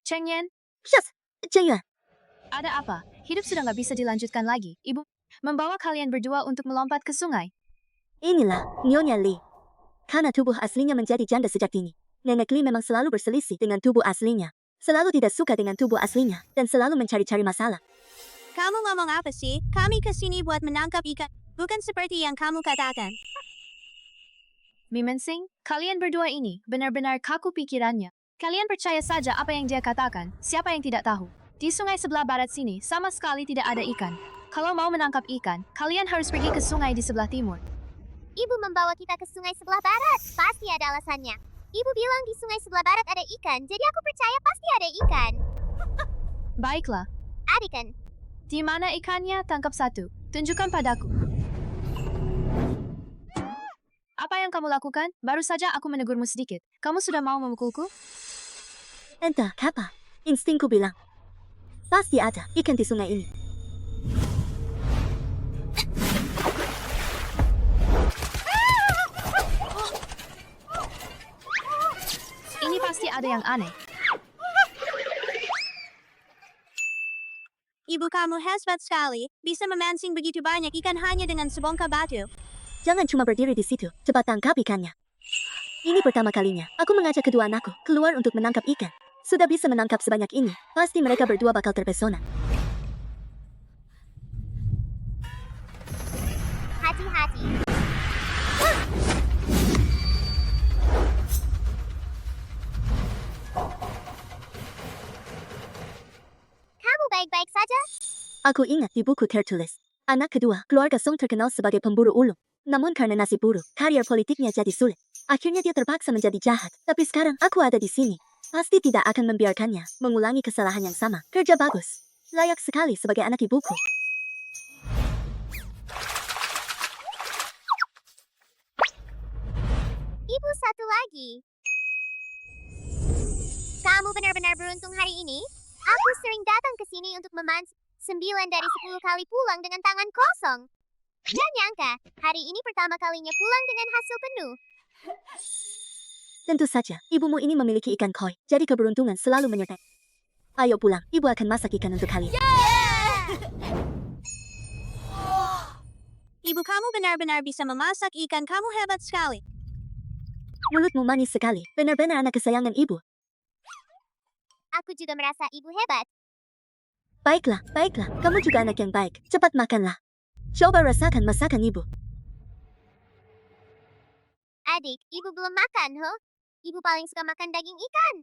Cheng Yan, Yes, Cheng Yuan. ada apa? Hidup sudah nggak bisa dilanjutkan lagi. Ibu membawa kalian berdua untuk melompat ke sungai. Inilah Nyonya Li. Karena tubuh aslinya menjadi janda sejak dini. Nenek Li memang selalu berselisih dengan tubuh aslinya. Selalu tidak suka dengan tubuh aslinya dan selalu mencari-cari masalah. Kamu ngomong apa sih? Kami kesini buat menangkap ikan, bukan seperti yang kamu katakan. Mimensing, kalian berdua ini benar-benar kaku pikirannya. Kalian percaya saja apa yang dia katakan, siapa yang tidak tahu. Di sungai sebelah barat sini sama sekali tidak ada ikan. Kalau mau menangkap ikan, kalian harus pergi ke sungai di sebelah timur. Ibu membawa kita ke sungai sebelah barat. Pasti ada alasannya. Ibu bilang di sungai sebelah barat ada ikan, jadi aku percaya pasti ada ikan. Baiklah, Adikan, di mana ikannya? Tangkap satu. Tunjukkan padaku. Apa yang kamu lakukan? Baru saja aku menegurmu sedikit. Kamu sudah mau memukulku? Entah apa, instingku bilang. Pasti ada ikan di sungai ini. Ini pasti ada yang aneh. Ibu kamu hebat sekali, bisa memancing begitu banyak ikan hanya dengan sebongkah batu. Jangan cuma berdiri di situ, cepat tangkap ikannya. Ini pertama kalinya, aku mengajak kedua anakku keluar untuk menangkap ikan. Sudah bisa menangkap sebanyak ini, pasti mereka berdua bakal terpesona. hati-hati. Kamu baik-baik saja? Aku ingat di buku tertulis, anak kedua keluarga Song terkenal sebagai pemburu ulung. Namun karena nasib buruk, karier politiknya jadi sulit. Akhirnya dia terpaksa menjadi jahat. Tapi sekarang aku ada di sini. Pasti tidak akan membiarkannya mengulangi kesalahan yang sama. Kerja bagus. Layak sekali sebagai anak ibuku. Ibu satu lagi. Kamu benar-benar beruntung hari ini. Aku sering datang ke sini untuk memancing. 9 dari 10 kali pulang dengan tangan kosong. Dan nyangka, hari ini pertama kalinya pulang dengan hasil penuh. Tentu saja, ibumu ini memiliki ikan koi. Jadi keberuntungan selalu menyertai. Ayo pulang, ibu akan masak ikan untuk kalian. Ibu kamu benar-benar bisa memasak ikan, kamu hebat sekali. Mulutmu manis sekali, benar-benar anak kesayangan ibu. Aku juga merasa ibu hebat. Baiklah, baiklah, kamu juga anak yang baik. Cepat makanlah. Coba rasakan masakan ibu. Adik, ibu belum makan, huh? Ibu paling suka makan daging ikan.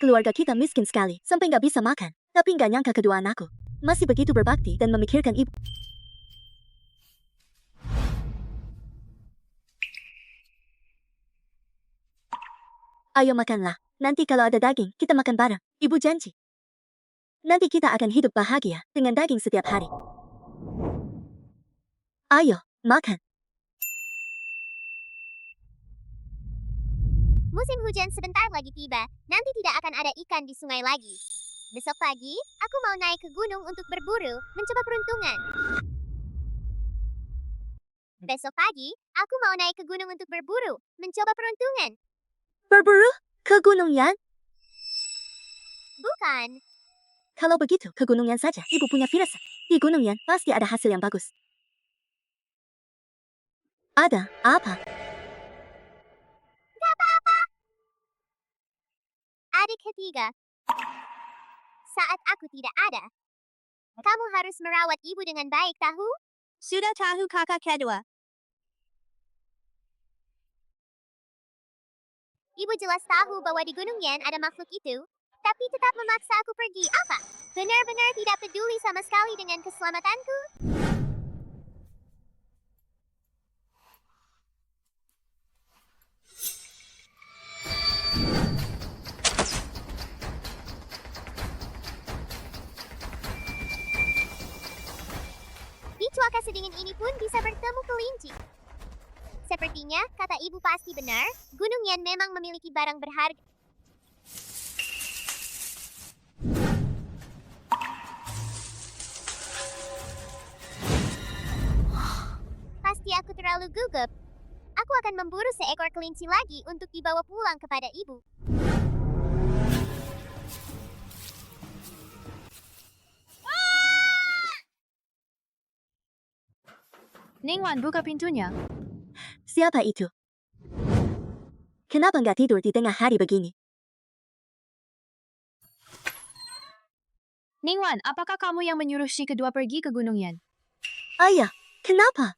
Keluarga kita miskin sekali, sampai nggak bisa makan. Tapi nggak nyangka kedua anakku masih begitu berbakti dan memikirkan ibu. Ayo makanlah. Nanti kalau ada daging, kita makan bareng. Ibu janji. Nanti kita akan hidup bahagia dengan daging setiap hari. Ayo, makan. Musim hujan sebentar lagi tiba. Nanti tidak akan ada ikan di sungai lagi. Besok pagi, aku mau naik ke gunung untuk berburu, mencoba peruntungan. Besok pagi, aku mau naik ke gunung untuk berburu, mencoba peruntungan. Berburu? Ke Gunung Yan? Bukan. Kalau begitu, ke Gunung Yan saja. Ibu punya firasat. Di Gunung Yan pasti ada hasil yang bagus. Ada apa? Adik ketiga. Saat aku tidak ada, kamu harus merawat ibu dengan baik, tahu? Sudah tahu kakak kedua. Ibu jelas tahu bahwa di Gunung Yan ada makhluk itu, tapi tetap memaksa aku pergi. Apa? Benar-benar tidak peduli sama sekali dengan keselamatanku? Di cuaca sedingin ini pun bisa bertemu kelinci. Sepertinya, kata ibu pasti benar, Gunung Yan memang memiliki barang berharga. Pasti aku terlalu gugup. Aku akan memburu seekor kelinci lagi untuk dibawa pulang kepada ibu. Ningwan, buka pintunya. Siapa itu? Kenapa nggak tidur di tengah hari begini? Ningwan, apakah kamu yang menyuruh si kedua pergi ke Gunung Yan? Ayah, kenapa?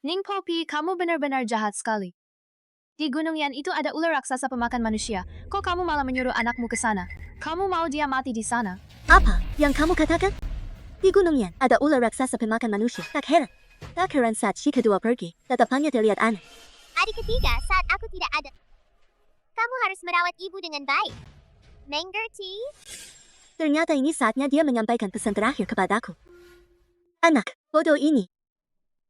Ning Poppy, kamu benar-benar jahat sekali. Di Gunung Yan itu ada ular raksasa pemakan manusia. Kok kamu malah menyuruh anakmu ke sana? Kamu mau dia mati di sana? Apa yang kamu katakan? Di Gunung Yan ada ular raksasa pemakan manusia. Tak heran saat si kedua pergi, tatapannya terlihat aneh. Hari ketiga saat aku tidak ada. Kamu harus merawat ibu dengan baik. Mengerti? Ternyata ini saatnya dia menyampaikan pesan terakhir kepadaku. Anak, bodoh ini.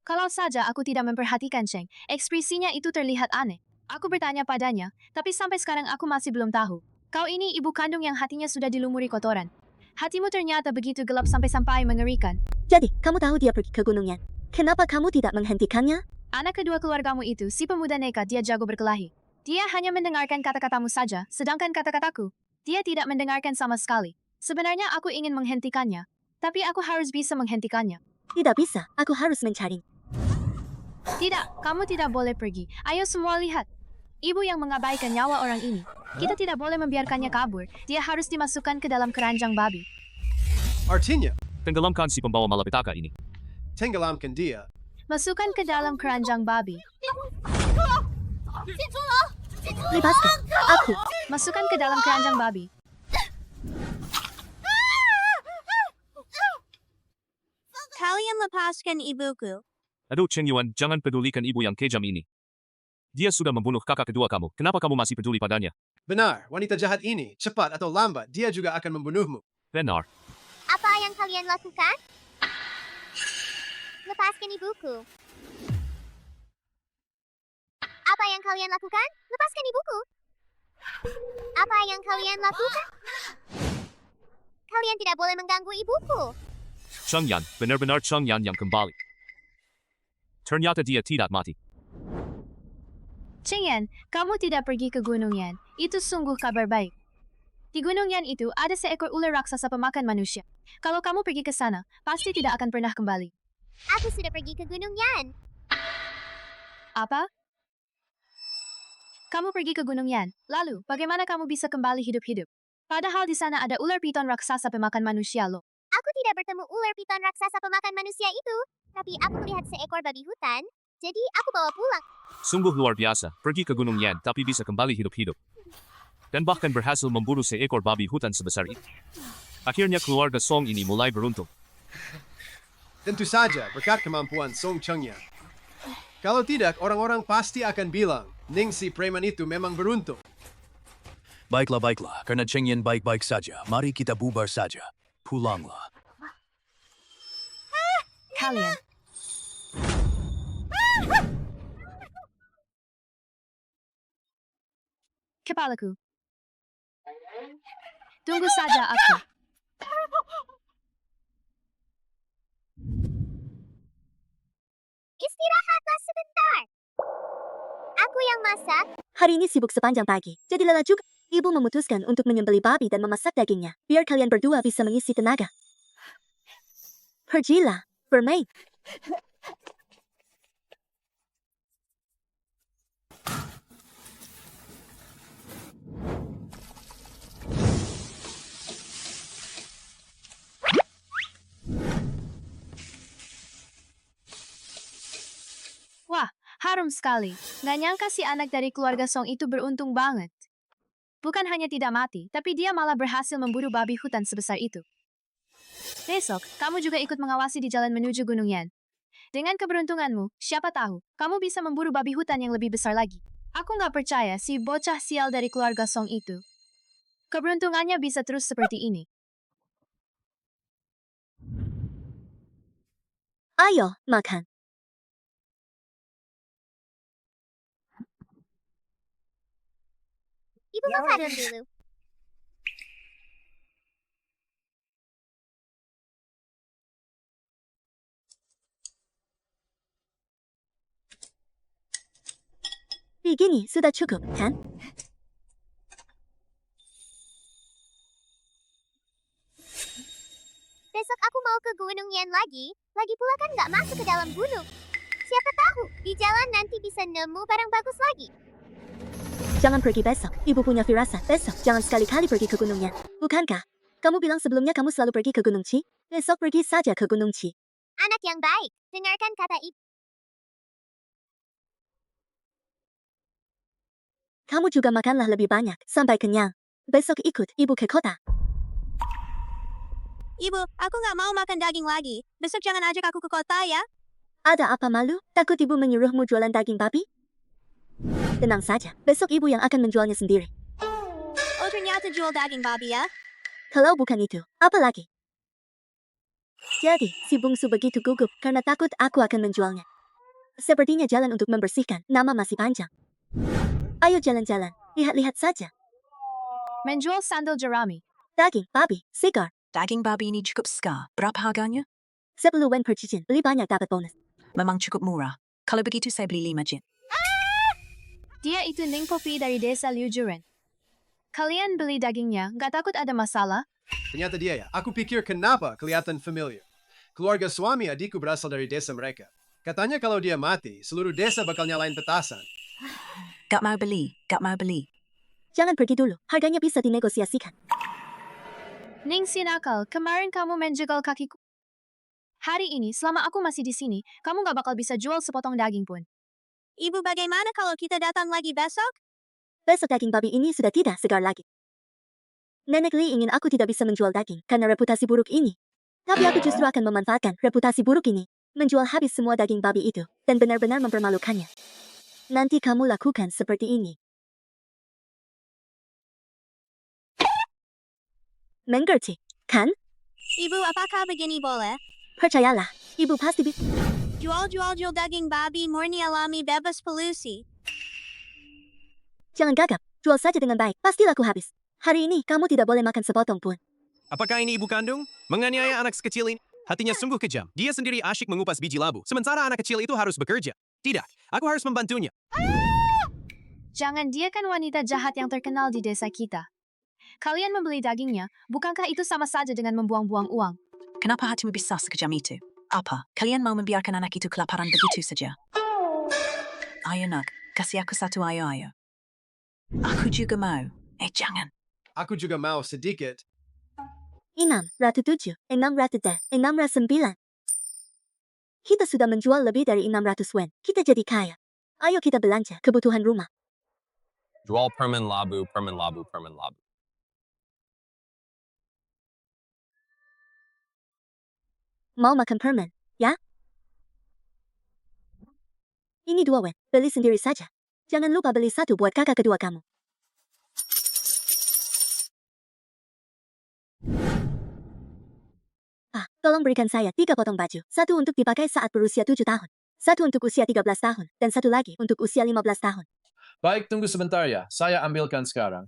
Kalau saja aku tidak memperhatikan Cheng, ekspresinya itu terlihat aneh. Aku bertanya padanya, tapi sampai sekarang aku masih belum tahu. Kau ini ibu kandung yang hatinya sudah dilumuri kotoran. Hatimu ternyata begitu gelap sampai mengerikan. Jadi, kamu tahu dia pergi ke Gunung Yan. Kenapa kamu tidak menghentikannya? Anak kedua keluargamu itu, si pemuda nekat, dia jago berkelahi. Dia hanya mendengarkan kata-katamu saja, sedangkan kata-kataku, dia tidak mendengarkan sama sekali. Sebenarnya aku ingin menghentikannya, tapi aku harus bisa menghentikannya. Tidak bisa, aku harus mencari. Tidak, kamu tidak boleh pergi. Ayo semua lihat. Ibu yang mengabaikan nyawa orang ini. Kita tidak boleh membiarkannya kabur. Dia harus dimasukkan ke dalam keranjang babi. Artinya, Tenggelamkan si pembawa malapetaka ini. tenggelamkan dia. Masukkan ke dalam keranjang babi. Lepaskan, aku. Masukkan ke dalam keranjang babi. Kalian lepaskan ibuku. Aduh Cheng Yuan, jangan pedulikan ibu yang kejam ini. Dia sudah membunuh kakak kedua kamu. Kenapa kamu masih peduli padanya? Benar, wanita jahat ini, cepat atau lambat, dia juga akan membunuhmu. Benar. Apa yang kalian lakukan? Lepaskan ibuku. Apa yang kalian lakukan? Lepaskan ibuku. Apa yang kalian lakukan? Kalian tidak boleh mengganggu ibuku. Cheng Yan, benar-benar Cheng Yan yang kembali. Ternyata dia tidak mati. Cheng Yan, kamu tidak pergi ke Gunung Yan. Itu sungguh kabar baik. Di Gunung Yan itu ada seekor ular raksasa pemakan manusia. Kalau kamu pergi ke sana, pasti tidak akan pernah kembali. Aku sudah pergi ke Gunung Yan. Apa? Kamu pergi ke Gunung Yan. Lalu, bagaimana kamu bisa kembali hidup-hidup? Padahal di sana ada ular piton raksasa pemakan manusia loh. Aku tidak bertemu ular piton raksasa pemakan manusia itu. Tapi aku melihat seekor babi hutan. Jadi aku bawa pulang. Sungguh luar biasa, pergi ke Gunung Yan tapi bisa kembali hidup-hidup. Dan bahkan berhasil memburu seekor babi hutan sebesar itu. Akhirnya keluarga Song ini mulai beruntung. Tentu saja, berkat kemampuan Song Chengya. Kalau tidak, orang-orang pasti akan bilang, Ning si preman itu memang beruntung. Baiklah, karena Cheng Yin baik-baik saja. Mari kita bubar saja. Pulanglah. Kalian. Kepalaku. Tunggu saja aku. Istirahatlah sebentar. Aku yang masak. Hari ini sibuk sepanjang pagi, jadi lelah juga. Ibu memutuskan untuk menyembelih babi dan memasak dagingnya, biar kalian berdua bisa mengisi tenaga. Pergilah, bermain. Wah, harum sekali. Nggak nyangka si anak dari keluarga Song itu beruntung banget. Bukan hanya tidak mati, tapi dia malah berhasil memburu babi hutan sebesar itu. Besok, kamu juga ikut mengawasi di jalan menuju Gunung Yan. Dengan keberuntunganmu, siapa tahu, kamu bisa memburu babi hutan yang lebih besar lagi. Aku nggak percaya si bocah sial dari keluarga Song itu. Keberuntungannya bisa terus seperti ini. Ayo, makan. Ibu makan dulu. Begini sudah cukup, kan? Besok aku mau ke Gunung Yan lagi. Lagi pula kan nggak masuk ke dalam gunung. Siapa tahu, di jalan nanti bisa nemu barang bagus lagi. Jangan pergi besok. Ibu punya firasat. Besok jangan sekali-kali pergi ke gunungnya. Bukankah? Kamu bilang sebelumnya kamu selalu pergi ke Gunung Ci? Besok pergi saja ke Gunung Ci. Anak yang baik, dengarkan kata ibu. Kamu juga makanlah lebih banyak, sampai kenyang. Besok ikut ibu ke kota. Ibu, aku nggak mau makan daging lagi. Besok jangan ajak aku ke kota ya. Ada apa malu? Takut ibu menyuruhmu jualan daging babi? Tenang saja, besok ibu yang akan menjualnya sendiri. Oh ternyata jual daging babi ya. Kalau bukan itu, apa lagi? Jadi, si bungsu begitu gugup karena takut aku akan menjualnya. Sepertinya jalan untuk membersihkan nama masih panjang. Ayo jalan-jalan, lihat-lihat saja. Menjual sandal jerami. Daging babi, segar, Daging babi ini cukup segar. Berapa harganya? 10 wen per cincin, beli banyak dapat bonus. Memang cukup murah. Kalau begitu saya beli 5 jin. Dia itu Ning Popi dari desa Liujuren. Kalian beli dagingnya, nggak takut ada masalah? Ternyata dia ya. Aku pikir kenapa kelihatan familiar. Keluarga suami adikku berasal dari desa mereka. Katanya kalau dia mati, seluruh desa bakal nyalain petasan. Gak mau beli. Jangan pergi dulu, harganya bisa dinegosiasikan. Ning Sinakal, kemarin kamu menjegal kakiku. Hari ini, selama aku masih di sini, kamu nggak bakal bisa jual sepotong daging pun. Ibu bagaimana kalau kita datang lagi besok? Besok daging babi ini sudah tidak segar lagi. Nenek Li ingin aku tidak bisa menjual daging karena reputasi buruk ini. Tapi aku justru akan memanfaatkan reputasi buruk ini, menjual habis semua daging babi itu, dan benar-benar mempermalukannya. Nanti kamu lakukan seperti ini. Mengerti, kan? Ibu apakah begini boleh? Percayalah, ibu pasti bisa. Jual daging babi murni alami bebas polusi. Jangan gagap, jual saja dengan baik, pasti laku habis. Hari ini kamu tidak boleh makan sepotong pun. Apakah ini ibu kandung? Menganiaya anak sekecil ini? Hatinya sungguh kejam. Dia sendiri asyik mengupas biji labu, sementara anak kecil itu harus bekerja. Tidak, aku harus membantunya. Jangan, dia kan wanita jahat yang terkenal di desa kita. Kalian membeli dagingnya, bukankah itu sama saja dengan membuang-buang uang? Kenapa hatimu bisa sekejam itu? Apa? Kalian mau membiarkan anak itu kelaparan begitu saja? Ayo nak, kasih aku satu ayo. Aku juga mau. Jangan. Aku juga mau sedikit. 607, 609. Kita sudah menjual lebih dari 600 wen. Kita jadi kaya. Ayo kita belanja kebutuhan rumah. Jual permen labu. Mau makan permen, ya? Ini 2 wen, beli sendiri saja. Jangan lupa beli satu buat kakak kedua kamu. Tolong berikan saya 3 potong baju. Satu untuk dipakai saat berusia 7 tahun. Satu untuk usia 13 tahun. Dan satu lagi untuk usia 15 tahun. Baik, tunggu sebentar ya. Saya ambilkan sekarang.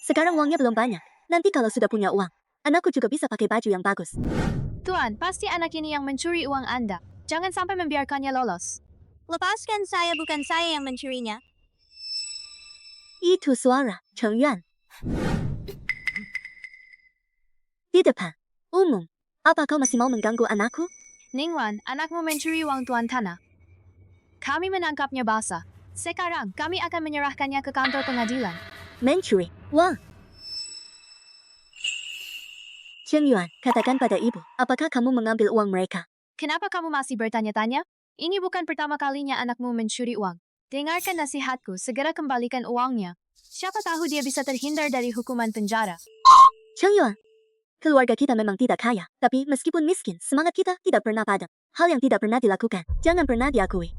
Sekarang uangnya belum banyak. Nanti kalau sudah punya uang, anakku juga bisa pakai baju yang bagus. Tuan, pasti anak ini yang mencuri uang Anda. Jangan sampai membiarkannya lolos. Lepaskan saya, bukan saya yang mencurinya. Itu suara Cheng Yuan. Di depan, umum. Apa kau masih mau mengganggu anakku? Ningwan, anakmu mencuri uang Tuan Tanah. Kami menangkapnya basah. Sekarang, kami akan menyerahkannya ke kantor pengadilan. Mencuri uang. Cheng Yuan, katakan pada ibu, apakah kamu mengambil uang mereka? Kenapa kamu masih bertanya-tanya? Ini bukan pertama kalinya anakmu mencuri uang. Dengarkan nasihatku, segera kembalikan uangnya. Siapa tahu dia bisa terhindar dari hukuman penjara. Cheng Yuan, keluarga kita memang tidak kaya, tapi meskipun miskin, semangat kita tidak pernah padam. Hal yang tidak pernah dilakukan, jangan pernah diakui.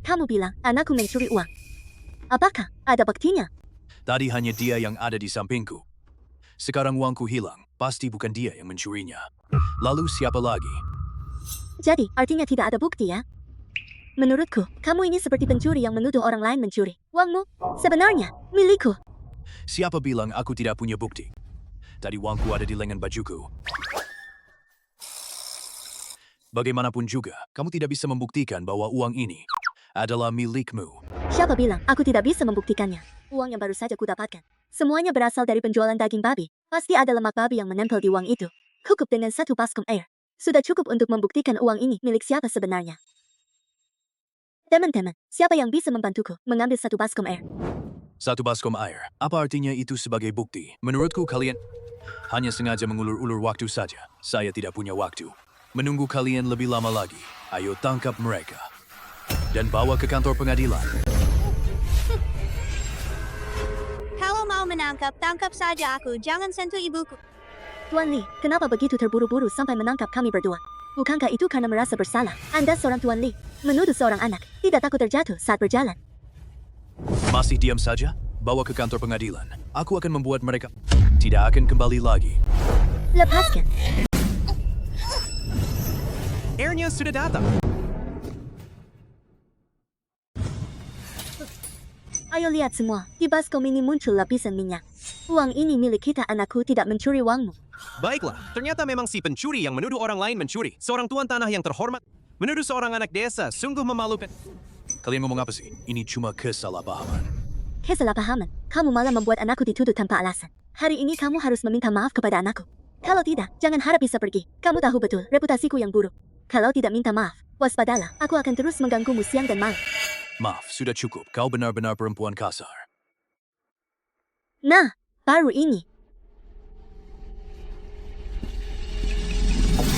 Kamu bilang, anakku mencuri uang. Apakah ada buktinya? Tadi hanya dia yang ada di sampingku. Sekarang uangku hilang, pasti bukan dia yang mencurinya. Lalu siapa lagi? Jadi, artinya tidak ada bukti ya? Menurutku, kamu ini seperti pencuri yang menuduh orang lain mencuri. Uangmu, sebenarnya, milikku. Siapa bilang aku tidak punya bukti? Tadi uangku ada di lengan bajuku. Bagaimanapun juga, kamu tidak bisa membuktikan bahwa uang ini adalah milikmu. Siapa bilang aku tidak bisa membuktikannya? Uang yang baru saja kudapatkan. Semuanya berasal dari penjualan daging babi. Pasti ada lemak babi yang menempel di uang itu. Cukup dengan satu baskom air. Sudah cukup untuk membuktikan uang ini milik siapa sebenarnya. Teman-teman, siapa yang bisa membantuku mengambil satu baskom air? Satu baskom air. Apa artinya itu sebagai bukti? Menurutku kalian hanya sengaja mengulur-ulur waktu saja. Saya tidak punya waktu. Menunggu kalian lebih lama lagi. Ayo tangkap mereka. Dan bawa ke kantor pengadilan. Kalau mau menangkap, tangkap saja aku. Jangan sentuh ibuku. Tuan Li, kenapa begitu terburu-buru sampai menangkap kami berdua? Bukankah itu karena merasa bersalah? Anda seorang Tuan Li, menuduh seorang anak, tidak takut terjatuh saat berjalan. Masih diam saja? Bawa ke kantor pengadilan. Aku akan membuat mereka tidak akan kembali lagi. Lepaskan. Airnya sudah datang. Ayo lihat semua, di baskom ini muncul lapisan minyak. Uang ini milik kita, anakku tidak mencuri uangmu. Baiklah, ternyata memang si pencuri yang menuduh orang lain mencuri. Seorang tuan tanah yang terhormat menuduh seorang anak desa, sungguh memalukan. Kalian ngomong apa sih? Ini cuma kesalahpahaman. Kesalahpahaman, kamu malah membuat anakku dituduh tanpa alasan. Hari ini kamu harus meminta maaf kepada anakku. Kalau tidak, jangan harap bisa pergi. Kamu tahu betul reputasiku yang buruk. Kalau tidak minta maaf, waspadalah, aku akan terus mengganggumu siang dan malam. Maaf, sudah cukup. Kau benar-benar perempuan kasar. Nah, baru ini.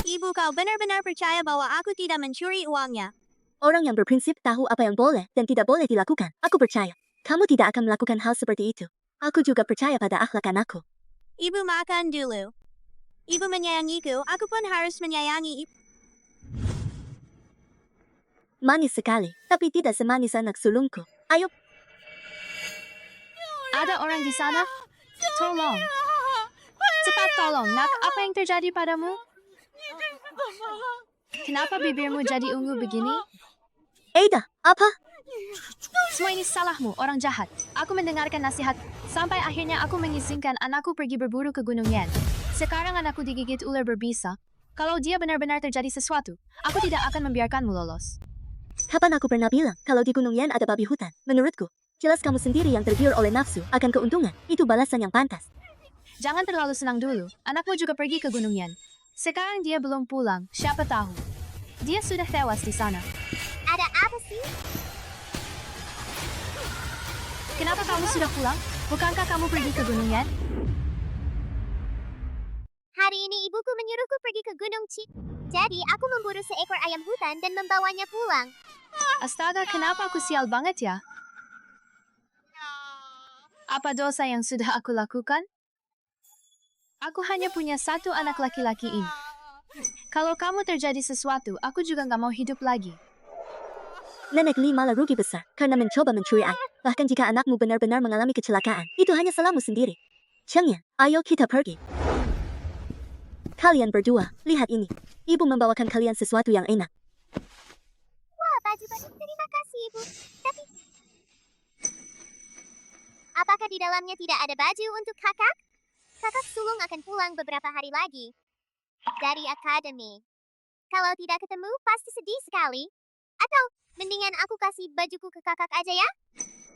Ibu, kau benar-benar percaya bahwa aku tidak mencuri uangnya. Orang yang berprinsip tahu apa yang boleh dan tidak boleh dilakukan. Aku percaya. Kamu tidak akan melakukan hal seperti itu. Aku juga percaya pada akhlak anakku. Ibu makan dulu. Ibu menyayangiku, aku pun harus menyayangi ibu. Manis sekali, tapi tidak semanis anak sulungku. Ayo. Ada orang di sana? Tolong. Cepat tolong, nak. Apa yang terjadi padamu? Kenapa bibirmu jadi ungu begini? Ada, apa? Semua ini salahmu, orang jahat. Aku mendengarkan nasihat, sampai akhirnya aku mengizinkan anakku pergi berburu ke Gunung Yan. Sekarang anakku digigit ular berbisa. Kalau dia benar-benar terjadi sesuatu, aku tidak akan membiarkanmu lolos. Kapan aku pernah bilang kalau di Gunung Yan ada babi hutan? Menurutku, jelas kamu sendiri yang tergiur oleh nafsu akan keuntungan. Itu balasan yang pantas. Jangan terlalu senang dulu. Anakmu juga pergi ke Gunung Yan. Sekarang dia belum pulang. Siapa tahu? Dia sudah tewas di sana. Ada apa sih? Kenapa kamu sudah pulang? Bukankah kamu pergi ke Gunung Yan? Hari ini ibuku menyuruhku pergi ke Gunung Ci. Jadi aku memburu seekor ayam hutan dan membawanya pulang. Astaga, kenapa aku sial banget ya? Apa dosa yang sudah aku lakukan? Aku hanya punya satu anak laki-laki ini. Kalau kamu terjadi sesuatu, aku juga nggak mau hidup lagi. Nenek Li malah rugi besar karena mencoba mencuri air. Bahkan jika anakmu benar-benar mengalami kecelakaan, itu hanya salahmu sendiri. Chengyan, ayo kita pergi. Kalian berdua, lihat ini. Ibu membawakan kalian sesuatu yang enak. Wah, baju-baju. Terima kasih, Ibu. Tapi... apakah di dalamnya tidak ada baju untuk kakak? Kakak sulung akan pulang beberapa hari lagi. Dari akademi. Kalau tidak ketemu, pasti sedih sekali. Atau, mendingan aku kasih bajuku ke kakak aja ya?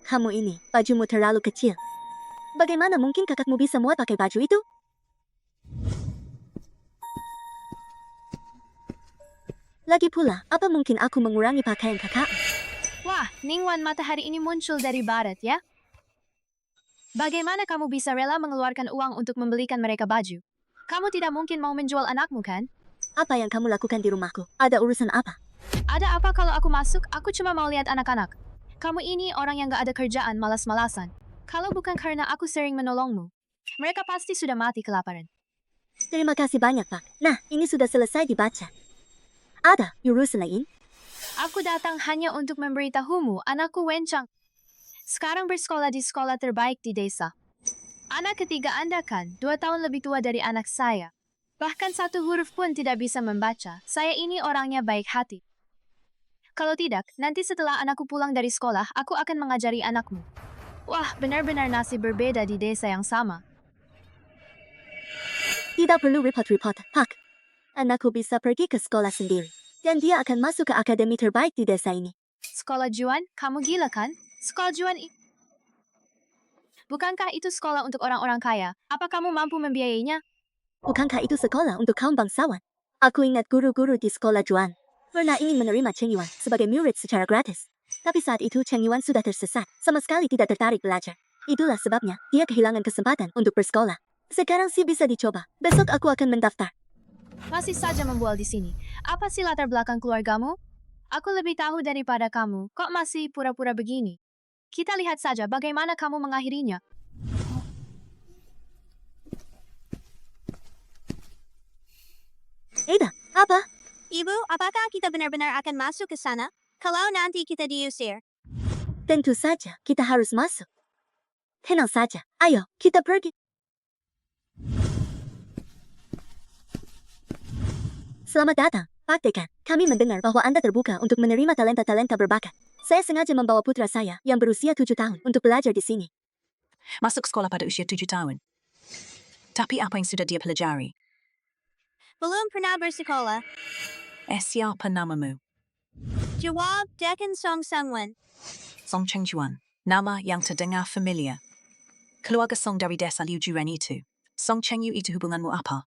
Kamu ini, bajumu terlalu kecil. Bagaimana mungkin kakakmu bisa muat pakai baju itu? Lagi pula, apa mungkin aku mengurangi pakaian kakak? Wah, Ningwan, matahari ini muncul dari barat ya? Bagaimana kamu bisa rela mengeluarkan uang untuk membelikan mereka baju? Kamu tidak mungkin mau menjual anakmu kan? Apa yang kamu lakukan di rumahku? Ada urusan apa? Ada apa kalau aku masuk? Aku cuma mau lihat anak-anak. Kamu ini orang yang gak ada kerjaan, malas-malasan. Kalau bukan karena aku sering menolongmu, mereka pasti sudah mati kelaparan. Terima kasih banyak, Pak. Nah, ini sudah selesai dibaca. Ada urusan lain? Aku datang hanya untuk memberitahumu, anakku Wencang sekarang bersekolah di sekolah terbaik di desa. Anak ketiga Anda kan, 2 tahun lebih tua dari anak saya. Bahkan satu huruf pun tidak bisa membaca. Saya ini orangnya baik hati. Kalau tidak, nanti setelah anakku pulang dari sekolah, aku akan mengajari anakmu. Wah, benar-benar nasib berbeda di desa yang sama. Tidak perlu repot-repot, Pak. Anakku bisa pergi ke sekolah sendiri. Dan dia akan masuk ke akademi terbaik di desa ini. Sekolah Juan, kamu gila kan? Sekolah Juan bukankah itu sekolah untuk orang-orang kaya? Apa kamu mampu membiayainya? Bukankah itu sekolah untuk kaum bangsawan? Aku ingat guru-guru di sekolah Juan pernah ingin menerima Cheng Yuan sebagai murid secara gratis. Tapi saat itu Cheng Yuan sudah tersesat, sama sekali tidak tertarik belajar. Itulah sebabnya dia kehilangan kesempatan untuk bersekolah. Sekarang sih bisa dicoba. Besok aku akan mendaftar. Masih saja membual di sini. Apa sih latar belakang keluargamu? Aku lebih tahu daripada kamu. Kok masih pura-pura begini? Kita lihat saja bagaimana kamu mengakhirinya. Ada, apa? Ibu, apakah kita benar-benar akan masuk ke sana? Kalau nanti kita diusir. Tentu saja, kita harus masuk. Tenang saja, ayo, kita pergi. Selamat datang, Pak Dekan. Kami mendengar bahwa Anda terbuka untuk menerima talenta-talenta berbakat. Saya sengaja membawa putra saya yang berusia 7 tahun untuk belajar di sini. Masuk sekolah pada usia 7 tahun. Tapi apa yang sudah dia pelajari? Belum pernah bersekolah. Siapa namamu? Jawab, Dekan Song Sungwon. Song Cheng Juan. Nama yang terdengar familiar. Keluarga Song dari desa Liu Juren itu. Song Cheng Yu itu hubunganmu apa?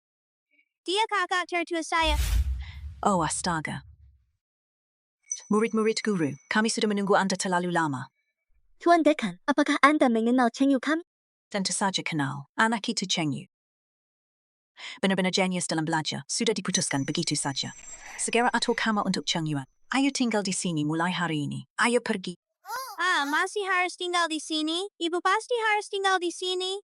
Dia kakak tertua saya. Oh astaga. Murid-murid guru, kami sudah menunggu Anda terlalu lama. Tuan Dekan, apakah Anda mengenal Cheng Yu kami? Tentu saja kenal. Anak itu Cheng Yu. Benar-benar jenius dalam belajar. Sudah diputuskan begitu saja. Segera atur kamar untuk Cheng Yuan. Ayo tinggal di sini mulai hari ini. Ayo pergi. Masih harus tinggal di sini? Ibu pasti harus tinggal di sini.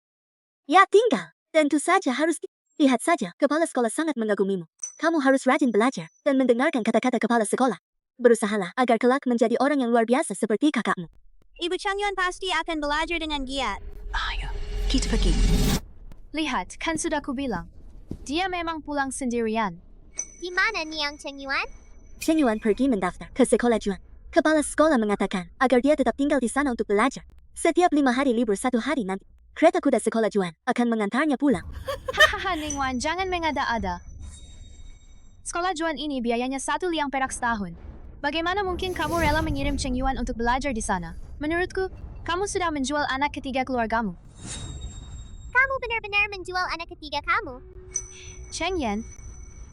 Ya, tinggal. Tentu saja harus lihat saja, kepala sekolah sangat mengagumimu. Kamu harus rajin belajar dan mendengarkan kata-kata kepala sekolah. Berusahalah agar kelak menjadi orang yang luar biasa seperti kakakmu. Ibu Cheng Yuan pasti akan belajar dengan giat. Ayo, kita pergi. Lihat, kan sudah kubilang. Dia memang pulang sendirian. Di mana Niang Cheng Yuan? Cheng Yuan pergi mendaftar ke sekolah Juan. Kepala sekolah mengatakan agar dia tetap tinggal di sana untuk belajar. Setiap 5 hari libur 1 hari nanti, kereta kuda sekolah Juan akan mengantarnya pulang. Hahaha Ningwan, jangan mengada-ada. Sekolah Juan ini biayanya 1 liang perak setahun. Bagaimana mungkin kamu rela mengirim Cheng Yuan untuk belajar di sana? Menurutku, kamu sudah menjual anak ketiga keluargamu. Kamu benar-benar menjual anak ketiga kamu. Cheng Yan,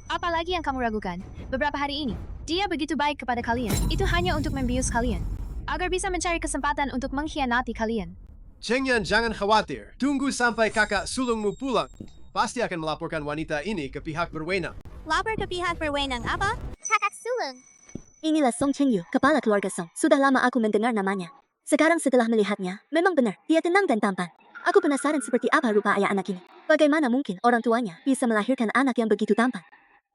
apalagi yang kamu ragukan? Beberapa hari ini, dia begitu baik kepada kalian. Itu hanya untuk membius kalian, agar bisa mencari kesempatan untuk mengkhianati kalian. Cheng Yan, jangan khawatir. Tunggu sampai kakak sulungmu pulang. Pasti akan melaporkan wanita ini ke pihak berwenang. Lapor ke pihak berwenang apa? Kakak sulung. Inilah Song Cheng Yu, kepala keluarga Song. Sudah lama aku mendengar namanya. Sekarang setelah melihatnya, memang benar, dia tenang dan tampan. Aku penasaran seperti apa rupa ayah anak ini. Bagaimana mungkin orang tuanya bisa melahirkan anak yang begitu tampan?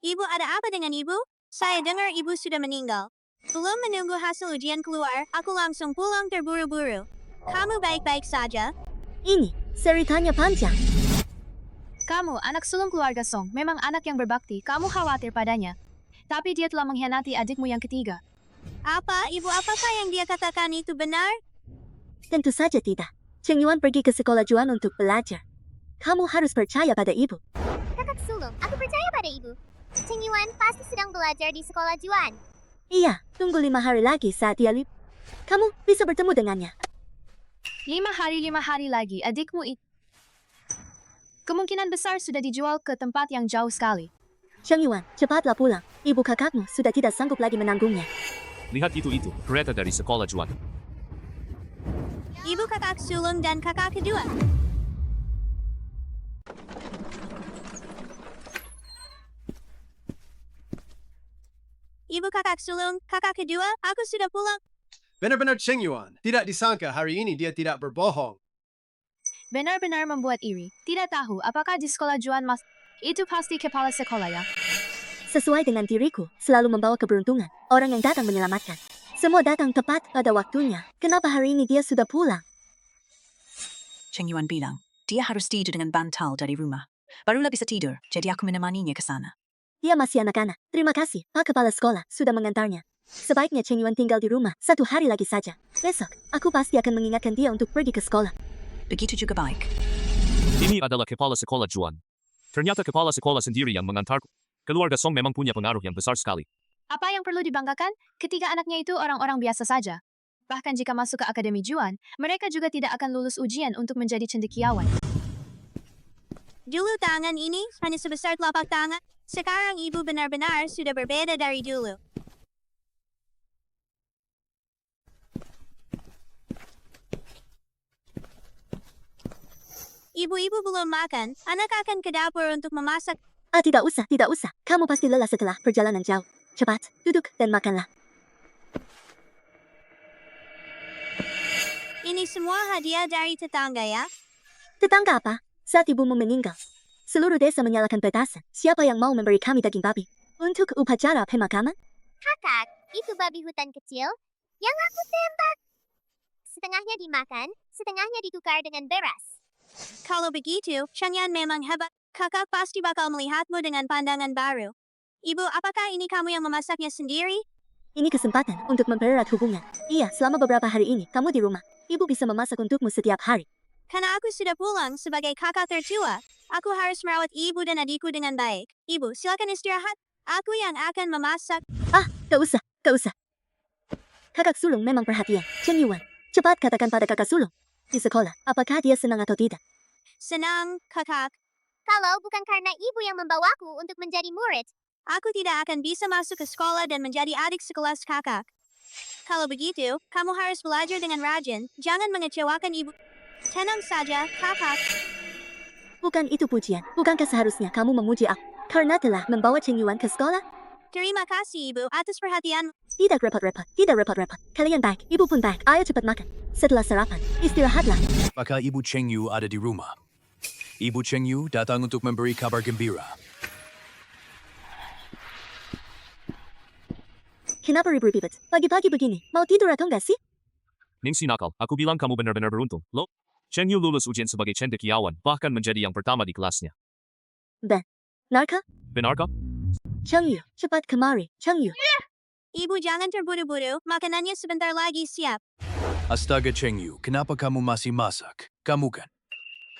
Ibu, ada apa dengan ibu? Saya dengar ibu sudah meninggal. Belum menunggu hasil ujian keluar, aku langsung pulang terburu-buru. Kamu baik-baik saja? Ini, ceritanya panjang. Kamu, anak sulung keluarga Song, memang anak yang berbakti. Kamu khawatir padanya. Tapi dia telah mengkhianati adikmu yang ketiga. Apa, ibu, apakah yang dia katakan itu benar? Tentu saja tidak. Cheng Yuan pergi ke sekolah Juan untuk belajar. Kamu harus percaya pada ibu. Kakak sulung, aku percaya pada ibu. Cheng Yuan pasti sedang belajar di sekolah Juan. Iya, tunggu 5 hari lagi saat dia libur. Kamu bisa bertemu dengannya. 5 hari lagi, adikmu itu. Kemungkinan besar sudah dijual ke tempat yang jauh sekali. Cheng Yuan, cepatlah pulang. Ibu kakakmu sudah tidak sanggup lagi menanggungnya. Lihat itu, kereta dari sekolah Juan. Ibu, kakak sulung dan kakak kedua. Ibu, kakak sulung, kakak kedua, aku sudah pulang. Benar-benar Cheng Yuan. Tidak disangka hari ini dia tidak berbohong. Benar-benar membuat iri. Tidak tahu apakah di sekolah Juan mas... Itu pasti kepala sekolah ya. Sesuai dengan diriku, selalu membawa keberuntungan. Orang yang datang menyelamatkan. Semua datang tepat pada waktunya. Kenapa hari ini dia sudah pulang? Cheng Yuan bilang, dia harus tidur dengan bantal dari rumah. Barulah bisa tidur, jadi aku menemaninya ke sana. Dia masih anak-anak. Terima kasih, Pak Kepala Sekolah, sudah mengantarnya. Sebaiknya Cheng Yuan tinggal di rumah 1 hari lagi saja. Besok, aku pasti akan mengingatkan dia untuk pergi ke sekolah. Begitu juga baik. Ini adalah kepala sekolah Juan. Ternyata kepala sekolah sendiri yang mengantarku. Keluarga Song memang punya pengaruh yang besar sekali. Apa yang perlu dibanggakan? Ketiga anaknya itu orang-orang biasa saja. Bahkan jika masuk ke Akademi Juan, mereka juga tidak akan lulus ujian untuk menjadi cendekiawan. Dulu tangan ini hanya sebesar telapak tangan. Sekarang ibu benar-benar sudah berbeda dari dulu. Ibu-ibu belum makan, anak akan ke dapur untuk memasak. Tidak usah, tidak usah. Kamu pasti lelah setelah perjalanan jauh. Cepat, duduk dan makanlah. Ini semua hadiah dari tetangga ya. Tetangga apa? Saat ibumu meninggal, seluruh desa menyalakan petasan. Siapa yang mau memberi kami daging babi untuk upacara pemakaman? Kakak, itu babi hutan kecil yang aku tembak. Setengahnya dimakan, setengahnya ditukar dengan beras. Kalau begitu, Changyan memang hebat. Kakak pasti bakal melihatmu dengan pandangan baru. Ibu, apakah ini kamu yang memasaknya sendiri? Ini kesempatan untuk mempererat hubungan. Iya, selama beberapa hari ini, kamu di rumah. Ibu bisa memasak untukmu setiap hari. Karena aku sudah pulang sebagai kakak tertua, aku harus merawat ibu dan adikku dengan baik. Ibu, silakan istirahat. Aku yang akan memasak. Gak usah, gak usah. Kakak sulung memang perhatian. Chen Yuan, cepat katakan pada kakak sulung. Di sekolah, apakah dia senang atau tidak? Senang, kakak. Kalau bukan karena ibu yang membawaku untuk menjadi murid, Aku tidak akan bisa masuk ke sekolah dan menjadi adik sekelas kakak. Kalau begitu, kamu harus belajar dengan rajin. Jangan mengecewakan ibu. Tenang saja, kakak. Bukan itu pujian. Bukankah seharusnya kamu memuji aku karena telah membawa Chen Yuan ke sekolah? Terima kasih, ibu, atas perhatian. Tidak repot-repot, tidak repot-repot. Kalian baik, ibu pun baik. Ayo cepat makan. Setelah sarapan, istirahatlah. Apakah Ibu Cheng Yu ada di rumah? Ibu Cheng Yu datang untuk memberi kabar gembira. Kenapa ribut-ribut? Pagi-pagi begini, mau tidur atau enggak sih? Ningsi nakal, aku bilang kamu benar-benar beruntung. Lo, Cheng Yu lulus ujian sebagai cendekiawan, bahkan menjadi yang pertama di kelasnya. Narka? Benarkah? Cheng Yu, cepat kemari. Cheng Yu. Ibu jangan terburu-buru, makanannya sebentar lagi siap. Astaga Cheng Yu, kenapa kamu masih masak? Kamu kan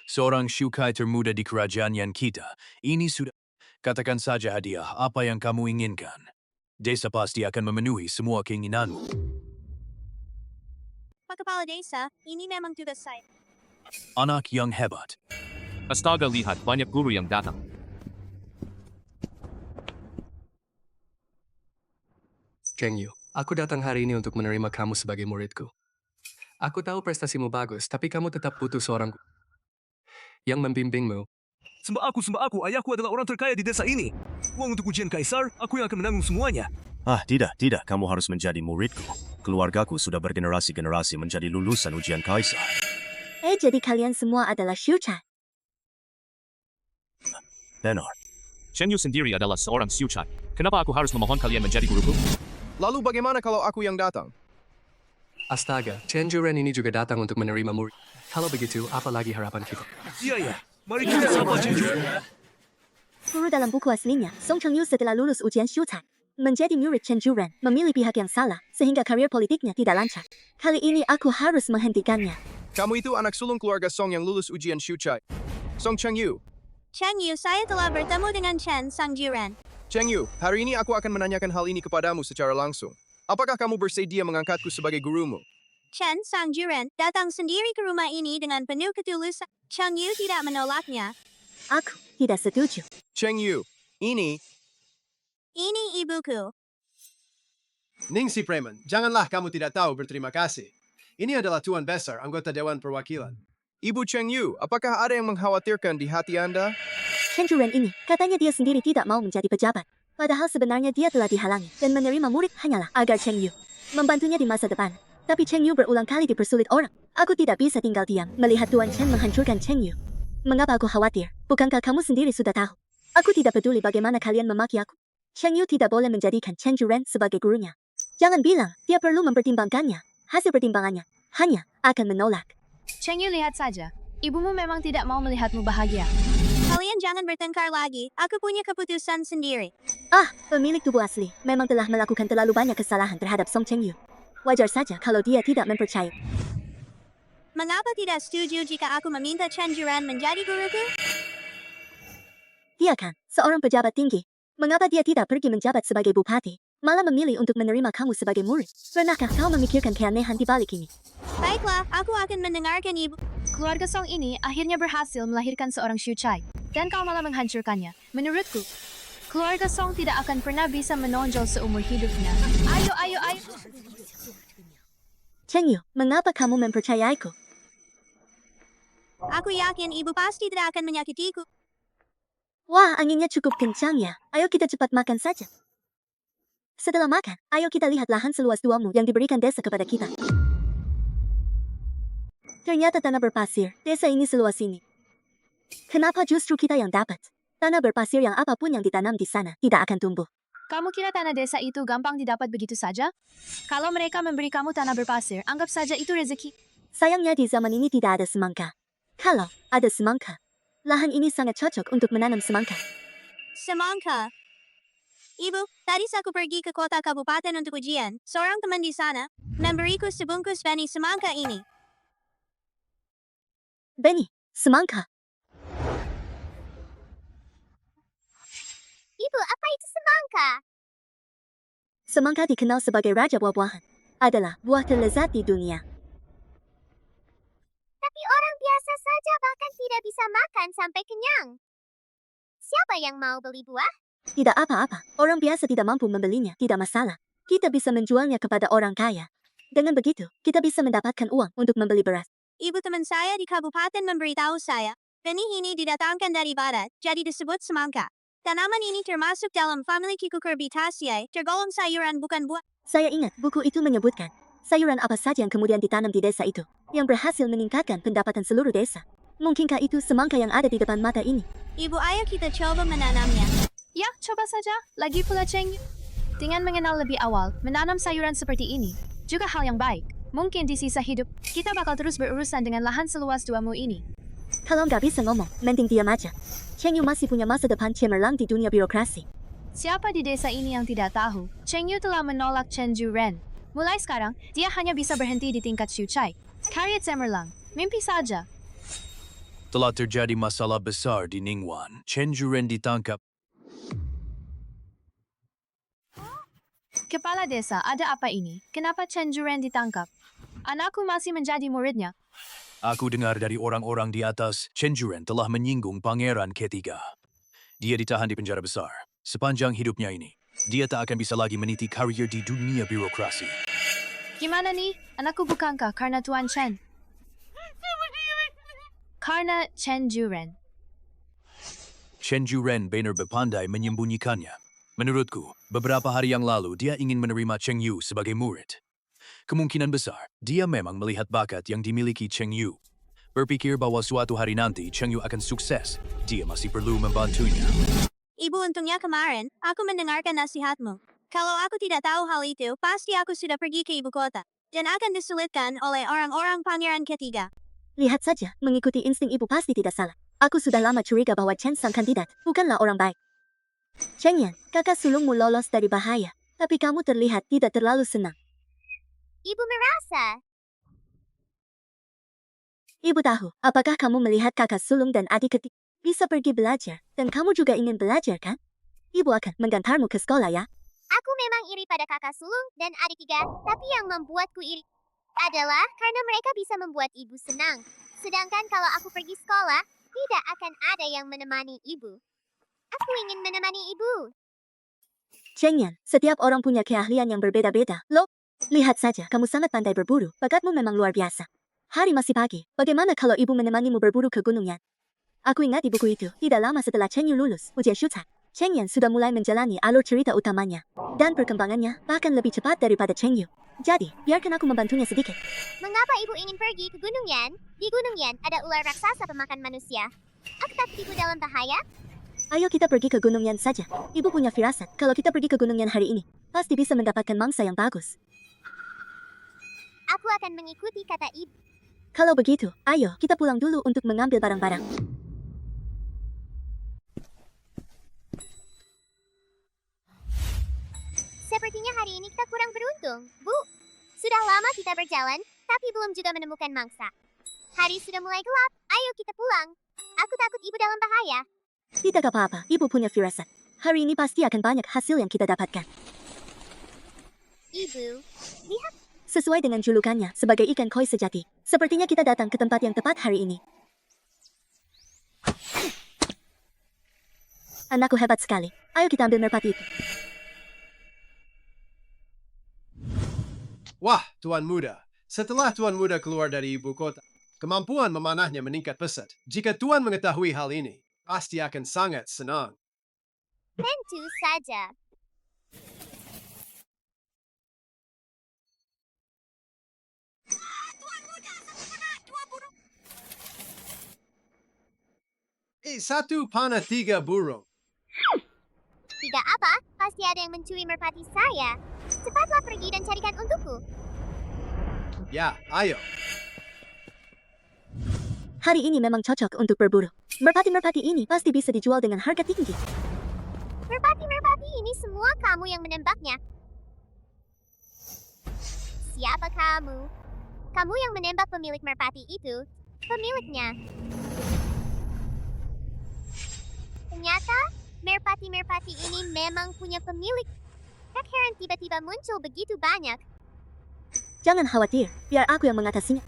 seorang Shukai termuda di kerajaan yang kita. Ini sudah. Katakan saja hadiah apa yang kamu inginkan. Desa pasti akan memenuhi semua keinginanmu. Pak Kepala Desa, ini memang tugas saya. Anak yang hebat. Astaga, lihat, banyak guru yang datang. Cheng Yu, aku datang hari ini untuk menerima kamu sebagai muridku. Aku tahu prestasimu bagus, tapi kamu tetap butuh seorang yang membimbingmu. Sembah aku, ayahku adalah orang terkaya di desa ini. Uang untuk ujian kaisar, aku yang akan menanggung semuanya. Tidak, kamu harus menjadi muridku. Keluargaku sudah bergenerasi-generasi menjadi lulusan ujian kaisar. Jadi kalian semua adalah Shuchai. Benar. Cheng Yu sendiri adalah seorang Shuchai. Kenapa aku harus memohon kalian menjadi guruku? Lalu bagaimana kalau aku yang datang? Astaga, Chen Juren ini juga datang untuk menerima murid. Kalau begitu, apa lagi harapan kita? Iya, mari kita sapa Cheng Yu. Guru dalam buku aslinya, Song Cheng Yu setelah lulus ujian Shuchai, menjadi murid Chen Juren, memilih pihak yang salah, sehingga karir politiknya tidak lancar. Kali ini aku harus menghentikannya. Kamu itu anak sulung keluarga Song yang lulus ujian Shuchai. Song Cheng Yu. Cheng Yu, saya telah bertemu dengan Chen Sangjuren. Cheng Yu, hari ini aku akan menanyakan hal ini kepadamu secara langsung. Apakah kamu bersedia mengangkatku sebagai gurumu? Chen Sangjuren datang sendiri ke rumah ini dengan penuh ketulusan. Cheng Yu tidak menolaknya. Aku tidak setuju. Cheng Yu, ini ibuku. Ningsi Preman, janganlah kamu tidak tahu berterima kasih. Ini adalah Tuan Besar, anggota Dewan Perwakilan. Ibu Cheng Yu, apakah ada yang mengkhawatirkan di hati Anda? Chen Juren ini, katanya dia sendiri tidak mau menjadi pejabat. Padahal sebenarnya dia telah dihalangi dan menerima murid hanyalah agar Cheng Yu membantunya di masa depan. Tapi Cheng Yu berulang kali dipersulit orang. Aku tidak bisa tinggal diam melihat Tuan Chen menghancurkan Cheng Yu. Mengapa aku khawatir? Bukankah kamu sendiri sudah tahu? Aku tidak peduli bagaimana kalian memaki aku. Cheng Yu tidak boleh menjadikan Chen Juren sebagai gurunya. Jangan bilang, dia perlu mempertimbangkannya. Hasil pertimbangannya hanya akan menolak. Cheng Yu, lihat saja. Ibumu memang tidak mau melihatmu bahagia. Kalian jangan bertengkar lagi. Aku punya keputusan sendiri. Pemilik tubuh asli memang telah melakukan terlalu banyak kesalahan terhadap Song Cheng Yu. Wajar saja kalau dia tidak mempercayai. Mengapa tidak setuju jika aku meminta Chen Juren menjadi guruku? Dia kan seorang pejabat tinggi. Mengapa dia tidak pergi menjabat sebagai bupati, malah memilih untuk menerima kamu sebagai murid? Pernahkah kau memikirkan keanehan di balik ini? Baiklah, aku akan mendengarkan ibu. Keluarga Song ini akhirnya berhasil melahirkan seorang Shuchai. Dan kau malah menghancurkannya. Menurutku, Keluarga Song tidak akan pernah bisa menonjol seumur hidupnya. Ayo, ayo, ayo. Cheng Yu, mengapa kamu mempercayaiku? Aku yakin ibu pasti tidak akan menyakitiku. Wah, anginnya cukup kencang ya. Ayo kita cepat makan saja. Setelah makan, ayo kita lihat lahan seluas 2 mu yang diberikan desa kepada kita. Ternyata tanah berpasir, desa ini seluas ini. Kenapa justru kita yang dapat? Tanah berpasir yang apapun yang ditanam di sana tidak akan tumbuh. Kamu kira tanah desa itu gampang didapat begitu saja? Kalau mereka memberi kamu tanah berpasir, anggap saja itu rezeki. Sayangnya di zaman ini tidak ada semangka. Kalau ada semangka, lahan ini sangat cocok untuk menanam semangka. Semangka. Ibu, tadi aku pergi ke kota kabupaten untuk ujian. Seorang teman di sana memberiku sebungkus benih semangka ini. Benih, semangka. Ibu, apa itu semangka? Semangka dikenal sebagai raja buah-buahan. Adalah buah terlezat di dunia. Tapi orang biasa saja bahkan tidak bisa makan sampai kenyang. Siapa yang mau beli buah? Tidak apa-apa, orang biasa tidak mampu membelinya, tidak masalah. Kita bisa menjualnya kepada orang kaya. Dengan begitu, kita bisa mendapatkan uang untuk membeli beras. Ibu teman saya di kabupaten memberitahu saya, benih ini didatangkan dari barat, jadi disebut semangka. Tanaman ini termasuk dalam famili Cucurbitaceae, tergolong sayuran bukan buah. Saya ingat buku itu menyebutkan, sayuran apa saja yang kemudian ditanam di desa itu, yang berhasil meningkatkan pendapatan seluruh desa. Mungkinkah itu semangka yang ada di depan mata ini? Ibu, ayo kita coba menanamnya. Ya, coba saja. Lagi pula Cheng Yu. Dengan mengenal lebih awal, menanam sayuran seperti ini, juga hal yang baik. Mungkin di sisa hidup, kita bakal terus berurusan dengan lahan seluas 2 mu ini. Kalau nggak bisa ngomong, mending diam aja. Cheng Yu masih punya masa depan cemerlang di dunia birokrasi. Siapa di desa ini yang tidak tahu, Cheng Yu telah menolak Chen Juren. Mulai sekarang, dia hanya bisa berhenti di tingkat Shuchai. Karya cemerlang, mimpi saja. Telah terjadi masalah besar di Ningwan. Chen Juren ditangkap. Kepala desa, ada apa ini? Kenapa Chen Juren ditangkap? Anakku masih menjadi muridnya. Aku dengar dari orang-orang di atas, Chen Juren telah menyinggung pangeran ketiga. Dia ditahan di penjara besar. Sepanjang hidupnya ini, dia tak akan bisa lagi meniti karir di dunia birokrasi. Gimana nih? Anakku bukankah karena Tuan Chen? Karena Chen Juren. Chen Juren benar berpandai menyembunyikannya. Menurutku, beberapa hari yang lalu dia ingin menerima Cheng Yu sebagai murid. Kemungkinan besar, dia memang melihat bakat yang dimiliki Cheng Yu. Berpikir bahwa suatu hari nanti Cheng Yu akan sukses, dia masih perlu membantunya. Ibu, untungnya kemarin, aku mendengarkan nasihatmu. Kalau aku tidak tahu hal itu, pasti aku sudah pergi ke ibu kota. Dan akan disulitkan oleh orang-orang pangeran ketiga. Lihat saja, mengikuti insting ibu pasti tidak salah. Aku sudah lama curiga bahwa Chen sang kandidat bukanlah orang baik. Cheng Yan, kakak sulungmu lolos dari bahaya, tapi kamu terlihat tidak terlalu senang. Ibu merasa. Ibu tahu, apakah kamu melihat kakak sulung dan adik ketik bisa pergi belajar, dan kamu juga ingin belajar kan? Ibu akan menggantarmu ke sekolah ya. Aku memang iri pada kakak sulung dan adik 3, tapi yang membuatku iri adalah karena mereka bisa membuat ibu senang. Sedangkan kalau aku pergi sekolah, tidak akan ada yang menemani ibu. Aku ingin menemani ibu. Cheng Yan, setiap orang punya keahlian yang berbeda-beda. Loh, lihat saja, kamu sangat pandai berburu. Bakatmu memang luar biasa. Hari masih pagi. Bagaimana kalau ibu menemanimu berburu ke Gunung Yan? Aku ingat di buku itu, tidak lama setelah Cheng Yu lulus ujian Shuchai, Cheng Yan sudah mulai menjalani alur cerita utamanya. Dan perkembangannya bahkan lebih cepat daripada Cheng Yu. Jadi, biarkan aku membantunya sedikit. Mengapa ibu ingin pergi ke Gunung Yan? Di Gunung Yan ada ular raksasa pemakan manusia. Aku takut ibu dalam bahaya. Ayo kita pergi ke Gunung Yan saja. Ibu punya firasat, kalau kita pergi ke Gunung Yan hari ini, pasti bisa mendapatkan mangsa yang bagus. Aku akan mengikuti kata ibu. Kalau begitu, ayo kita pulang dulu untuk mengambil barang-barang. Sepertinya hari ini kita kurang beruntung, Bu. Sudah lama kita berjalan, tapi belum juga menemukan mangsa. Hari sudah mulai gelap, ayo kita pulang. Aku takut ibu dalam bahaya. Tidak apa-apa, ibu punya firasat. Hari ini pasti akan banyak hasil yang kita dapatkan. Ibu, lihat. Sesuai dengan julukannya sebagai ikan koi sejati, sepertinya kita datang ke tempat yang tepat hari ini. Anakku hebat sekali. Ayo kita ambil merpati itu. Wah, Tuan Muda. Setelah Tuan Muda keluar dari ibu kota, kemampuan memanahnya meningkat pesat. Jika Tuan mengetahui hal ini, pasti akan sangat senang. Tentu saja. Satu panah 3 burung. Tidak apa, pasti ada yang mencuri merpati saya. Cepatlah pergi dan carikan untukku. Ya, ayo. Hari ini memang cocok untuk berburu. Merpati-merpati ini pasti bisa dijual dengan harga tinggi. Merpati-merpati ini semua kamu yang menembaknya. Siapa kamu? Kamu yang menembak pemilik merpati itu. Pemiliknya. Ternyata, merpati-merpati ini memang punya pemilik. Tak heran tiba-tiba muncul begitu banyak. Jangan khawatir, biar aku yang mengatasinya.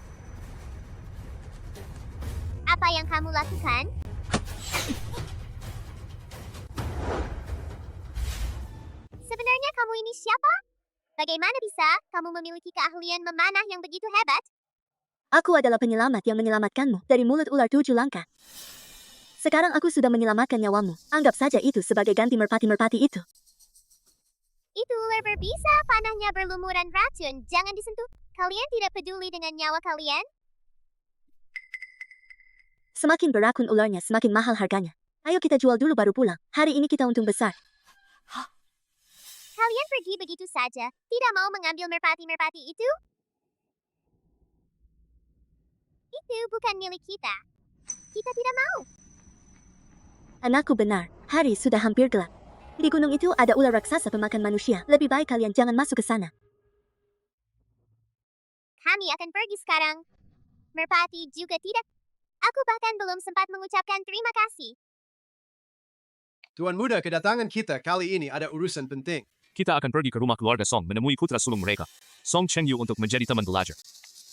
Apa yang kamu lakukan? Sebenarnya kamu ini siapa? Bagaimana bisa kamu memiliki keahlian memanah yang begitu hebat? Aku adalah penyelamat yang menyelamatkanmu dari mulut ular 7 langkah. Sekarang aku sudah menyelamatkan nyawamu. Anggap saja itu sebagai ganti merpati-merpati itu. Itu ular berbisa, panahnya berlumuran racun. Jangan disentuh. Kalian tidak peduli dengan nyawa kalian? Semakin berakun ularnya, semakin mahal harganya. Ayo kita jual dulu baru pulang. Hari ini kita untung besar. Kalian pergi begitu saja. Tidak mau mengambil merpati-merpati itu? Itu bukan milik kita. Kita tidak mau. Anakku benar, hari sudah hampir gelap. Di gunung itu ada ular raksasa pemakan manusia. Lebih baik kalian jangan masuk ke sana. Kami akan pergi sekarang. Merpati juga tidak. Aku bahkan belum sempat mengucapkan terima kasih. Tuan Muda, kedatangan kita kali ini ada urusan penting. Kita akan pergi ke rumah keluarga Song menemui putra sulung mereka, Song Chengyu, untuk menjadi teman belajar.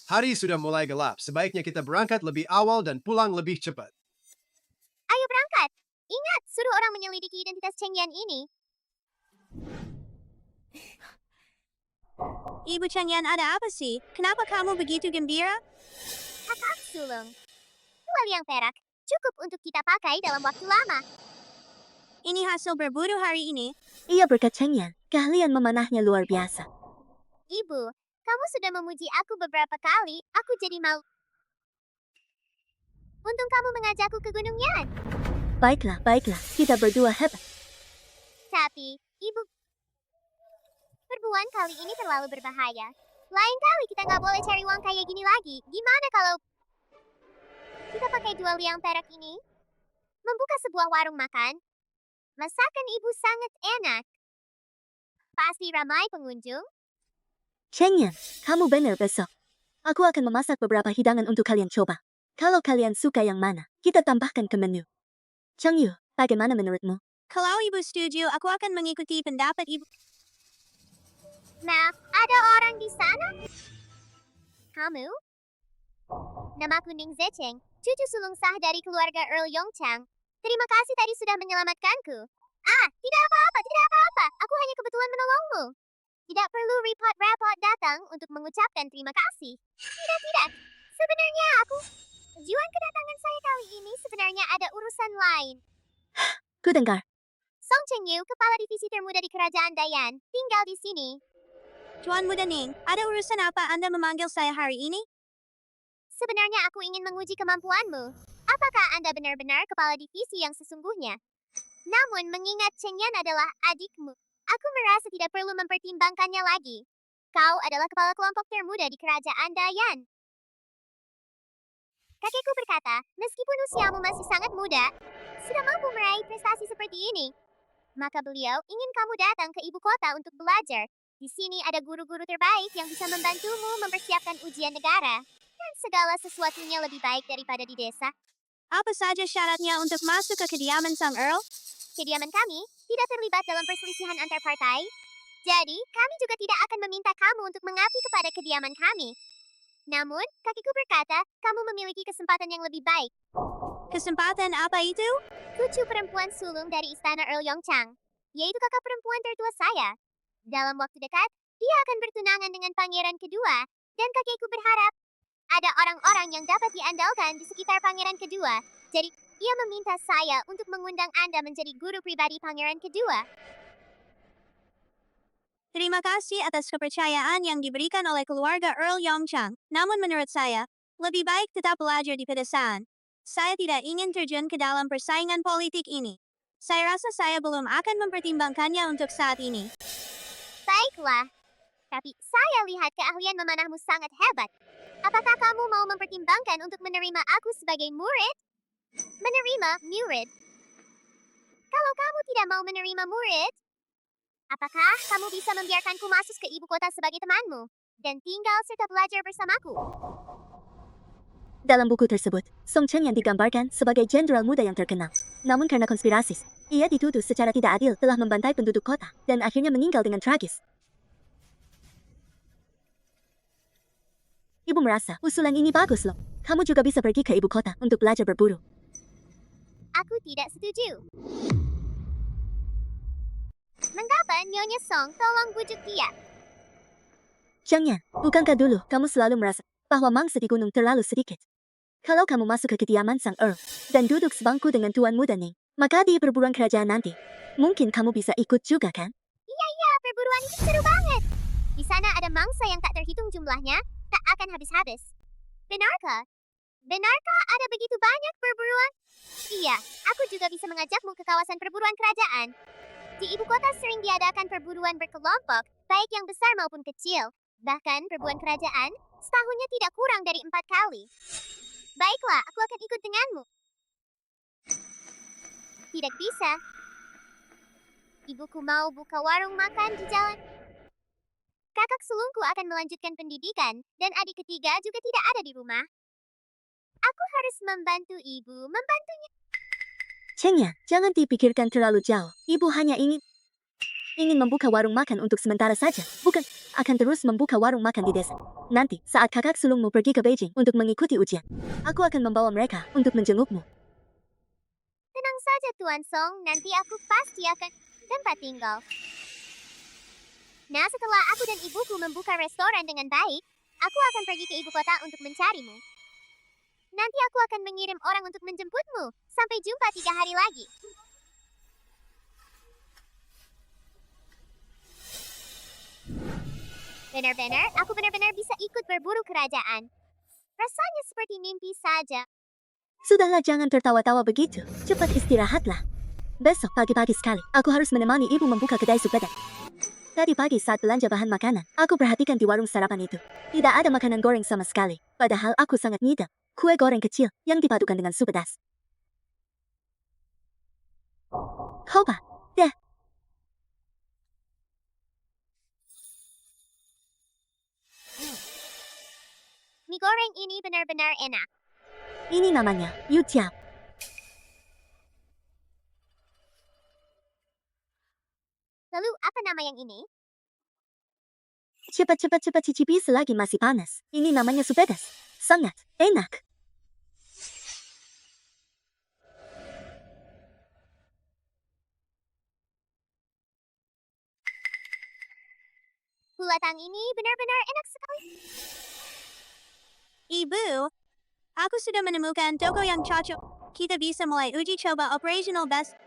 Hari sudah mulai gelap. Sebaiknya kita berangkat lebih awal dan pulang lebih cepat. Ayo berangkat. Ingat, suruh orang menyelidiki identitas Cheng Yan ini. Ibu Cheng Yan, ada apa sih? Kenapa kamu begitu gembira? Kakak sulung. Dua liang perak. Cukup untuk kita pakai dalam waktu lama. Ini hasil berburu hari ini. Iya, berkat Cheng Yan, keahlian memanahnya luar biasa. Ibu, kamu sudah memuji aku beberapa kali. Aku jadi malu. Untung kamu mengajakku ke Gunung Yan. Baiklah, kita berdua hebat. Tapi, Ibu, perbuatan kali ini terlalu berbahaya. Lain kali kita nggak boleh cari uang kayak gini lagi. Gimana kalau kita pakai 2 liang perak ini? Membuka sebuah warung makan. Masakan Ibu sangat enak. Pasti ramai pengunjung. Cheng Yan, kamu benar besok. Aku akan memasak beberapa hidangan untuk kalian coba. Kalau kalian suka yang mana, kita tambahkan ke menu. Chengyu, bagaimana menurutmu? Kalau Ibu setuju, aku akan mengikuti pendapat Ibu. Maaf, ada orang di sana? Kamu? Namaku Ning Zecheng, cucu sulung sah dari keluarga Earl Yongchang. Terima kasih tadi sudah menyelamatkanku. Tidak apa-apa. Aku hanya kebetulan menolongmu. Tidak perlu repot-repot datang untuk mengucapkan terima kasih. Tidak. Sebenarnya tujuan kedatangan saya kali ini sebenarnya ada urusan lain. Ku dengar. Song Chengyu, kepala divisi termuda di Kerajaan Dayan, tinggal di sini. Tuan Muda Ning, ada urusan apa Anda memanggil saya hari ini? Sebenarnya aku ingin menguji kemampuanmu. Apakah Anda benar-benar kepala divisi yang sesungguhnya? Namun mengingat Cheng Yan adalah adikmu, aku merasa tidak perlu mempertimbangkannya lagi. Kau adalah kepala kelompok termuda di Kerajaan Dayan. Kakekku berkata, meskipun usiamu masih sangat muda, sudah mampu meraih prestasi seperti ini. Maka beliau ingin kamu datang ke ibu kota untuk belajar. Di sini ada guru-guru terbaik yang bisa membantumu mempersiapkan ujian negara. Dan segala sesuatunya lebih baik daripada di desa. Apa saja syaratnya untuk masuk ke kediaman Sang Earl? Kediaman kami tidak terlibat dalam perselisihan antar partai. Jadi, kami juga tidak akan meminta kamu untuk mengabdi kepada kediaman kami. Namun, kakekku berkata, kamu memiliki kesempatan yang lebih baik. Kesempatan apa itu? Cucu perempuan sulung dari istana Earl Yongchang. yaitu kakak perempuan tertua saya. Dalam waktu dekat, dia akan bertunangan dengan pangeran kedua, dan kakekku berharap ada orang-orang yang dapat diandalkan di sekitar pangeran kedua. Jadi, ia meminta saya untuk mengundang Anda menjadi guru pribadi pangeran kedua. Terima kasih atas kepercayaan yang diberikan oleh keluarga Earl Yongchang. Namun menurut saya, lebih baik tetap belajar di pedesaan. Saya tidak ingin terjun ke dalam persaingan politik ini. Saya rasa saya belum akan mempertimbangkannya untuk saat ini. Baiklah. Tapi saya lihat keahlian memanahmu sangat hebat. Apakah kamu mau mempertimbangkan untuk menerima aku sebagai murid? Menerima murid? Kalau kamu tidak mau menerima murid, apakah kamu bisa membiarkanku masuk ke ibu kota sebagai temanmu dan tinggal serta belajar bersamaku? Dalam buku tersebut, Song Cheng yang digambarkan sebagai jenderal muda yang terkenal. Namun karena konspirasi, ia dituduh secara tidak adil telah membantai penduduk kota dan akhirnya meninggal dengan tragis. Ibu merasa usulan ini bagus loh. Kamu juga bisa pergi ke ibu kota untuk belajar berburu. Aku tidak setuju. Mengapa Nyonya Song tolong bujuk dia? Jangan, bukankah dulu kamu selalu merasa bahwa mangsa di gunung terlalu sedikit? Kalau kamu masuk ke kediaman sang Earl dan duduk sebangku dengan Tuan Muda Ning, maka di perburuan kerajaan nanti, mungkin kamu bisa ikut juga kan? Iya, perburuan itu seru banget. Di sana ada mangsa yang tak terhitung jumlahnya, tak akan habis-habis. Benarkah? Benarkah ada begitu banyak perburuan? Iya, aku juga bisa mengajakmu ke kawasan perburuan kerajaan. Di ibu kota sering diadakan perburuan berkelompok, baik yang besar maupun kecil. Bahkan perburuan kerajaan, setahunnya tidak kurang dari 4 kali. Baiklah, aku akan ikut denganmu. Tidak bisa. Ibuku mau buka warung makan di jalan. Kakak sulungku akan melanjutkan pendidikan, dan adik ketiga juga tidak ada di rumah. Aku harus membantu ibu, membantunya. Chengya, jangan dipikirkan terlalu jauh. Ibu hanya ingin membuka warung makan untuk sementara saja, bukan akan terus membuka warung makan di desa. Nanti, saat kakak sulungmu pergi ke Beijing untuk mengikuti ujian, aku akan membawa mereka untuk menjengukmu. Tenang saja Tuan Song, nanti aku pasti akan tempat tinggal. Nah, setelah aku dan ibuku membuka restoran dengan baik, aku akan pergi ke ibu kota untuk mencarimu. Nanti aku akan mengirim orang untuk menjemputmu. Sampai jumpa 3 hari lagi. Benar-benar, aku benar-benar bisa ikut berburu kerajaan. Rasanya seperti mimpi saja. Sudahlah, jangan tertawa-tawa begitu. Cepat istirahatlah. Besok pagi-pagi sekali, aku harus menemani ibu membuka kedai supeda. Tadi pagi saat belanja bahan makanan, aku perhatikan di warung sarapan itu. Tidak ada makanan goreng sama sekali. Padahal aku sangat ngidam. Kue goreng kecil yang dipadukan dengan sup pedas. Coba deh. Mie goreng ini benar-benar enak. Ini namanya Yujiao. Lalu apa nama yang ini? Cepat cicipi selagi masih panas. Ini namanya sup pedas. Sangat enak. Bulatang ini benar-benar enak sekali. Ibu, aku sudah menemukan toko yang cocok. Kita bisa mulai uji coba operational best.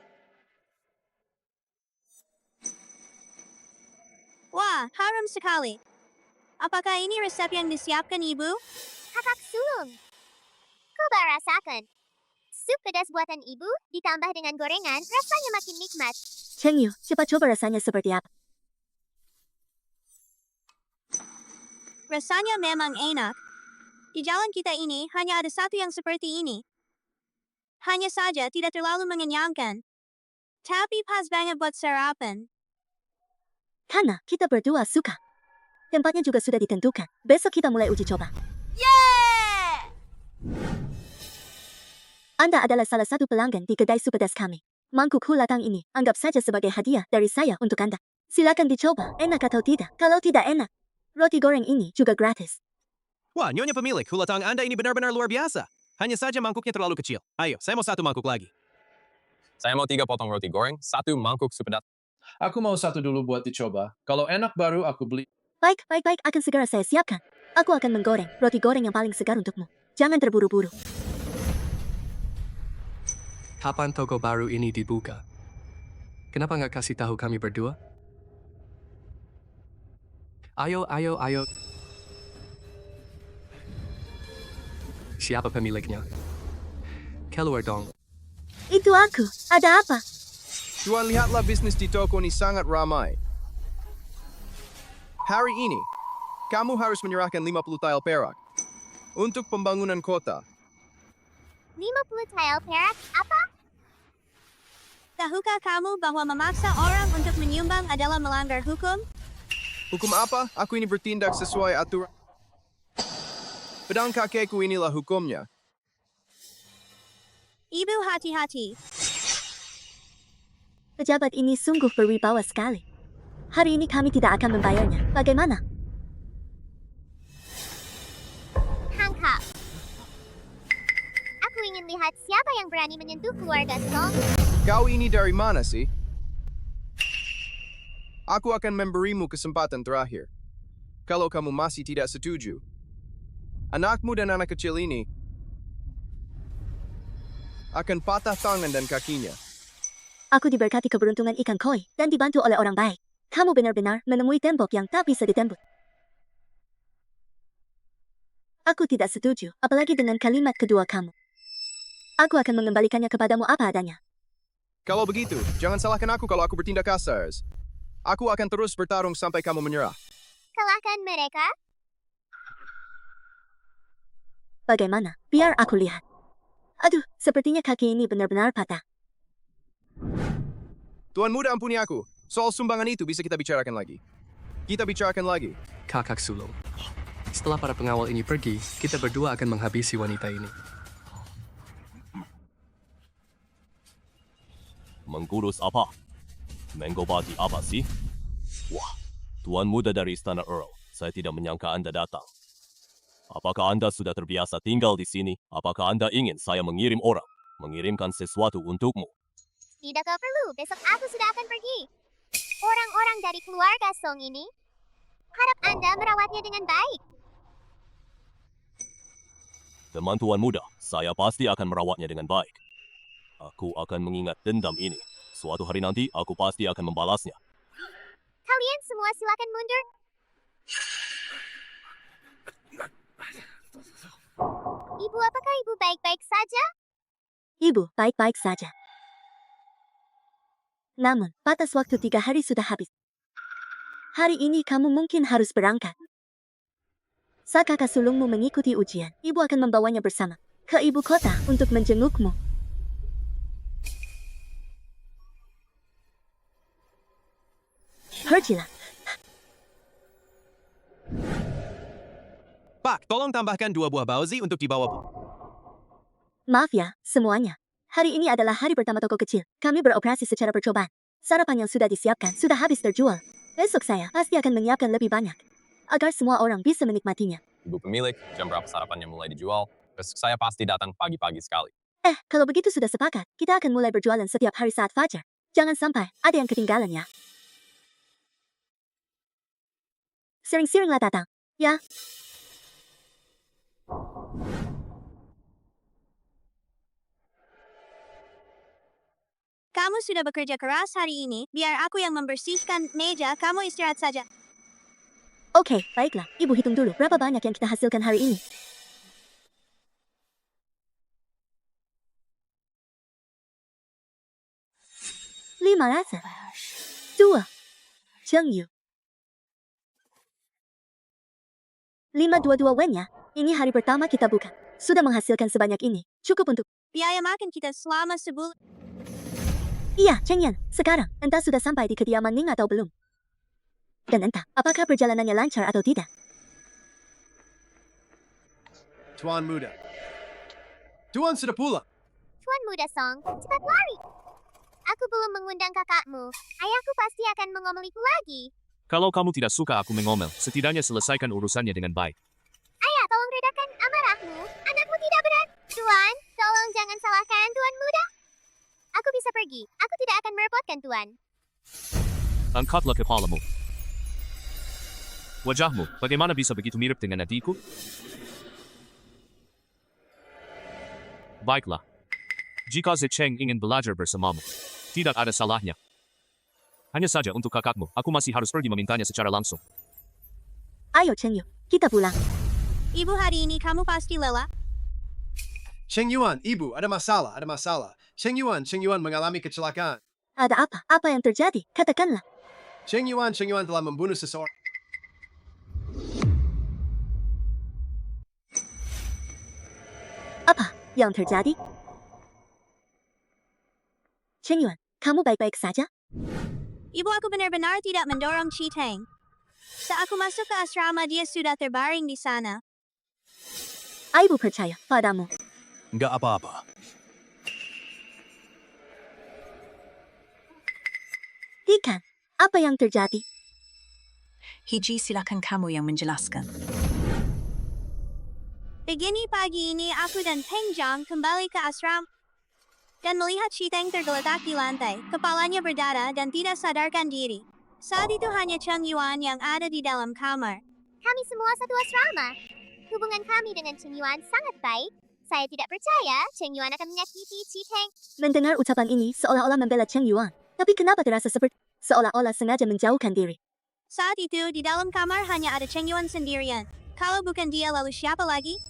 Wah, harum sekali. Apakah ini resep yang disiapkan ibu? Kakak sulung. Coba rasakan. Sup pedas buatan ibu ditambah dengan gorengan rasanya makin nikmat. Chengyu, cepat coba rasanya seperti apa. Rasanya memang enak. Di jalan kita ini hanya ada satu yang seperti ini. Hanya saja tidak terlalu mengenyangkan. Tapi pas banget buat sarapan. Karena kita berdua suka. Tempatnya juga sudah ditentukan. Besok kita mulai uji coba. Yeah! Anda adalah salah satu pelanggan di kedai sup pedas kami. Mangkuk hulatang ini anggap saja sebagai hadiah dari saya untuk Anda. Silakan dicoba, enak atau tidak. Kalau tidak enak, roti goreng ini juga gratis. Wah, Nyonya pemilik, hulatang Anda ini benar-benar luar biasa. Hanya saja mangkuknya terlalu kecil. Ayo, saya mau 1 mangkuk lagi. Saya mau 3 potong roti goreng, 1 mangkuk sup pedas. Aku mau satu dulu buat dicoba. Kalau enak baru aku beli. Baik, akan segera saya siapkan. Aku akan menggoreng roti goreng yang paling segar untukmu. Jangan terburu-buru. Kapan toko baru ini dibuka? Kenapa nggak kasih tahu kami berdua? Ayo. Siapa pemiliknya? Keluar dong. Itu aku. Ada apa? Tuan, lihatlah bisnis di toko ini sangat ramai. Hari ini, kamu harus menyerahkan 50 tile perak untuk pembangunan kota. 50 tile perak, apa? Tahukah kamu bahwa memaksa orang untuk menyumbang adalah melanggar hukum? Hukum apa? Aku ini bertindak sesuai aturan. Pedang kakekku inilah hukumnya. Ibu hati-hati. Pejabat ini sungguh berwibawa sekali. Hari ini kami tidak akan membayarnya. Bagaimana? Tangkap. Aku ingin lihat siapa yang berani menyentuh keluarga Song. Kau ini dari mana sih? Aku akan memberimu kesempatan terakhir. Kalau kamu masih tidak setuju, anakmu dan anak kecil ini akan patah tangan dan kakinya. Aku diberkati keberuntungan ikan koi dan dibantu oleh orang baik. Kamu benar-benar menemui tembok yang tak bisa ditembus. Aku tidak setuju, apalagi dengan kalimat kedua kamu. Aku akan mengembalikannya kepadamu apa adanya. Kalau begitu, jangan salahkan aku kalau aku bertindak kasar. Aku akan terus bertarung sampai kamu menyerah. Kalahkan mereka? Bagaimana? Biar aku lihat. Aduh, sepertinya kaki ini benar-benar patah. Tuan muda, ampuni aku. Soal sumbangan itu bisa kita bicarakan lagi. Kita bicarakan lagi. Kakak sulung. Setelah para pengawal ini pergi, kita berdua akan menghabisi wanita ini. Mengurus apa? Menggobati apa sih? Wah, Tuan muda dari Istana Earl. Saya tidak menyangka Anda datang. Apakah Anda sudah terbiasa tinggal di sini? Apakah Anda ingin saya mengirim orang? Mengirimkan sesuatu untukmu? Tidak kau perlu, besok aku sudah akan pergi. Orang-orang dari keluarga Song ini, harap Anda merawatnya dengan baik. Teman Tuan muda, saya pasti akan merawatnya dengan baik. Aku akan mengingat dendam ini. Suatu hari nanti, aku pasti akan membalasnya. Kalian semua silakan mundur. Ibu, apakah ibu baik-baik saja? Ibu, baik-baik saja. Namun, batas waktu 3 hari sudah habis. Hari ini kamu mungkin harus berangkat. Saat kakak sulungmu mengikuti ujian, ibu akan membawanya bersama ke ibu kota untuk menjengukmu. Pergilah. Pak, tolong tambahkan 2 buah bauzi untuk dibawa. Maaf ya, semuanya. Hari ini adalah hari pertama toko kecil. Kami beroperasi secara percobaan. Sarapan yang sudah disiapkan sudah habis terjual. Besok saya pasti akan menyiapkan lebih banyak, agar semua orang bisa menikmatinya. Ibu pemilik, jam berapa sarapannya mulai dijual? Besok saya pasti datang pagi-pagi sekali. Kalau begitu sudah sepakat, kita akan mulai berjualan setiap hari saat fajar. Jangan sampai ada yang ketinggalan ya. Sering-seringlah datang, ya. Kamu sudah bekerja keras hari ini, biar aku yang membersihkan meja, kamu istirahat saja. Oke, baiklah. Ibu hitung dulu berapa banyak yang kita hasilkan hari ini. $500. 2. Chengyu. 522 wen ya. Ini hari pertama kita buka. Sudah menghasilkan sebanyak ini. Cukup untuk Biaya makan kita selama sebulan. Iya, Chengyan. Sekarang, entah sudah sampai di kediaman Ning atau belum. Dan entah, apakah perjalanannya lancar atau tidak. Tuan muda. Tuan sudah pulang. Tuan muda Song, cepat lari. Aku belum mengundang kakakmu. Ayahku pasti akan mengomeliku lagi. Kalau kamu tidak suka aku mengomel, setidaknya selesaikan urusannya dengan baik. Ayah, tolong redakan amarahmu. Anakmu tidak berat. Tuan, tolong jangan salahkan Tuan muda. Aku bisa pergi. Aku tidak akan merepotkan Tuan. Angkatlah kepalamu. Wajahmu, bagaimana bisa begitu mirip dengan adikku? Baiklah. Jika Zecheng ingin belajar bersamamu, tidak ada salahnya. Hanya saja untuk kakakmu, aku masih harus pergi memintanya secara langsung. Ayo Cheng Yu, kita pulang. Ibu, hari ini kamu pasti lelah. Cheng Yuan, ibu, ada masalah, ada masalah. Cheng Yuan mengalami kecelakaan. Ada apa? Apa yang terjadi? Katakanlah. Cheng Yuan telah membunuh seseorang. Apa yang terjadi? Cheng Yuan, kamu baik-baik saja? Ibu, aku benar-benar tidak mendorong Chiteng. Saat aku masuk ke asrama, dia sudah terbaring di sana. Ibu percaya padamu. Nggak apa-apa. Ikan, apa yang terjadi? Hiji, silakan kamu yang menjelaskan. Begini, pagi ini aku dan Peng Zhang kembali ke asrama dan melihat Chiteng tergeletak di lantai, kepalanya berdarah dan tidak sadarkan diri. Saat itu hanya Cheng Yuan yang ada di dalam kamar. Kami semua satu asrama. Hubungan kami dengan Cheng Yuan sangat baik. Saya tidak percaya Cheng Yuan akan menyakiti Chiteng. Mendengar ucapan ini seolah-olah membela Cheng Yuan. Tapi kenapa terasa seperti seolah-olah sengaja menjauhkan diri? Saat itu di dalam kamar hanya ada Cheng Yuan sendirian. Kalau bukan dia, lalu siapa lagi?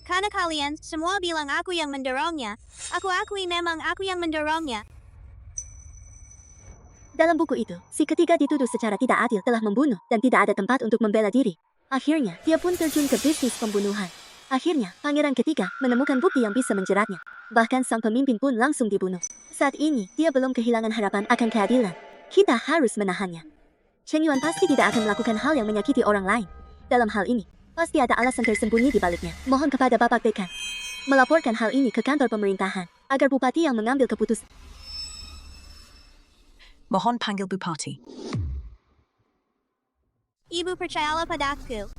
Karena kalian semua bilang aku yang mendorongnya. Aku akui memang aku yang mendorongnya. Dalam buku itu, si ketiga dituduh secara tidak adil telah membunuh dan tidak ada tempat untuk membela diri. Akhirnya, dia pun terjun ke bisnis pembunuhan. Akhirnya, pangeran ketiga menemukan bukti yang bisa menjeratnya. Bahkan sang pemimpin pun langsung dibunuh. Saat ini, dia belum kehilangan harapan akan keadilan. Kita harus menahannya. Cheng Yuan pasti tidak akan melakukan hal yang menyakiti orang lain. Dalam hal ini, pasti ada alasan tersembunyi di baliknya. Mohon kepada Bapak Dekan melaporkan hal ini ke kantor pemerintahan agar bupati yang mengambil keputusan. Mohon panggil Bupati. Ibu, percayalah padaku.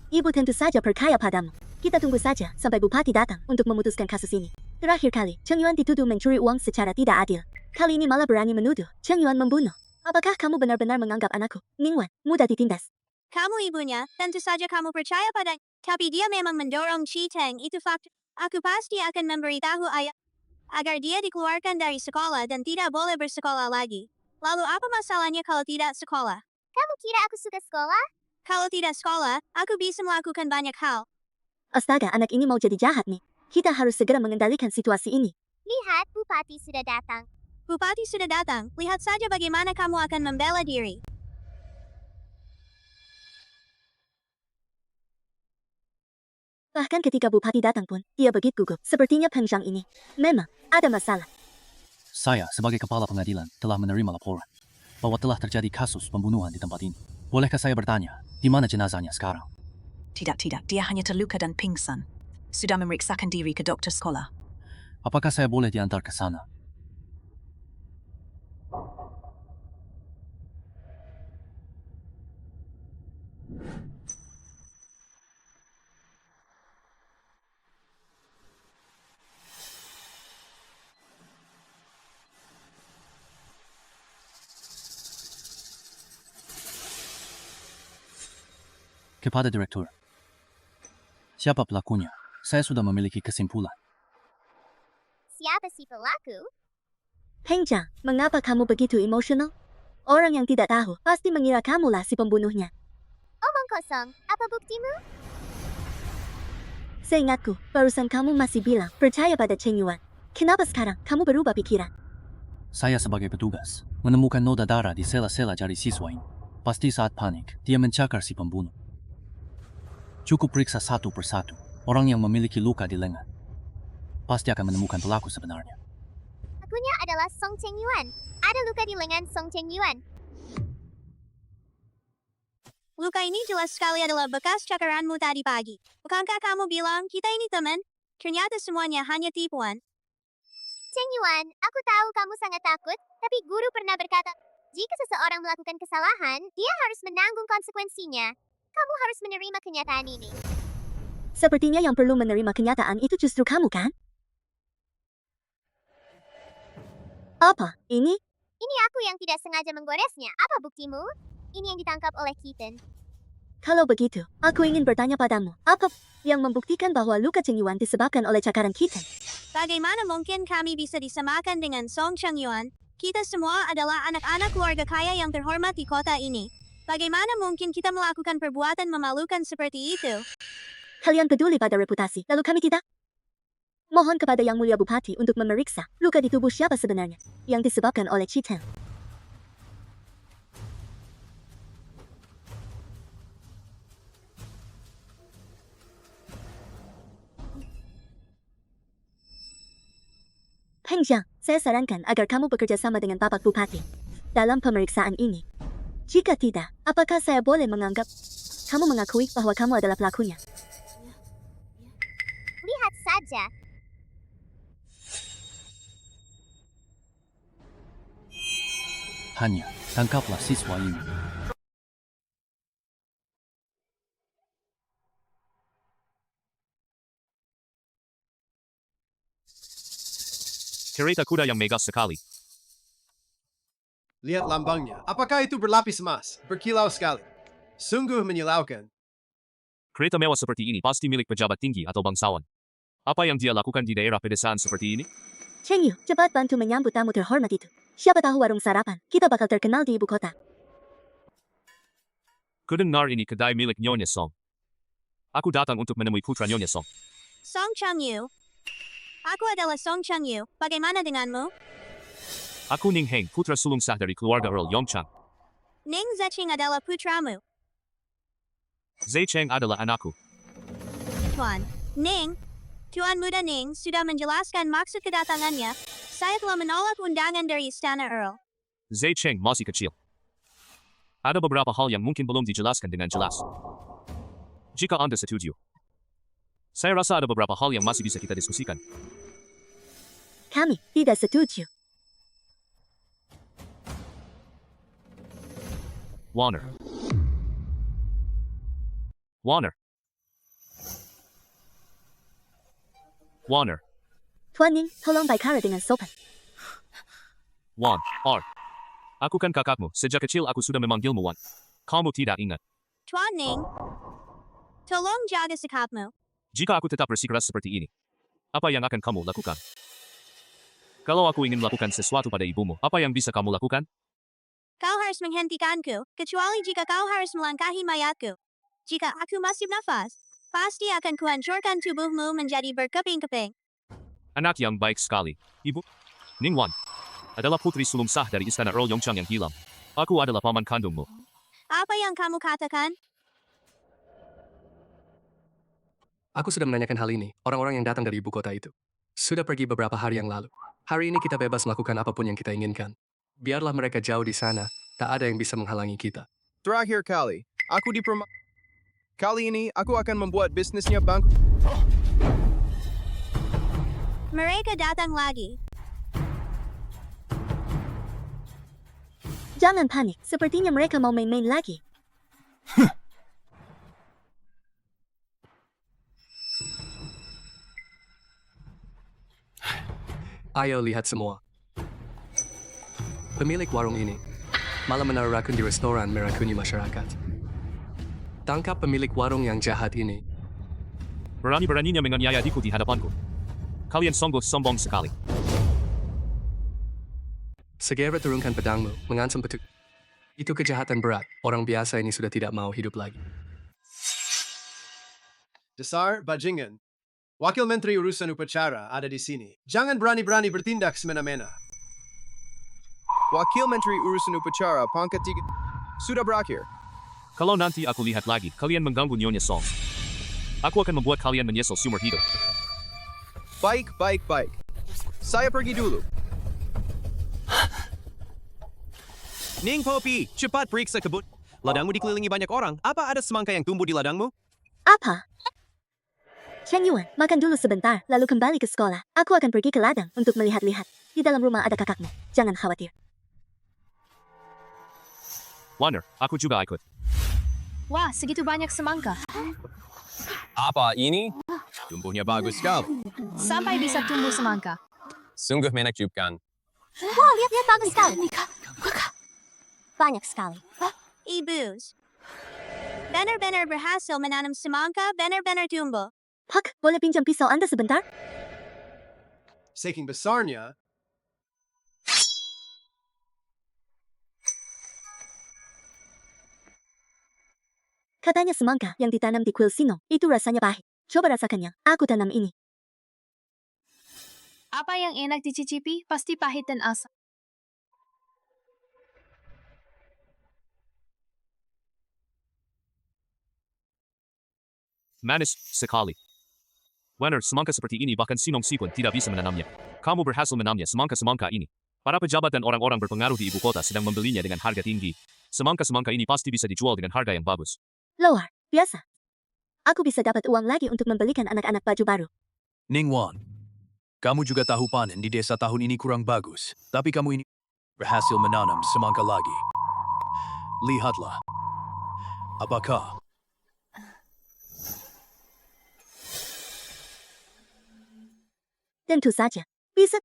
Ibu tentu saja percaya padamu. Kita tunggu saja sampai bupati datang untuk memutuskan kasus ini. Terakhir kali, Cheng Yuan dituduh mencuri uang secara tidak adil. Kali ini malah berani menuduh Cheng Yuan membunuh. Apakah kamu benar-benar menganggap anakku, Ningwan, mudah ditindas? Kamu ibunya, tentu saja kamu percaya padanya. Tapi dia memang mendorong Chiteng, itu fakta. Aku pasti akan memberitahu ayah agar dia dikeluarkan dari sekolah dan tidak boleh bersekolah lagi. Lalu apa masalahnya kalau tidak sekolah? Kamu kira aku suka sekolah? Kalau tidak sekolah, aku bisa melakukan banyak hal. Astaga, anak ini mau jadi jahat nih. Kita harus segera mengendalikan situasi ini. Lihat, Bupati sudah datang. Bupati sudah datang, lihat saja bagaimana kamu akan membela diri. Bahkan ketika bupati datang pun, dia begitu gugup. Sepertinya Peng Zhang ini memang ada masalah. Saya sebagai kepala pengadilan telah menerima laporan bahwa telah terjadi kasus pembunuhan di tempat ini. Bolehkah saya bertanya, di mana jenazahnya sekarang? Tidak, dia hanya terluka dan pingsan. Sudah memeriksakan diri ke dokter sekolah. Apakah saya boleh diantar ke sana? Kepada direktur, siapa pelakunya? Saya sudah memiliki kesimpulan. Siapa si pelaku? Peng Zhang, mengapa kamu begitu emosional? Orang yang tidak tahu pasti mengira kamulah si pembunuhnya. Omong kosong, apa buktimu? Seingatku, barusan kamu masih bilang percaya pada Cheng Yuan. Kenapa sekarang kamu berubah pikiran? Saya sebagai petugas menemukan noda darah di sela-sela jari siswa ini. Pasti saat panik, dia mencakar si pembunuh. Cukup periksa satu persatu orang yang memiliki luka di lengan. Pasti akan menemukan pelaku sebenarnya. Pelakunya adalah Song Cheng Yuan. Ada luka di lengan Song Cheng Yuan. Luka ini jelas sekali adalah bekas cakaranmu tadi pagi. Bukankah kamu bilang kita ini teman? Ternyata semuanya hanya tipuan. Cheng Yuan, aku tahu kamu sangat takut, tapi guru pernah berkata, jika seseorang melakukan kesalahan, dia harus menanggung konsekuensinya. Kamu harus menerima kenyataan ini. Sepertinya yang perlu menerima kenyataan itu justru kamu, kan? Apa? Ini? Ini aku yang tidak sengaja menggoresnya. Apa buktimu? Ini yang ditangkap oleh Keaton. Kalau begitu, aku ingin bertanya padamu, apa yang membuktikan bahwa luka Cheng Yuan disebabkan oleh cakaran Keaton? Bagaimana mungkin kami bisa disamakan dengan Song Cheng Yuan? Kita semua adalah anak-anak keluarga kaya yang terhormat di kota ini. Bagaimana mungkin kita melakukan perbuatan memalukan seperti itu? Kalian peduli pada reputasi, lalu kami tidak? Mohon kepada Yang Mulia Bupati untuk memeriksa luka di tubuh siapa sebenarnya yang disebabkan oleh Keaton. Peng Jiang, saya sarankan agar kamu bekerja sama dengan Bapak Bupati dalam pemeriksaan ini. Jika tidak, apakah saya boleh menganggap kamu mengakui bahwa kamu adalah pelakunya? Lihat saja. Hanya, tangkaplah siswa ini. Kereta kuda yang megah sekali. Lihat lambangnya. Apakah itu berlapis emas? Berkilau sekali. Sungguh menyilaukan. Kereta mewah seperti ini pasti milik pejabat tinggi atau bangsawan. Apa yang dia lakukan di daerah pedesaan seperti ini? Cheng Yu, cepat bantu menyambut tamu terhormat itu. Siapa tahu warung sarapan, kita bakal terkenal di ibu kota. Kudengar ini kedai milik Nyonya Song. Aku datang untuk menemui putra Nyonya Song. Song Cheng Yu. Aku adalah Song Cheng Yu. Bagaimana denganmu? Aku Ning Heng, putra sulung sah dari keluarga Earl Yongchang. Ning Zeching adalah putramu. Zhe Cheng adalah anakku. Tuan Ning, Tuan Muda Ning sudah menjelaskan maksud kedatangannya. Saya telah menolak undangan dari Istana Earl. Zhe Cheng masih kecil. Ada beberapa hal yang mungkin belum dijelaskan dengan jelas. Jika Anda setuju, saya rasa ada beberapa hal yang masih bisa kita diskusikan. Kami tidak setuju. Warner. Warner. Warner. Tuan Ning, tolong bicara dengan sopan. Wan, Art. Aku kan kakakmu, sejak kecil aku sudah memanggilmu Wan. Kamu tidak ingat. Tuan Ning, tolong jaga sikapmu. Jika aku tetap bersikeras seperti ini, apa yang akan kamu lakukan? Kalau aku ingin melakukan sesuatu pada ibumu, apa yang bisa kamu lakukan? Kau harus menghentikanku, kecuali jika kau harus melangkahi mayatku. Jika aku masih nafas, pasti akan kuhancurkan tubuhmu menjadi berkeping-keping. Anak yang baik sekali. Ibu, Ning Wan, adalah putri sulung sah dari istana Earl Yongchang yang hilang. Aku adalah paman kandungmu. Apa yang kamu katakan? Aku sudah menanyakan hal ini, orang-orang yang datang dari ibu kota itu. Sudah pergi beberapa hari yang lalu. Hari ini kita bebas melakukan apapun yang kita inginkan. Biarlah mereka jauh di sana, tak ada yang bisa menghalangi kita. Terakhir kali, aku Kali ini, aku akan membuat bisnisnya bangkrut. Mereka datang lagi. Jangan panik, sepertinya mereka mau main-main lagi. Ayo lihat semua. Pemilik warung ini malah menaruh rakun di restoran merakuni masyarakat. Tangkap pemilik warung yang jahat ini. Berani-beraninya menganiaya adikku di hadapanku. Kalian sungguh sombong sekali. Segera turunkan pedangmu, mengancam petuk. Itu kejahatan berat. Orang biasa ini sudah tidak mau hidup lagi. Dasar bajingan. Wakil Menteri Urusan Upacara ada di sini. Jangan berani-berani bertindak semena-mena. Wakil Menteri Urusan Upacara pangkat 3 sudah berakhir. Kalau nanti aku lihat lagi, kalian mengganggu Nyonya Song. Aku akan membuat kalian menyesal seumur hidup. Baik. Saya pergi dulu. Ning Popi, cepat periksa kebun. Ladangmu dikelilingi banyak orang. Apa ada semangka yang tumbuh di ladangmu? Apa? Cheng Yuan, makan dulu sebentar, lalu kembali ke sekolah. Aku akan pergi ke ladang untuk melihat-lihat. Di dalam rumah ada kakakmu. Jangan khawatir. Warner, aku juga ikut. Wah, segitu banyak semangka. Apa ini? Tumbuhnya bagus sekali. Sampai bisa tumbuh semangka. Sungguh menakjubkan. Wow, lihat bagus sekali. Banyak sekali. Ibus. Benar-benar berhasil menanam semangka, benar-benar tumbuh. Hak, boleh pinjam pisau Anda sebentar? Saking besarnya, Katanya semangka yang ditanam di kuil Sino, itu rasanya pahit. Coba rasakannya, aku tanam ini. Apa yang enak dicicipi, pasti pahit dan asam. Manis sekali. Wenner, semangka seperti ini bahkan Sinong Si pun tidak bisa menanamnya. Kamu berhasil menanamnya semangka-semangka ini. Para pejabat dan orang-orang berpengaruh di ibu kota sedang membelinya dengan harga tinggi. Semangka-semangka ini pasti bisa dijual dengan harga yang bagus. Luar biasa. Aku bisa dapat uang lagi untuk membelikan anak-anak baju baru. Ningwan, kamu juga tahu panen di desa tahun ini kurang bagus. Tapi kamu ini berhasil menanam semangka lagi. Lihatlah. Apakah Tentu saja. Bisa.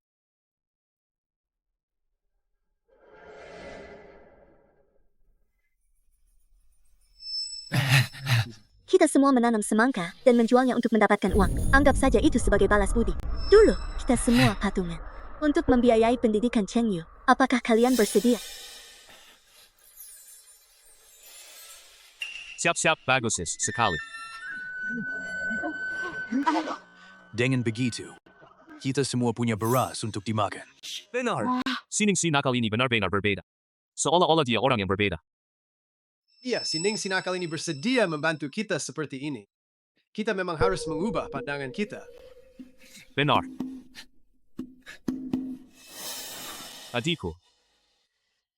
Kita semua menanam semangka dan menjualnya untuk mendapatkan uang. Anggap saja itu sebagai balas budi. Dulu, kita semua patungan untuk membiayai pendidikan Cheng Yu. Apakah kalian bersedia? Siap-siap, bagus sekali. dengan begitu, kita semua punya beras untuk dimakan? Benar. Sining Si nakal ini benar-benar berbeda. Seolah-olah dia orang yang berbeda. iya, si Ning Sinakal ini bersedia membantu kita seperti ini. Kita memang harus mengubah pandangan kita. Benar. Adikku,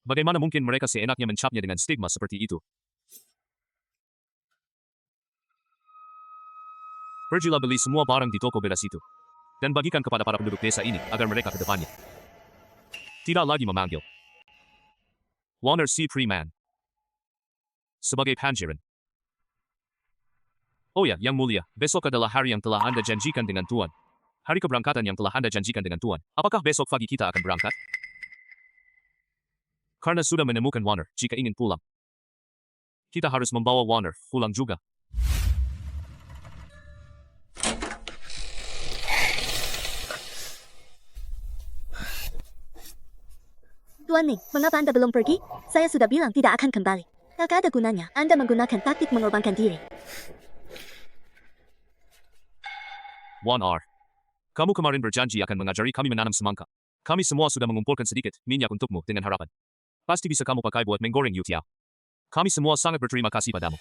bagaimana mungkin mereka seenaknya mencapnya dengan stigma seperti itu? Pergilah beli semua barang di toko beras itu. Dan bagikan kepada para penduduk desa ini agar mereka ke depannya tidak lagi memanggil Warner C. Freeman sebagai pangeran. Oh ya, Yang Mulia, besok adalah hari yang telah Anda janjikan dengan Tuan. Hari keberangkatan yang telah Anda janjikan dengan Tuan. Apakah besok pagi kita akan berangkat? Karena sudah menemukan Warner, jika ingin pulang, kita harus membawa Warner pulang juga. Tuan Ning, mengapa Anda belum pergi? Saya sudah bilang tidak akan kembali. Tak ada gunanya Anda menggunakan taktik mengorbankan diri. Wan R. Kamu kemarin berjanji akan mengajari kami menanam semangka. Kami semua sudah mengumpulkan sedikit minyak untukmu dengan harapan pasti bisa kamu pakai buat menggoreng youtiao. Kami semua sangat berterima kasih padamu.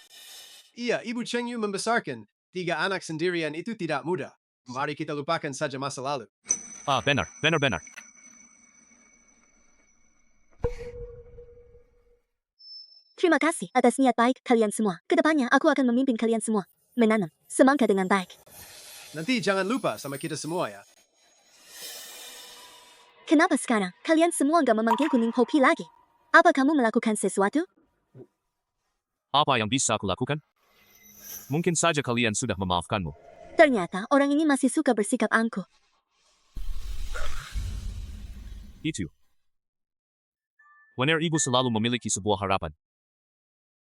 Iya, Ibu Cheng Yu membesarkan 3 anak sendirian itu tidak mudah. Mari kita lupakan saja masa lalu. Ah, benar. Terima kasih atas niat baik kalian semua. Kedepannya aku akan memimpin kalian semua menanam semangka dengan baik. Nanti jangan lupa sama kita semua ya. Kenapa sekarang kalian semua nggak memanggilku Ning Hopi lagi? Apa kamu melakukan sesuatu? Apa yang bisa aku lakukan? Mungkin saja kalian sudah memaafkanmu. Ternyata orang ini masih suka bersikap angkuh. Itu. Wenner ibu selalu memiliki sebuah harapan.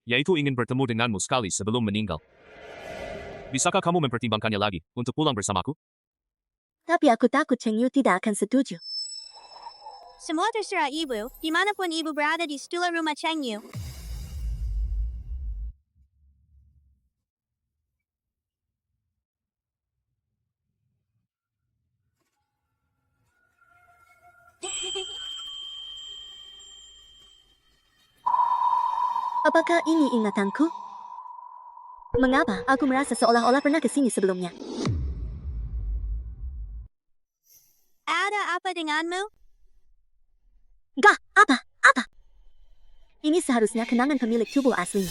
Yaitu ingin bertemu denganmu sekali sebelum meninggal. Bisakah kamu mempertimbangkannya lagi untuk pulang bersamaku? Tapi aku takut Cheng Yu tidak akan setuju. Semua terserah ibu, dimanapun ibu berada di setulah rumah Cheng Yu. Apakah ini ingatanku? Mengapa aku merasa seolah-olah pernah ke sini sebelumnya? Ada apa denganmu? Gah, apa? Ini seharusnya kenangan pemilik tubuh aslinya.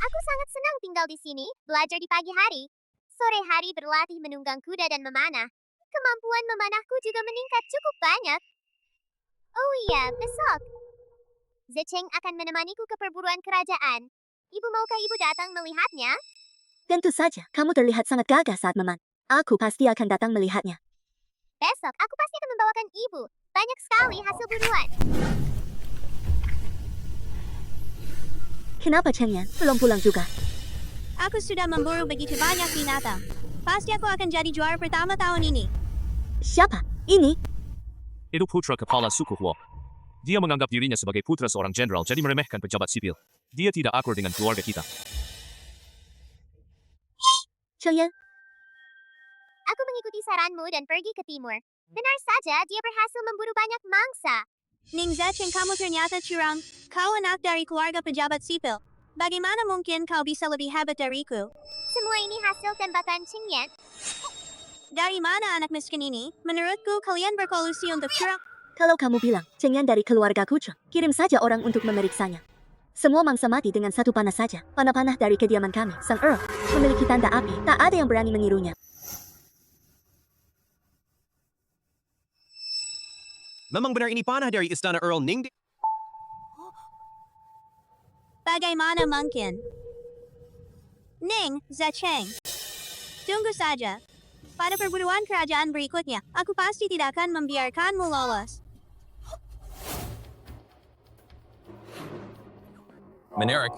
Aku sangat senang tinggal di sini, belajar di pagi hari. Sore hari berlatih menunggang kuda dan memanah. Kemampuan memanahku juga meningkat cukup banyak. Oh iya, besok Zecheng akan menemaniku ke perburuan kerajaan. Ibu maukah ibu datang melihatnya? Tentu saja, kamu terlihat sangat gagah saat meman. Aku pasti akan datang melihatnya. Besok, aku pasti akan membawakan ibu. Banyak sekali hasil buruan. Kenapa Cheng Yan belum pulang juga? Aku sudah memburu begitu banyak binatang. Pasti aku akan jadi juara pertama tahun ini. Siapa? Ini? Itu putra kepala suku Huo. Dia menganggap dirinya sebagai putra seorang jenderal jadi meremehkan pejabat sipil. Dia tidak akur dengan keluarga kita. Cheng Yan, Aku mengikuti saranmu dan pergi ke timur. Benar saja, dia berhasil memburu banyak mangsa. Ning Zecheng, kamu ternyata curang. Kau anak dari keluarga pejabat sipil. Bagaimana mungkin kau bisa lebih hebat dariku? Semua ini hasil tembakan Cheng Yan. Dari mana anak miskin ini? Menurutku kalian berkolusi untuk curang. kalau kamu bilang Cheng Yan dari keluarga kucing, kirim saja orang untuk memeriksanya. Semua mangsa mati dengan satu panah saja. Panah-panah dari kediaman kami, Sang Earl, memiliki tanda api. Tak ada yang berani menirunya. Memang benar ini panah dari istana Earl Ning. Bagaimana mungkin? Ning Zecheng. Tunggu saja. Pada perburuan kerajaan berikutnya, aku pasti tidak akan membiarkanmu lolos. Menarik.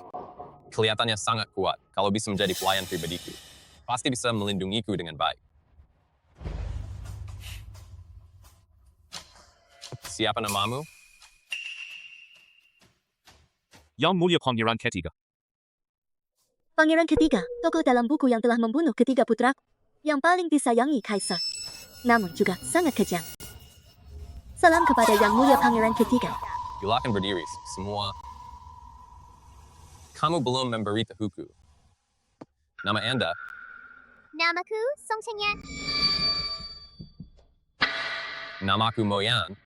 Kelihatannya sangat kuat kalau bisa menjadi pelayan pribadiku. Pasti bisa melindungiku dengan baik. Siapa namamu? Yang Mulia Pangeran ketiga. Pangeran ketiga, tokoh dalam buku yang telah membunuh ketiga putraku. Yang paling disayangi Kaisar. Namun juga sangat kejam. Salam kepada Yang Mulia Pangeran ketiga. Silakan berdiri, semua. Kamu belum memberitahuku. Nama Anda? Namaku Song Cheng Yan. Namaku Moyan.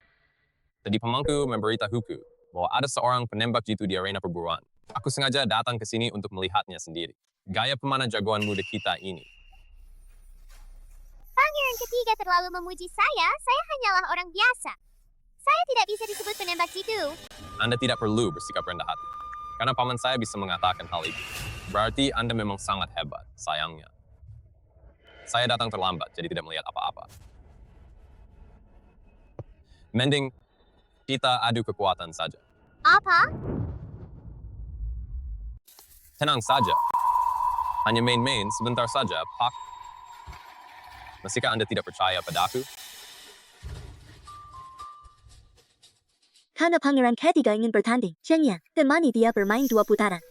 Tadi pemangku memberitahuku bahwa ada seorang penembak jitu di arena perburuan. Aku sengaja datang ke sini untuk melihatnya sendiri. Gaya pemanah jagoan muda kita ini. Pangeran ketiga terlalu memuji saya hanyalah orang biasa. Saya tidak bisa disebut penembak jitu. Anda tidak perlu bersikap rendah hati. Karena paman saya bisa mengatakan hal itu. Berarti Anda memang sangat hebat, sayangnya. Saya datang terlambat, jadi tidak melihat apa-apa. Mending kita adu kekuatan saja. Apa? Tenang saja. Hanya main-main sebentar saja, Pak. Masihkah Anda tidak percaya padaku? Karena Pangeran ketiga ingin bertanding, Cheng Yan temani dia bermain 2 putaran.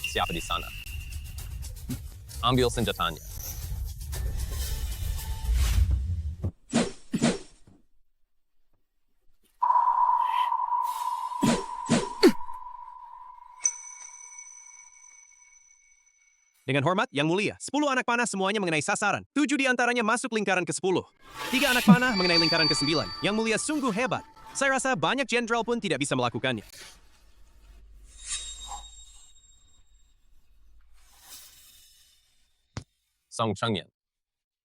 Siapa di sana? Ambil senjatanya. Dengan hormat, Yang Mulia, 10 anak panah semuanya mengenai sasaran. 7 di antaranya masuk lingkaran ke-10. 3 anak panah mengenai lingkaran ke-9. Yang Mulia sungguh hebat. Saya rasa banyak jenderal pun tidak bisa melakukannya. Song Cheng Yan.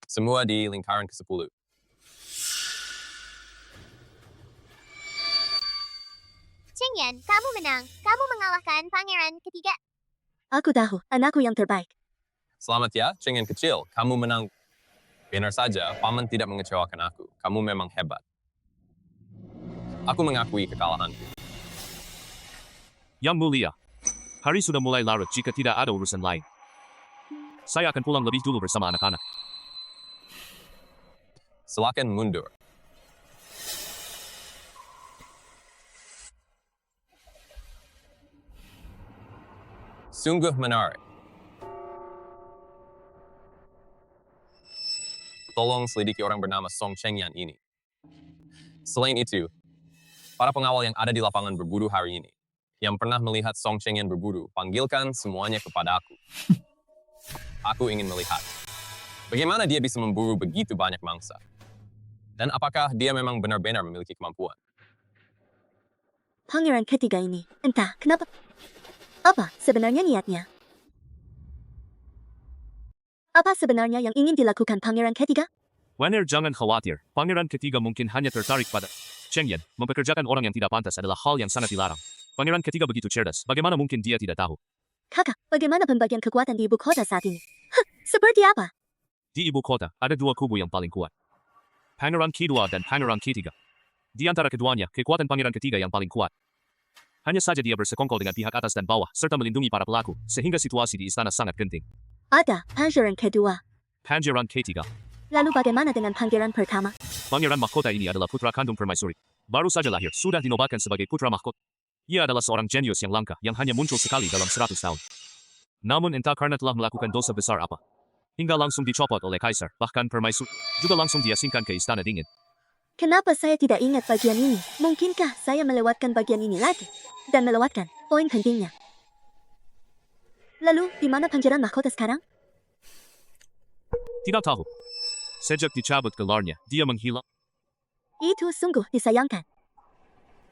Semua di lingkaran ke-10. Cheng Yan, kamu menang. Kamu mengalahkan pangeran ketiga. Aku tahu, anakku yang terbaik. Selamat ya, Cheng Yan kecil. Kamu menang. Benar saja, paman tidak mengecewakan aku. Kamu memang hebat. Aku mengakui kekalahanku. Yang Mulia, hari sudah mulai larut jika tidak ada urusan lain. Saya akan pulang lebih dulu bersama anak-anak. Silakan mundur. Sungguh menarik. Tolong selidiki orang bernama Song Cheng Yan ini. Selain itu, para pengawal yang ada di lapangan berburu hari ini, yang pernah melihat Song Cheng Yan berburu, panggilkan semuanya kepada aku. Aku ingin melihat bagaimana dia bisa memburu begitu banyak mangsa. Dan apakah dia memang benar-benar memiliki kemampuan? Pangeran ketiga ini, entah kenapa. Apa sebenarnya niatnya? Apa sebenarnya yang ingin dilakukan Pangeran ketiga? Wenner, jangan khawatir. Pangeran ketiga mungkin hanya tertarik pada Cheng Yan. Mempekerjakan orang yang tidak pantas adalah hal yang sangat dilarang. Pangeran ketiga begitu cerdas. Bagaimana mungkin dia tidak tahu? Kakak, bagaimana pembagian kekuatan di ibu kota saat ini? Seperti apa? Di ibu kota, ada dua kubu yang paling kuat. Pangeran kedua dan Pangeran ketiga. Di antara keduanya, kekuatan Pangeran ketiga yang paling kuat. Hanya saja dia bersekongkol dengan pihak atas dan bawah, serta melindungi para pelaku, sehingga situasi di istana sangat genting. Ada Pangeran kedua. Pangeran ketiga. Lalu bagaimana dengan Pangeran pertama? Pangeran mahkota ini adalah putra kandung permaisuri. Baru saja lahir, sudah dinobatkan sebagai putra mahkota. Ia adalah seorang jenius yang langka, yang hanya muncul sekali dalam 100 tahun. Namun entah karena telah melakukan dosa besar apa, hingga langsung dicopot oleh kaisar, bahkan permaisuri, juga langsung diasingkan ke istana dingin. Kenapa saya tidak ingat bagian ini? Mungkinkah saya melewatkan bagian ini lagi? Dan melewatkan poin pentingnya. Lalu, di mana Pangeran mahkota sekarang? Tidak tahu. Sejak dicabut gelarnya, dia menghilang. Itu sungguh disayangkan.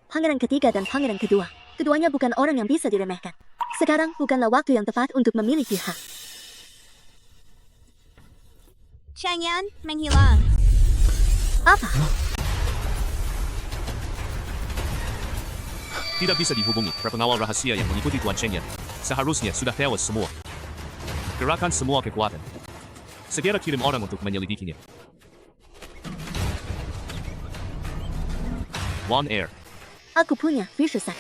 Pangeran ketiga dan Pangeran kedua, keduanya bukan orang yang bisa diremehkan. Sekarang bukanlah waktu yang tepat untuk memilih pihak. Changyan, menghilang. Apa? Tidak bisa dihubungi, pengawal rahasia yang mengikuti Tuan Chengyan. Seharusnya sudah tewas semua. Gerakan semua kekuatan. Segera kirim orang untuk menyelidikinya. One Air. Aku punya firasat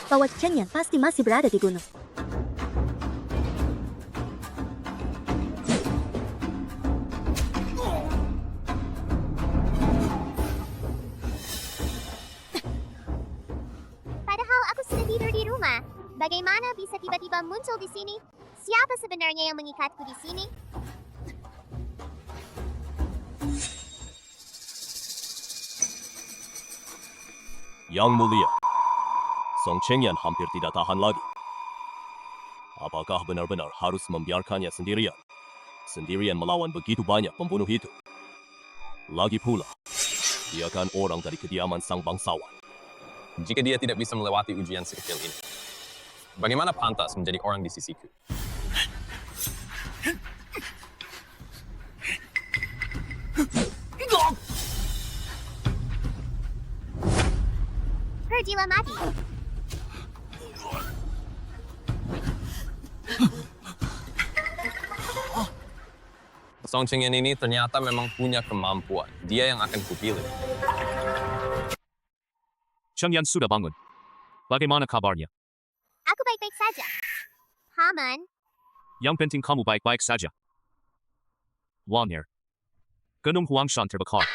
bahwa Chengyan pasti masih berada di gunung. Padahal aku sudah tidur di rumah. Bagaimana bisa tiba-tiba muncul di sini? Siapa sebenarnya yang mengikatku di sini? Yang Mulia, Song Chengyan hampir tidak tahan lagi. Apakah benar-benar harus membiarkannya sendirian? Sendirian melawan begitu banyak pembunuh itu. Lagi pula, dia kan orang dari kediaman sang bangsawan. Jika dia tidak bisa melewati ujian sekecil ini, bagaimana pantas menjadi orang di sisiku? Pergilah mati. Song Chengyan ini ternyata memang punya kemampuan. Dia yang akan kupilih. Chengyan sudah bangun. Bagaimana kabarnya? Aku baik-baik saja. Paman, Yang penting kamu baik-baik saja. One Air. Gunung Huangshan terbakar.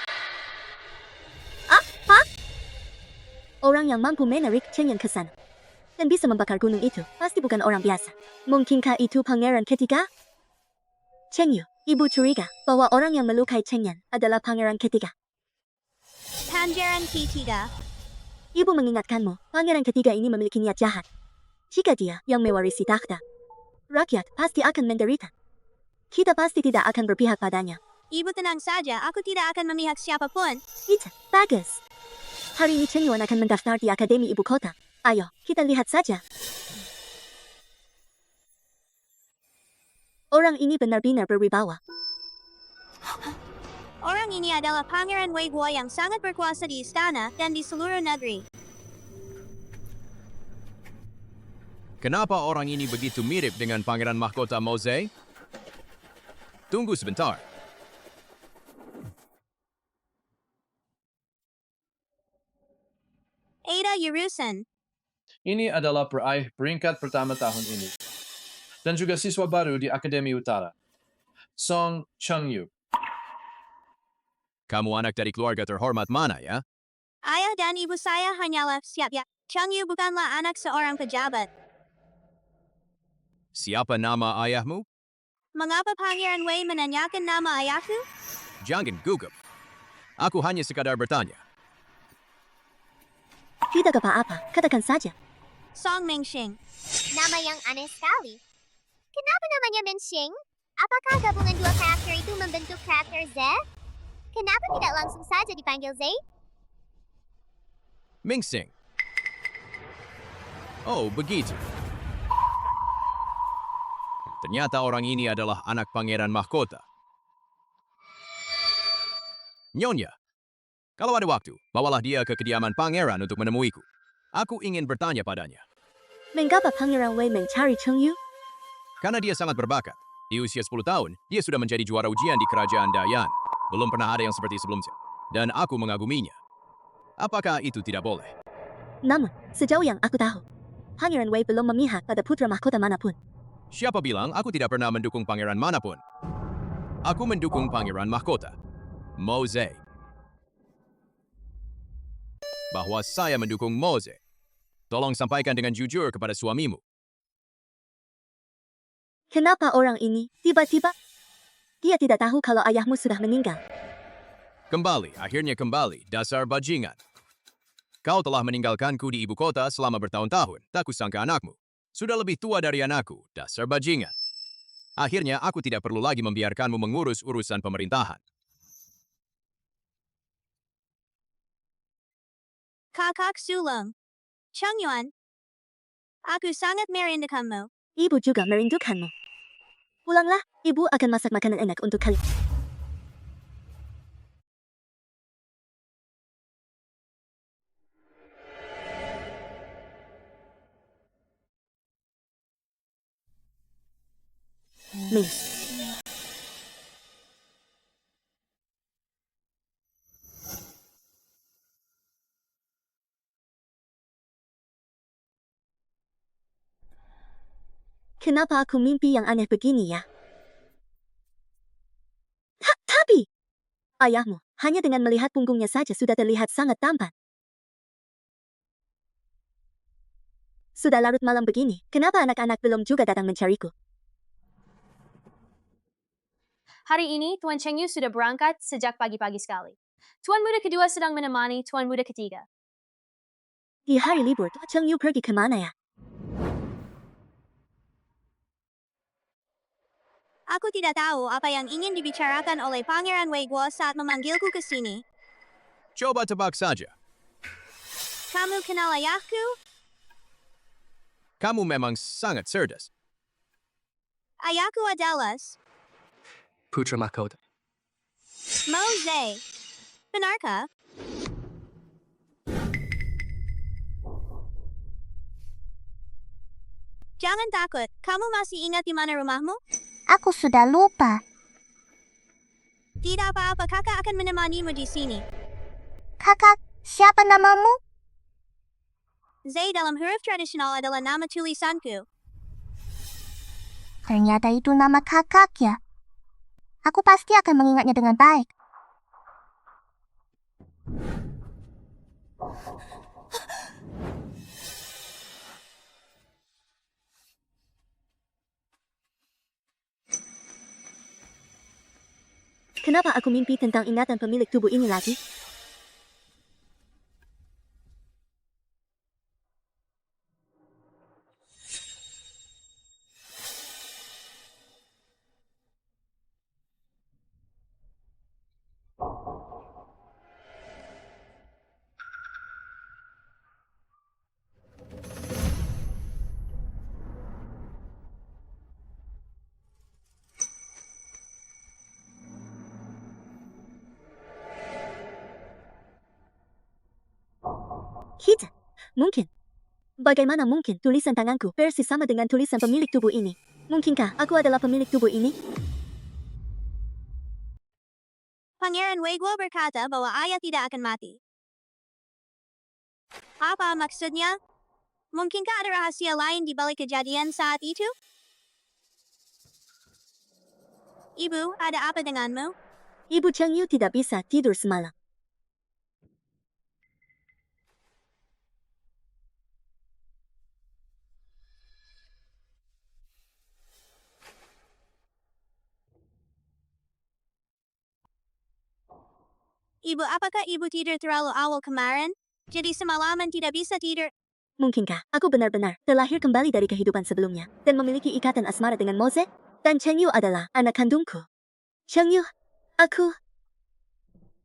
Orang yang mampu menarik Chengyan ke sana dan bisa membakar gunung itu pasti bukan orang biasa. Mungkinkah itu Pangeran ketiga? Chengyu, ibu curiga bahwa orang yang melukai Chengyan adalah Pangeran ketiga. Pangeran ketiga. Ibu mengingatkanmu, Pangeran ketiga ini memiliki niat jahat. Jika dia yang mewarisi takhta, rakyat pasti akan menderita. Kita pasti tidak akan berpihak padanya. Ibu tenang saja, aku tidak akan memihak siapapun. Itu bagus. Hari ini Chen Yuan akan mendaftar di Akademi Ibu Kota. Ayo, kita lihat saja. Orang ini benar-benar berwibawa. Orang ini adalah Pangeran Wei Guo yang sangat berkuasa di istana dan di seluruh negeri. Kenapa orang ini begitu mirip dengan Pangeran Mahkota Mose? Tunggu sebentar. Ada Yurusan. Ini adalah peraih peringkat pertama tahun ini. Dan juga siswa baru di Akademi Utara. Song Chengyu. Kamu anak dari keluarga terhormat mana ya? Ayah dan ibu saya hanyalah siap ya. Chengyu bukanlah anak seorang pejabat. Siapa nama ayahmu? Mengapa Pangeran Wei menanyakan nama ayahku? Jangan gugup. Aku hanya sekadar bertanya. Tidak apa-apa, katakan saja. Song Mingxing. nama yang aneh sekali. Kenapa namanya Menxing? Apakah gabungan dua karakter itu membentuk karakter Z? Kenapa tidak langsung saja dipanggil Z? Mingxing. Oh, begitu. Ternyata orang ini adalah anak pangeran mahkota. Nyonya, kalau ada waktu, bawalah dia ke kediaman pangeran untuk menemuiku. Aku ingin bertanya padanya. Mengapa Pangeran Wei mencari Chengyu? Karena dia sangat berbakat. Di usia 10 tahun, dia sudah menjadi juara ujian di Kerajaan Dayan. Belum pernah ada yang seperti sebelumnya. Dan aku mengaguminya. Apakah itu tidak boleh? Namun, sejauh yang aku tahu, Pangeran Wei belum memihak pada putra mahkota manapun. Siapa bilang aku tidak pernah mendukung pangeran manapun? Aku mendukung pangeran mahkota, Moze. Bahwa saya mendukung Moze. Tolong sampaikan dengan jujur kepada suamimu. Kenapa orang ini tiba-tiba? Dia tidak tahu kalau ayahmu sudah meninggal. Kembali, akhirnya kembali, dasar bajingan. Kau telah meninggalkanku di ibu kota selama bertahun-tahun, tak kusangka anakmu. Sudah lebih tua dari anakku, dasar bajingan. Akhirnya aku tidak perlu lagi membiarkanmu mengurus urusan pemerintahan. Kakak sulung. Chongyuan. Aku sangat merindukanmu. Ibu juga merindukanmu. Pulanglah, ibu akan masak makanan enak untuk kalian. Miss. Kenapa aku mimpi yang aneh begini ya? Tapi, ayahmu hanya dengan melihat punggungnya saja sudah terlihat sangat tampan. Sudah larut malam begini, kenapa anak-anak belum juga datang mencariku? Hari ini, Tuan Cheng Yu sudah berangkat sejak pagi-pagi sekali. Tuan muda kedua sedang menemani Tuan muda ketiga. Di hari libur, Tuan Cheng Yu pergi kemana ya? Aku tidak tahu apa yang ingin dibicarakan oleh Pangeran Wei Guo saat memanggilku ke sini. Coba tebak saja. Kamu kenal ayahku? Kamu memang sangat cerdas. Ayahku adalah Putra mahkota. Moze. Benarkah? Jangan takut, kamu masih ingat di mana rumahmu? Aku sudah lupa. Tidak apa-apa, kakak akan menemanimu di sini. Kakak, siapa namamu? Zai dalam huruf tradisional adalah nama tulisanku. Ternyata itu nama kakak ya. Aku pasti akan mengingatnya dengan baik. Kenapa aku mimpi tentang ingatan pemilik tubuh ini lagi? Kita, mungkin. Bagaimana mungkin tulisan tanganku persis sama dengan tulisan pemilik tubuh ini? Mungkinkah aku adalah pemilik tubuh ini? Pangeran Wei Guo berkata bahwa ayah tidak akan mati. Apa maksudnya? Mungkinkah ada rahasia lain di balik kejadian saat itu? Ibu, ada apa denganmu? Ibu Cheng Yu tidak bisa tidur semalam. Ibu, apakah ibu tidur terlalu awal kemarin? Jadi semalaman tidak bisa tidur. Mungkinkah aku benar-benar terlahir kembali dari kehidupan sebelumnya dan memiliki ikatan asmara dengan Moze? Dan Cheng Yu adalah anak kandungku. Cheng Yu, aku...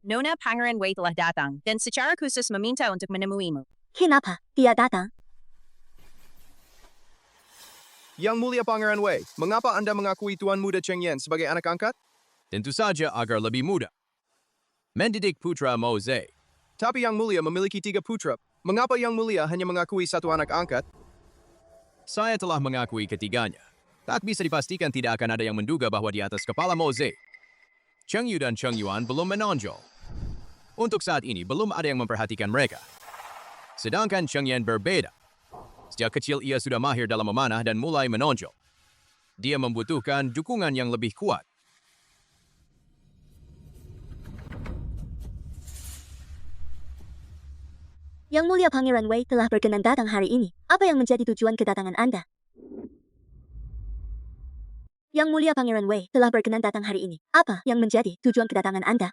Nona Pangeran Wei telah datang dan secara khusus meminta untuk menemuimu. Kenapa dia datang? Yang Mulia Pangeran Wei, mengapa Anda mengakui Tuan Muda Cheng Yan sebagai anak angkat? Tentu saja agar lebih mudah. Mendidik putra Moze. Tapi Yang Mulia memiliki 3 putra. Mengapa Yang Mulia hanya mengakui 1 anak angkat? Saya telah mengakui ketiganya. Tak bisa dipastikan tidak akan ada yang menduga bahwa di atas kepala Moze, Cheng Yu dan Cheng Yuan belum menonjol. Untuk saat ini, belum ada yang memperhatikan mereka. Sedangkan Cheng Yan berbeda. Sejak kecil ia sudah mahir dalam memanah dan mulai menonjol. Dia membutuhkan dukungan yang lebih kuat. Yang Mulia Pangeran Wei telah berkenan datang hari ini. Apa yang menjadi tujuan kedatangan Anda? Yang Mulia Pangeran Wei telah berkenan datang hari ini. Apa yang menjadi tujuan kedatangan Anda?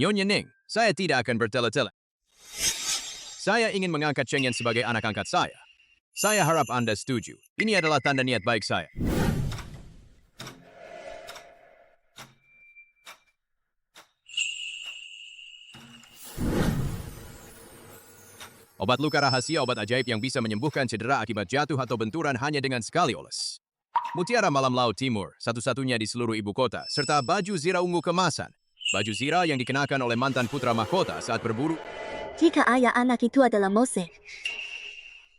Nyonya Ning, saya tidak akan bertele-tele. Saya ingin mengangkat Cheng Yan sebagai anak angkat saya. Saya harap Anda setuju. Ini adalah tanda niat baik saya. Obat luka rahasia, obat ajaib yang bisa menyembuhkan cedera akibat jatuh atau benturan hanya dengan sekali oles. Mutiara Malam Laut Timur, satu-satunya di seluruh ibu kota, serta baju zira ungu kemasan. Baju zira yang dikenakan oleh mantan putra mahkota saat berburu. Jika ayah anak itu adalah Moze,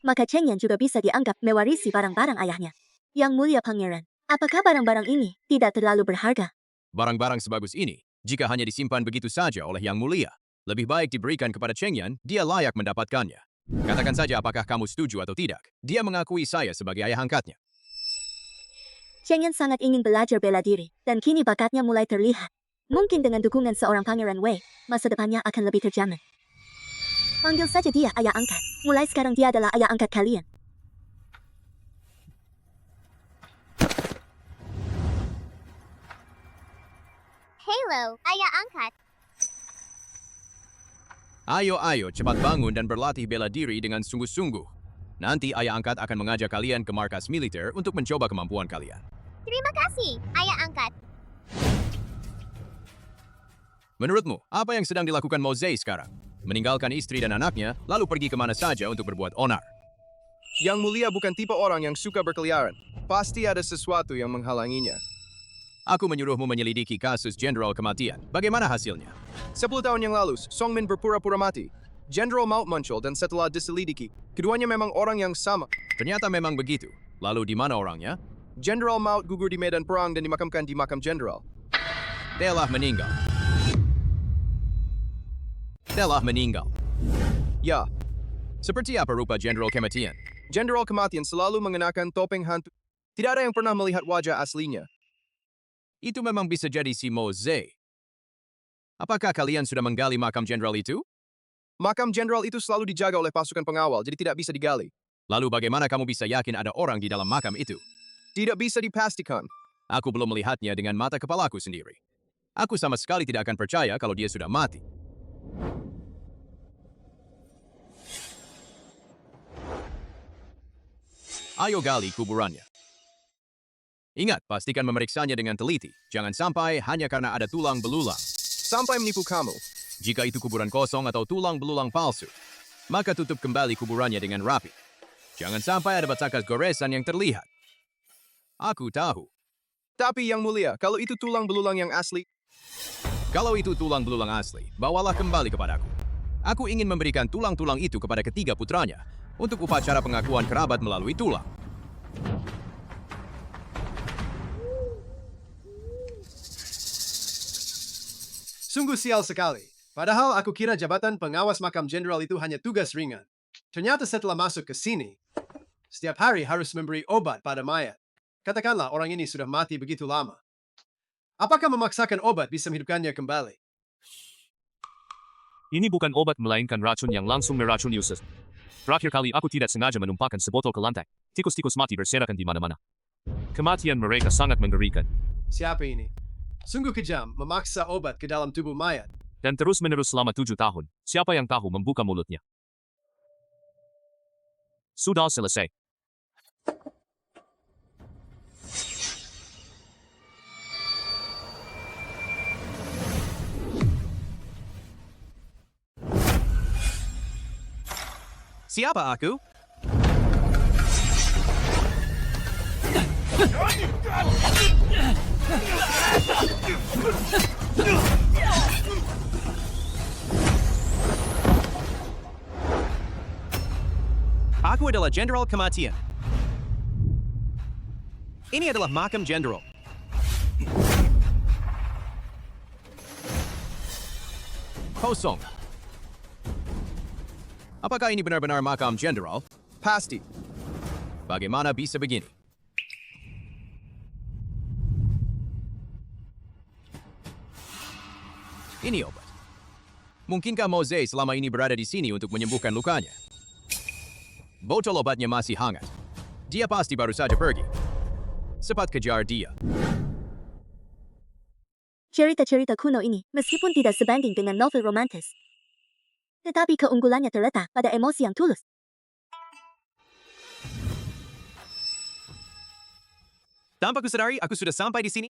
maka Cheng Yan juga bisa dianggap mewarisi barang-barang ayahnya. Yang Mulia Pangeran, apakah barang-barang ini tidak terlalu berharga? Barang-barang sebagus ini, jika hanya disimpan begitu saja oleh Yang Mulia, lebih baik diberikan kepada Cheng Yan, dia layak mendapatkannya. Katakan saja apakah kamu setuju atau tidak. Dia mengakui saya sebagai ayah angkatnya. Cheng Yan sangat ingin belajar bela diri, dan kini bakatnya mulai terlihat. Mungkin dengan dukungan seorang Pangeran Wei, masa depannya akan lebih terjamin. Panggil saja dia ayah angkat. Mulai sekarang dia adalah ayah angkat kalian. Halo, ayah angkat. Ayo, cepat bangun dan berlatih bela diri dengan sungguh-sungguh. Nanti ayah angkat akan mengajak kalian ke markas militer untuk mencoba kemampuan kalian. Terima kasih, ayah angkat. Menurutmu, apa yang sedang dilakukan Moze sekarang? Meninggalkan istri dan anaknya, lalu pergi kemana saja untuk berbuat onar. Yang Mulia bukan tipe orang yang suka berkeliaran. Pasti ada sesuatu yang menghalanginya. Aku menyuruhmu menyelidiki kasus jenderal kematian. Bagaimana hasilnya? 10 tahun yang lalu, Song Min berpura-pura mati. Jenderal Maut muncul dan setelah diselidiki, keduanya memang orang yang sama. Ternyata memang begitu. Lalu di mana orangnya? Jenderal Maut gugur di medan perang dan dimakamkan di makam jenderal. Telah meninggal. Ya, Seperti apa rupa jenderal kematian? Jenderal kematian selalu mengenakan topeng hantu. Tidak ada yang pernah melihat wajah aslinya. Itu memang bisa jadi si Moze. Apakah kalian sudah menggali makam jenderal itu? Makam jenderal itu selalu dijaga oleh pasukan pengawal, jadi tidak bisa digali. Lalu bagaimana kamu bisa yakin ada orang di dalam makam itu? Tidak bisa dipastikan. Aku belum melihatnya dengan mata kepalaku sendiri. Aku sama sekali tidak akan percaya kalau dia sudah mati. Ayo gali kuburannya. Ingat, pastikan memeriksanya dengan teliti. Jangan sampai hanya karena ada tulang belulang. Sampai menipu kamu. Jika itu kuburan kosong atau tulang belulang palsu, maka tutup kembali kuburannya dengan rapi. Jangan sampai ada bekas goresan yang terlihat. Aku tahu. Tapi Yang Mulia, kalau itu tulang belulang yang asli, Kalau itu tulang belulang asli, bawalah kembali kepadaku. Aku ingin memberikan tulang-tulang itu kepada ketiga putranya untuk upacara pengakuan kerabat melalui tulang. sungguh sial sekali. Padahal aku kira jabatan pengawas makam jenderal itu hanya tugas ringan. Ternyata setelah masuk ke sini, setiap hari harus memberi obat pada mayat. Katakanlah orang ini sudah mati begitu lama. Apakah memaksakan obat bisa menghidupkannya kembali? Ini bukan obat melainkan racun yang langsung meracuni usus. Terakhir kali aku tidak sengaja menumpahkan sebotol ke lantai. Tikus-tikus mati berserakan di mana-mana. Kematian mereka sangat mengerikan. Siapa ini? Sungguh kejam memaksa obat ke dalam tubuh mayat. Dan terus-menerus selama 7 tahun. Siapa yang tahu membuka mulutnya? Sudah selesai. Siapa aku? Aku adalah Jenderal Kematian. Ini adalah makam jenderal. Kosong. Apakah ini benar-benar makam jenderal? Pasti. Bagaimana bisa begini? Ini obat. Mungkinkah Mose selama ini berada di sini untuk menyembuhkan lukanya? Botol obatnya masih hangat. Dia pasti baru saja pergi. Cepat kejar dia. Cerita-cerita kuno ini, meskipun tidak sebanding dengan novel romantis, tetapi keunggulannya terletak pada emosi yang tulus. Tanpa kusadari, aku sudah sampai di sini.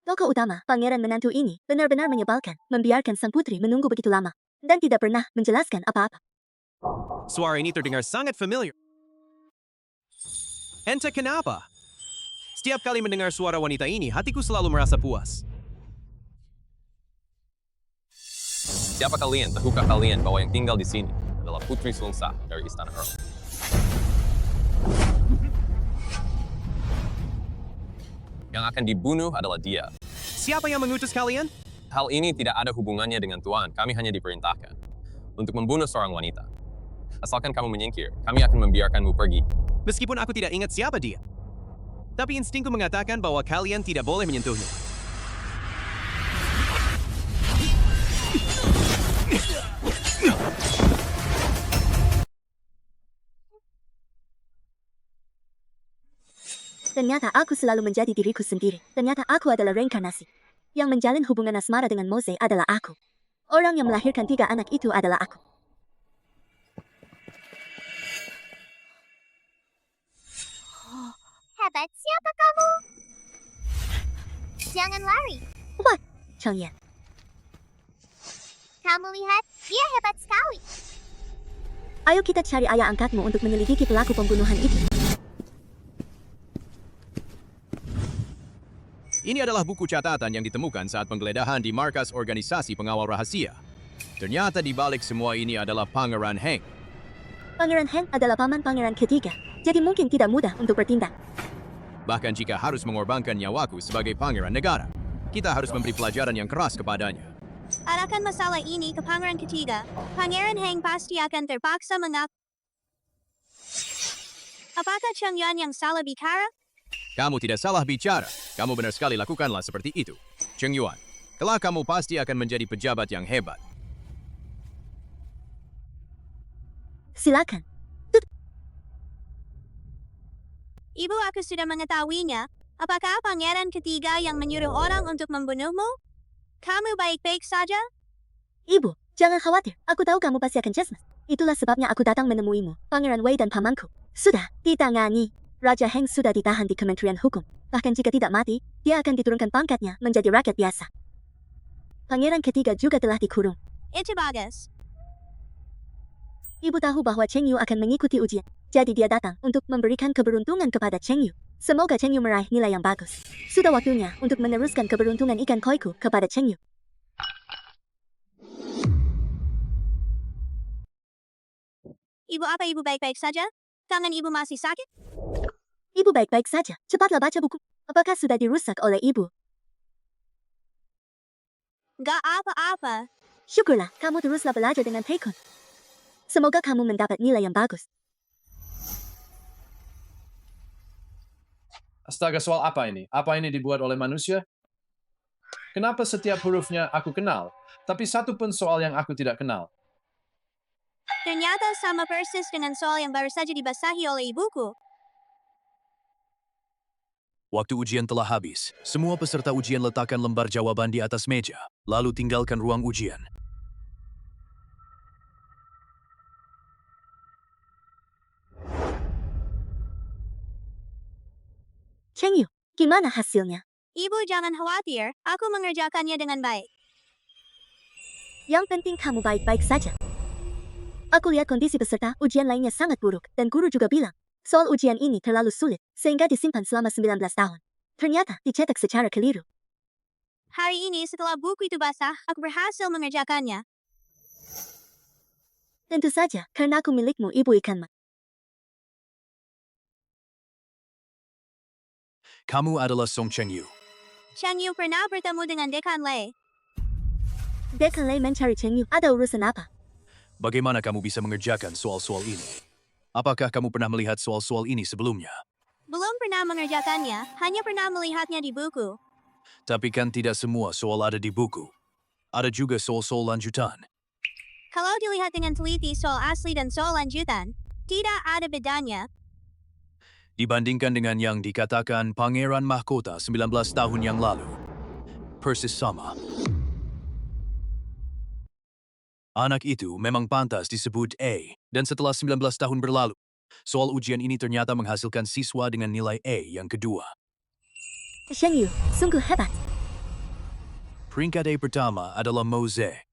Tokoh utama, pangeran menantu ini, benar-benar menyebalkan, membiarkan sang putri menunggu begitu lama, dan tidak pernah menjelaskan apa-apa. Suara ini terdengar sangat familiar. Entah kenapa. Setiap kali mendengar suara wanita ini, hatiku selalu merasa puas. Siapa kalian? Tahukah kalian bahwa yang tinggal di sini adalah putri sulung sah dari Istana Earl? Yang akan dibunuh adalah dia. Siapa yang mengutus kalian? Hal ini tidak ada hubungannya dengan Tuan. Kami hanya diperintahkan untuk membunuh seorang wanita. Asalkan kamu menyingkir, kami akan membiarkanmu pergi. Meskipun aku tidak ingat siapa dia. Tapi instingku mengatakan bahwa kalian tidak boleh menyentuhnya. Ternyata aku selalu menjadi diriku sendiri. Ternyata aku adalah reinkarnasi. Yang menjalin hubungan asmara dengan Mose adalah aku. Orang yang melahirkan 3 anak itu adalah aku. Hebat, siapa kamu? Jangan lari. What? Cheng Yan. Kamu lihat, dia hebat sekali. Ayo kita cari ayah angkatmu untuk menyelidiki pelaku pembunuhan itu. Ini adalah buku catatan yang ditemukan saat penggeledahan di markas organisasi pengawal rahasia. Ternyata di balik semua ini adalah Pangeran Heng. Pangeran Heng adalah paman pangeran ketiga, jadi mungkin tidak mudah untuk bertindak. Bahkan jika harus mengorbankan nyawaku sebagai pangeran negara, kita harus memberi pelajaran yang keras kepadanya. Arahkan masalah ini ke pangeran ketiga. Pangeran Heng pasti akan terpaksa mengaku. Apakah Cheng Yuan yang salah bicara? Kamu tidak salah bicara. Kamu benar sekali lakukanlah seperti itu. Cheng Yuan, kelak kamu pasti akan menjadi pejabat yang hebat. Silakan. Ibu, aku sudah mengetahuinya. Apakah pangeran ketiga yang menyuruh orang untuk membunuhmu? Kamu baik-baik saja? Ibu, jangan khawatir. Aku tahu kamu pasti akan jasmas. Itulah sebabnya aku datang menemuimu, Pangeran Wei dan pamanku. Sudah ditangani. Raja Heng sudah ditahan di Kementerian Hukum. Bahkan jika tidak mati, dia akan diturunkan pangkatnya menjadi rakyat biasa. Pangeran ketiga juga telah dikurung. Itu bagus. Ibu tahu bahwa Cheng Yu akan mengikuti ujian. Jadi dia datang untuk memberikan keberuntungan kepada Cheng Yu. Semoga Cheng Yu meraih nilai yang bagus. Sudah waktunya untuk meneruskan keberuntungan ikan koiku kepada Cheng Yu. Ibu, apa ibu baik-baik saja? Tangan ibu masih sakit? Ibu baik-baik saja. Cepatlah baca buku. Apakah sudah dirusak oleh ibu? Gak apa-apa. Syukurlah, kamu teruslah belajar dengan tekun. Semoga kamu mendapat nilai yang bagus. Astaga, soal apa ini? Apa ini dibuat oleh manusia? Kenapa setiap hurufnya aku kenal, tapi satu pun soal yang aku tidak kenal? Ternyata sama persis dengan soal yang baru saja dibasahi oleh ibuku. Waktu ujian telah habis. Semua peserta ujian letakkan lembar jawaban di atas meja, lalu tinggalkan ruang ujian. Cheng Yu, gimana hasilnya? Ibu, jangan khawatir. Aku mengerjakannya dengan baik. Yang penting kamu baik-baik saja. Aku lihat kondisi peserta ujian lainnya sangat buruk, dan guru juga bilang, soal ujian ini terlalu sulit, sehingga disimpan selama 19 tahun. Ternyata dicetak secara keliru. Hari ini setelah buku itu basah, aku berhasil mengerjakannya. Tentu saja, karena aku milikmu, Ibu Ikan Mat. Kamu adalah Song Chengyu. Chang Yu pernah bertemu dengan Dekan Lei. Dekan Lei mencari Cheng Yu. Ada urusan apa? Bagaimana kamu bisa mengerjakan soal-soal ini? Apakah kamu pernah melihat soal-soal ini sebelumnya? Belum pernah mengerjakannya, hanya pernah melihatnya di buku. Tapi kan tidak semua soal ada di buku. Ada juga soal-soal lanjutan. Kalau dilihat dengan teliti soal asli dan soal lanjutan, tidak ada bedanya. Dibandingkan dengan yang dikatakan Pangeran Mahkota 19 tahun yang lalu. Persis sama. Anak itu memang pantas disebut A, dan setelah 19 tahun berlalu, soal ujian ini ternyata menghasilkan siswa dengan nilai A yang kedua. Cheng Yu, sungguh hebat. Peringkat A pertama adalah Mo Ze.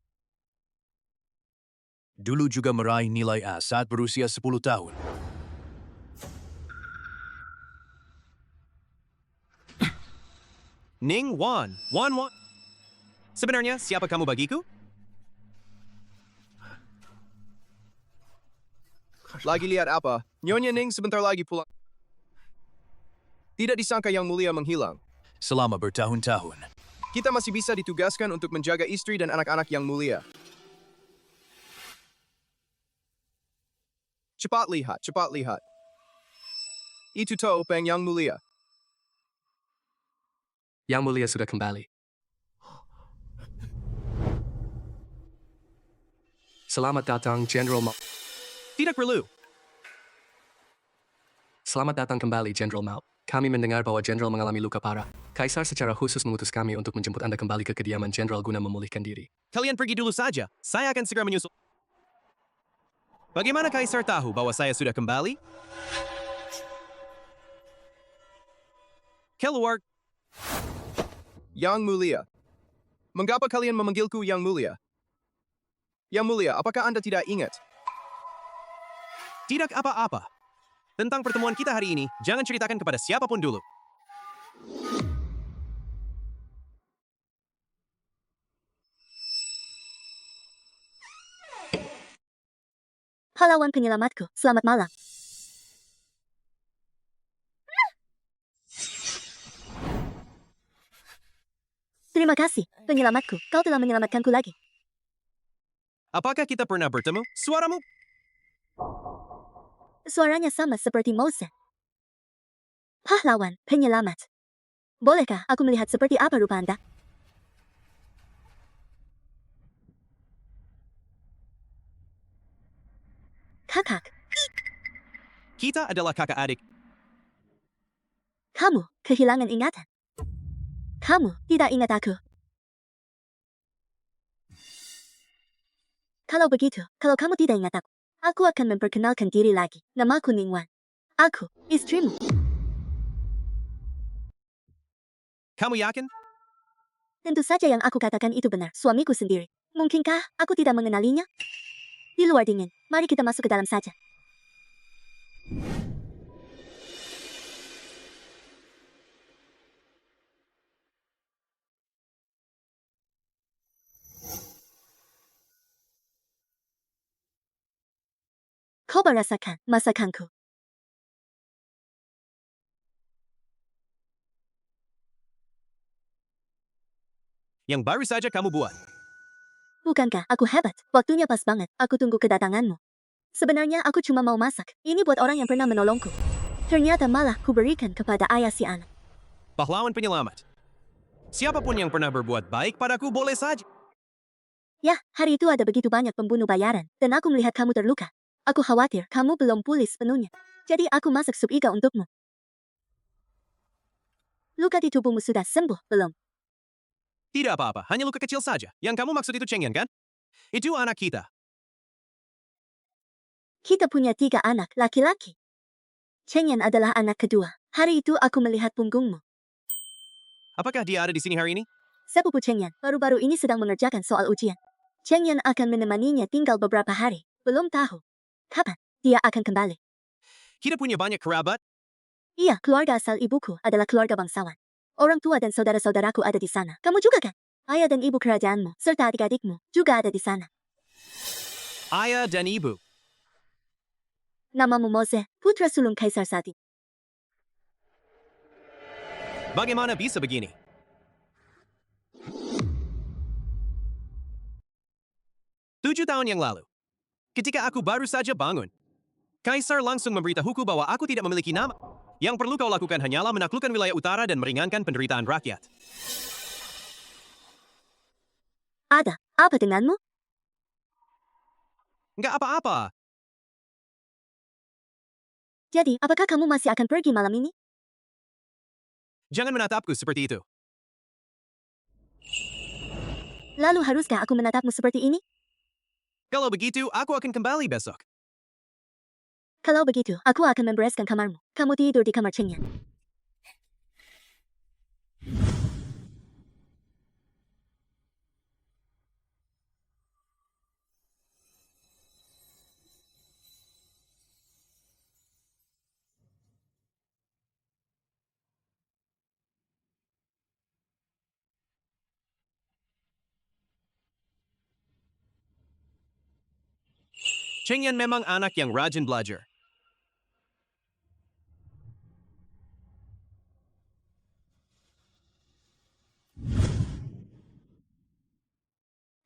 Dulu juga meraih nilai A saat berusia 10 tahun. Ning Wan. Sebenarnya, siapa kamu bagiku? Lagi lihat apa? Nyonya Ning sebentar lagi pulang. Tidak disangka Yang Mulia menghilang. Selama bertahun-tahun. Kita masih bisa ditugaskan untuk menjaga istri dan anak-anak Yang Mulia. Cepat lihat. Itu topeng Yang Mulia. Yang Mulia sudah kembali. Selamat datang, General Mao. Tidak perlu. Selamat datang kembali, General Mao. Kami mendengar bahwa Jenderal mengalami luka parah. Kaisar secara khusus mengutus kami untuk menjemput Anda kembali ke kediaman Jenderal guna memulihkan diri. Kalian pergi dulu saja. Saya akan segera menyusul. Bagaimana Kaisar tahu bahwa saya sudah kembali? Keluar. Yang Mulia. Mengapa kalian memanggilku Yang Mulia? Yang Mulia, apakah Anda tidak ingat? Tidak apa-apa. Tentang pertemuan kita hari ini, jangan ceritakan kepada siapapun dulu. Pahlawan penyelamatku, selamat malam. Terima kasih, penyelamatku. Kau telah menyelamatkanku lagi. Apakah kita pernah bertemu? Suaramu? Suaranya sama seperti Mose. Pahlawan, penyelamat. Bolehkah aku melihat seperti apa rupa Anda? Kakak, Kita adalah kakak adik. kamu kehilangan ingatan. Kamu tidak ingat aku. Kalau begitu, kalau kamu tidak ingat aku akan memperkenalkan diri lagi. Namaku Ningwan. Aku, istrimu. Kamu yakin? Tentu saja yang aku katakan itu benar. Suamiku sendiri. Mungkinkah aku tidak mengenalinya? Di luar dingin. Mari kita masuk ke dalam saja. Coba rasakan masakanku. Yang baru saja kamu buat. Bukankah aku hebat? Waktunya pas banget. Aku tunggu kedatanganmu. Sebenarnya aku cuma mau masak. Ini buat orang yang pernah menolongku. Ternyata malah kuberikan kepada ayah si anak. Pahlawan penyelamat. Siapapun yang pernah berbuat baik padaku boleh saja. Ya, hari itu ada begitu banyak pembunuh bayaran. Dan aku melihat kamu terluka. Aku khawatir kamu belum pulih sepenuhnya. Jadi aku masak sup iga untukmu. Luka di tubuhmu sudah sembuh, belum? Tidak apa-apa, hanya luka kecil saja. Yang kamu maksud itu Cheng Yan, kan? Itu anak kita. Kita punya 3 anak laki-laki. Cheng Yan adalah anak kedua. Hari itu aku melihat punggungmu. Apakah dia ada di sini hari ini? Sepupu Cheng Yan baru-baru ini sedang mengerjakan soal ujian. Cheng Yan akan menemaninya tinggal beberapa hari. Belum tahu kapan dia akan kembali. Kita punya banyak kerabat. Iya, keluarga asal ibuku adalah keluarga bangsawan. Orang tua dan saudara-saudaraku ada di sana. Kamu juga kan? Ayah dan ibu kerajaanmu, serta adik-adikmu, juga ada di sana. Ayah dan ibu. Namamu Mose, putra sulung Kaisar Sati. Bagaimana bisa begini? Tujuh tahun yang lalu, ketika aku baru saja bangun, Kaisar langsung memberitahuku bahwa aku tidak memiliki nama. Yang perlu kau lakukan hanyalah menaklukkan wilayah utara dan meringankan penderitaan rakyat. Ada apa denganmu? Nggak apa-apa. Jadi, apakah kamu masih akan pergi malam ini? Jangan menatapku seperti itu. Lalu haruskah aku menatapmu seperti ini? Kalau begitu, aku akan kembali besok. Kalau begitu, aku akan membereskan kamarmu. Kamu tidur di kamar Chengyan. Chengyan memang anak yang rajin belajar.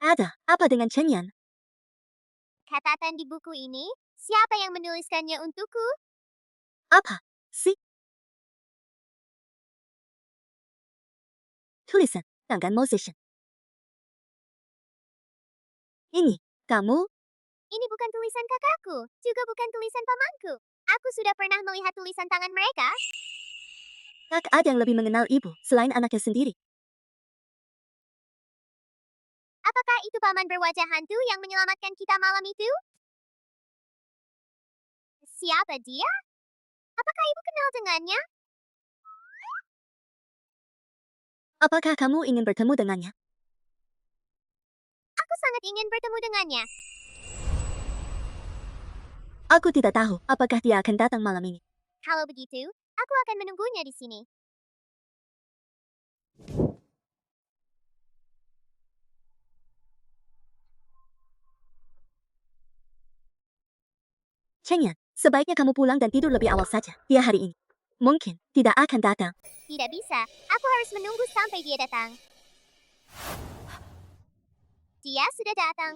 Ada apa dengan Chengyan? Catatan di buku ini, siapa yang menuliskannya untukku? Apa sih? Tulisan tangan musician. Ini, kamu? Ini bukan tulisan kakakku, juga bukan tulisan pamanku. Aku sudah pernah melihat tulisan tangan mereka. Tak ada yang lebih mengenal ibu selain anaknya sendiri. Apakah itu paman berwajah hantu yang menyelamatkan kita malam itu? Siapa dia? Apakah ibu kenal dengannya? Apakah kamu ingin bertemu dengannya? Aku sangat ingin bertemu dengannya. Aku tidak tahu apakah dia akan datang malam ini. Kalau begitu, aku akan menunggunya di sini. Chengyan, sebaiknya kamu pulang dan tidur lebih awal saja. Dia hari ini mungkin tidak akan datang. Tidak bisa, aku harus menunggu sampai dia datang. Dia sudah datang.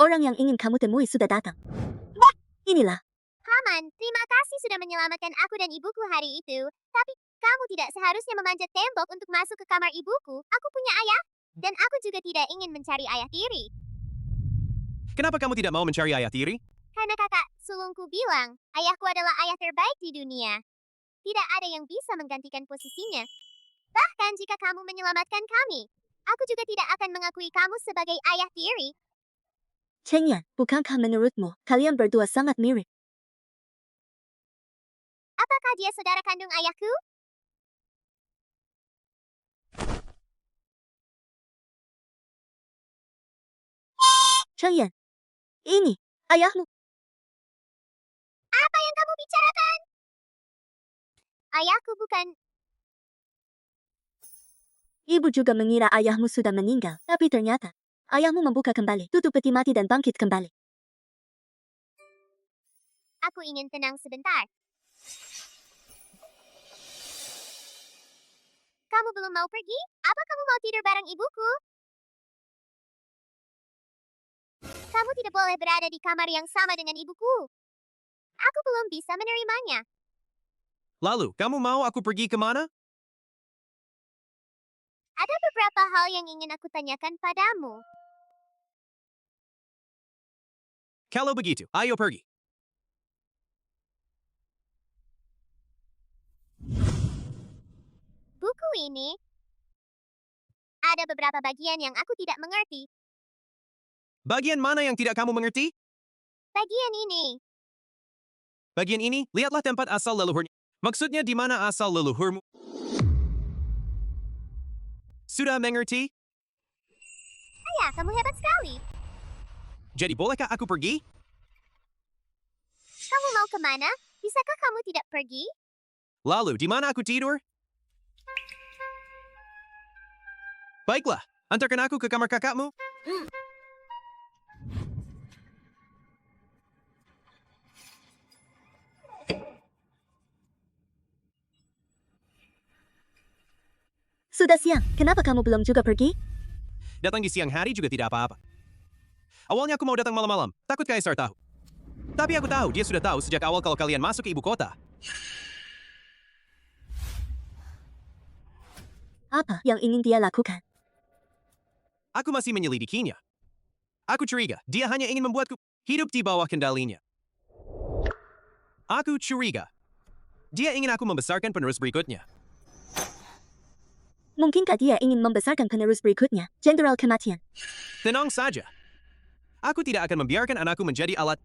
Orang yang ingin kamu temui sudah datang. Inilah. Paman, terima kasih sudah menyelamatkan aku dan ibuku hari itu. Tapi, kamu tidak seharusnya memanjat tembok untuk masuk ke kamar ibuku. Aku punya ayah, dan aku juga tidak ingin mencari ayah tiri. Kenapa kamu tidak mau mencari ayah tiri? Karena kakak sulungku bilang, ayahku adalah ayah terbaik di dunia. Tidak ada yang bisa menggantikan posisinya. Bahkan jika kamu menyelamatkan kami, aku juga tidak akan mengakui kamu sebagai ayah tiri. Chengyan, bukankah menurutmu kalian berdua sangat mirip? Apakah dia saudara kandung ayahku? Chengyan, ini ayahmu. Apa yang kamu bicarakan? Ayahku bukan. Ibu juga mengira ayahmu sudah meninggal, tapi ternyata ayahmu membuka kembali, tutup peti mati dan bangkit kembali. Aku ingin tenang sebentar. Kamu belum mau pergi? Apa kamu mau tidur bareng ibuku? Kamu tidak boleh berada di kamar yang sama dengan ibuku. Aku belum bisa menerimanya. Lalu, kamu mau aku pergi kemana? Ada beberapa hal yang ingin aku tanyakan padamu. Kalau begitu, ayo pergi. Buku ini ada beberapa bagian yang aku tidak mengerti. Bagian mana yang tidak kamu mengerti? Bagian ini. Bagian ini, lihatlah tempat asal leluhurnya. Maksudnya di mana asal leluhurmu? Sudah mengerti? Ayah, kamu hebat sekali. Jadi bolehkah aku pergi? Kamu mau kemana? Bisakah kamu tidak pergi? Lalu, di mana aku tidur? Baiklah, antarkan aku ke kamar kakakmu. Sudah siang, kenapa kamu belum juga pergi? Datang di siang hari juga tidak apa-apa. Awalnya aku mau datang malam-malam, takut Kaisar tahu. Tapi aku tahu, dia sudah tahu sejak awal kalau kalian masuk ke ibu kota. Apa yang ingin dia lakukan? Aku masih menyelidikinya. Aku curiga, dia hanya ingin membuatku hidup di bawah kendalinya. Aku curiga, dia ingin aku membesarkan penerus berikutnya. Mungkinkah dia ingin membesarkan penerus berikutnya, Jenderal Kematian? Tenang saja. Aku tidak akan membiarkan anakku menjadi alat.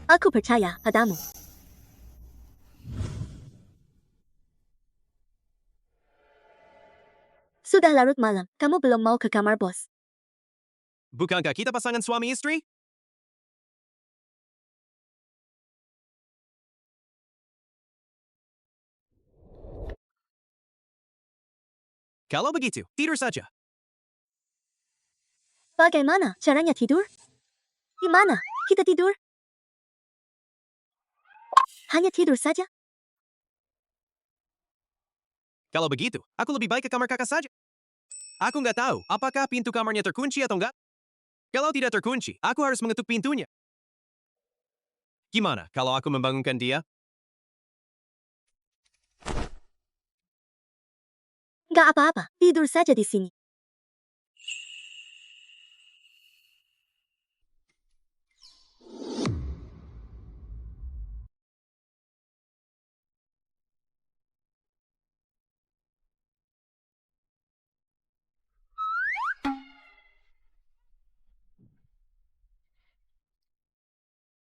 Aku percaya padamu. Sudah larut malam, kamu belum mau ke kamar bos. Bukankah kita pasangan suami istri? Kalau begitu, tidur saja. Bagaimana caranya tidur? Di mana kita tidur? Hanya tidur saja? Kalau begitu, aku lebih baik ke kamar kakak saja. Aku nggak tahu apakah pintu kamarnya terkunci atau enggak. Kalau tidak terkunci, aku harus mengetuk pintunya. Gimana kalau aku membangunkan dia? Gak apa-apa, tidur saja di sini.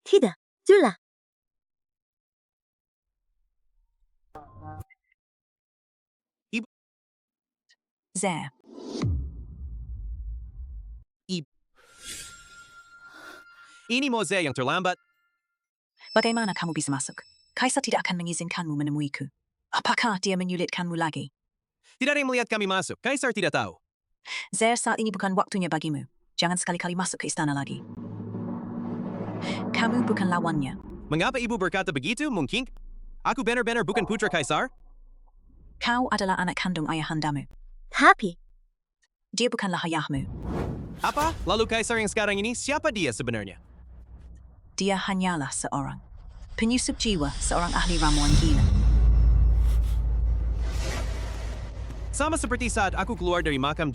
Tidak, Jula. Ibu. Zare. Ini Moze yang terlambat. Bagaimana kamu bisa masuk? Kaisar tidak akan mengizinkanmu menemuiku. Apakah dia menyulitkanmu lagi? Tidak ada yang melihat kami masuk. Kaisar tidak tahu. Zare, saat ini bukan waktunya bagimu. Jangan sekali-kali masuk ke istana lagi. Kamu bukan lawannya. Mengapa ibu berkata begitu? Mungkin aku benar-benar bukan putra Kaisar? Kau adalah anak kandung ayahandamu. Tapi, dia bukanlah ayahmu. Apa? Lalu Kaisar yang sekarang ini, siapa dia sebenarnya? Dia hanyalah seorang penyusup jiwa, seorang ahli ramuan gila. Sama seperti saat aku keluar dari makam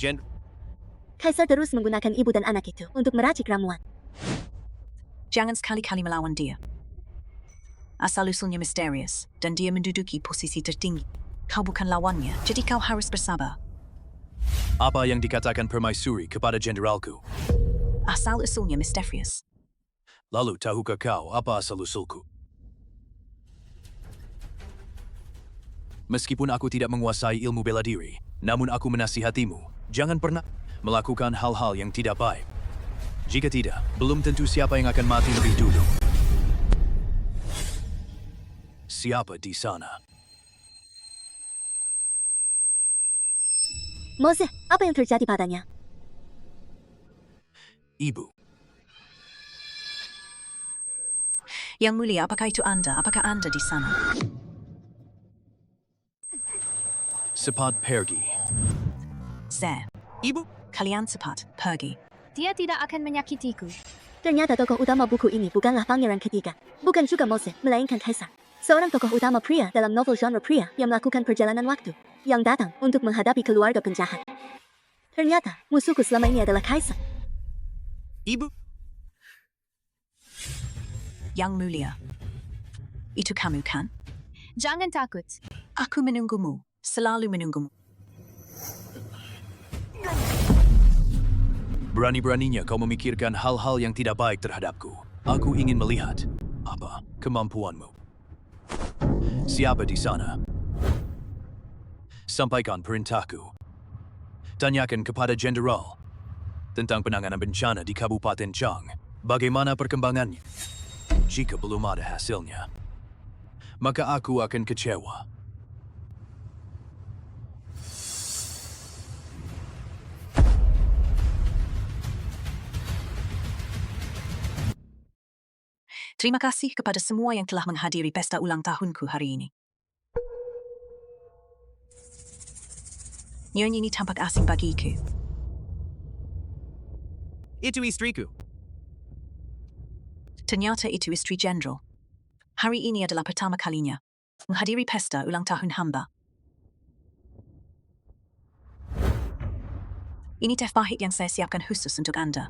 Kaisar terus menggunakan ibu dan anak itu untuk meracik ramuan. Jangan sekali-kali melawan dia. Asal-usulnya misterius, dan dia menduduki posisi tertinggi. Kau bukan lawannya, jadi kau harus bersabar. Apa yang dikatakan permaisuri kepada jenderalku? Asal-usulnya misterius. Lalu tahukah kau apa asal-usulku? Meskipun aku tidak menguasai ilmu bela diri, namun aku menasihatimu, jangan pernah melakukan hal-hal yang tidak baik. Jika tidak, belum tentu siapa yang akan mati lebih dulu. Siapa di sana? Moze, apa yang terjadi padanya? Ibu. Yang mulia, apakah itu Anda? Apakah Anda di sana? Cepat pergi. Zare. Ibu. Kalian cepat pergi. Dia tidak akan menyakitiku. Ternyata tokoh utama buku ini bukanlah pangeran ketiga. Bukan juga Moze, melainkan Kaisar. Seorang tokoh utama pria dalam novel genre pria yang melakukan perjalanan waktu. Yang datang untuk menghadapi keluarga penjahat. Ternyata, musuhku selama ini adalah Kaisar. Ibu. Yang mulia. Itu kamu kan? Jangan takut. Aku menunggumu. Selalu menunggumu. Berani-beraninya kau memikirkan hal-hal yang tidak baik terhadapku. Aku ingin melihat apa kemampuanmu. Siapa di sana? Sampaikan perintahku. Tanyakan kepada jenderal tentang penanganan bencana di Kabupaten Chang. Bagaimana perkembangannya? Jika belum ada hasilnya, maka aku akan kecewa. Terima kasih kepada semua yang telah menghadiri pesta ulang tahunku hari ini. Nyonya ini tampak asing bagiku. Itu istriku. Ternyata itu istri Jenderal. Hari ini adalah pertama kalinya menghadiri pesta ulang tahun hamba. Ini teh pahit yang saya siapkan khusus untuk Anda.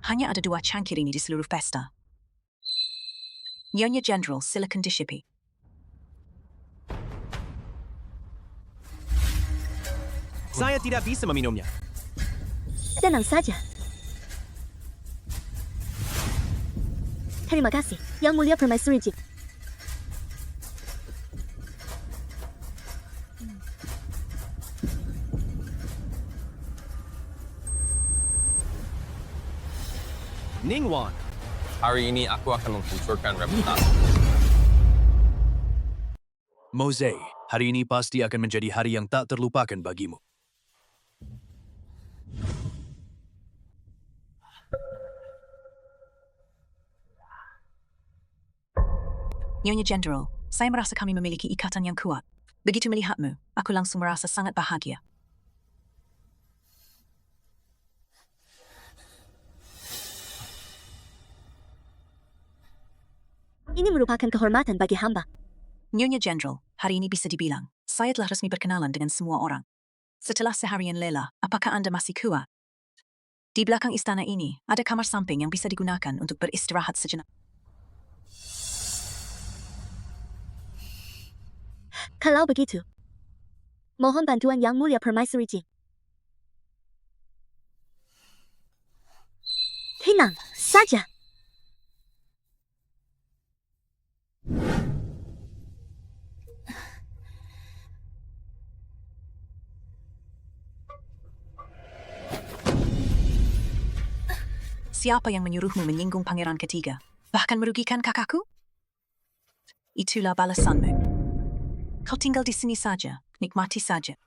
Hanya ada 2 cangkir ini di seluruh pesta. Nyonya Jenderal, silakan disipi. Saya tidak bisa meminumnya. Tenang saja. Terima kasih, Yang Mulia Permaisuri Jing. Ningwan. Hari ini aku akan menghancurkan reputasi. Mose, hari ini pasti akan menjadi hari yang tak terlupakan bagimu. Nyonya Jenderal, saya merasa kami memiliki ikatan yang kuat. Begitu melihatmu, aku langsung merasa sangat bahagia. Ini merupakan kehormatan bagi hamba. Nyonya Jenderal, hari ini bisa dibilang, saya telah resmi berkenalan dengan semua orang. Setelah seharian lelah, apakah Anda masih kuat? Di belakang istana ini, ada kamar samping yang bisa digunakan untuk beristirahat sejenak. Kalau begitu, mohon bantuan Yang Mulia Permaisuri Jing. Tenang saja. Siapa yang menyuruhmu menyinggung pangeran ketiga? Bahkan merugikan kakakku? Itulah balasanmu. Kau tinggal di sini saja, nikmati saja.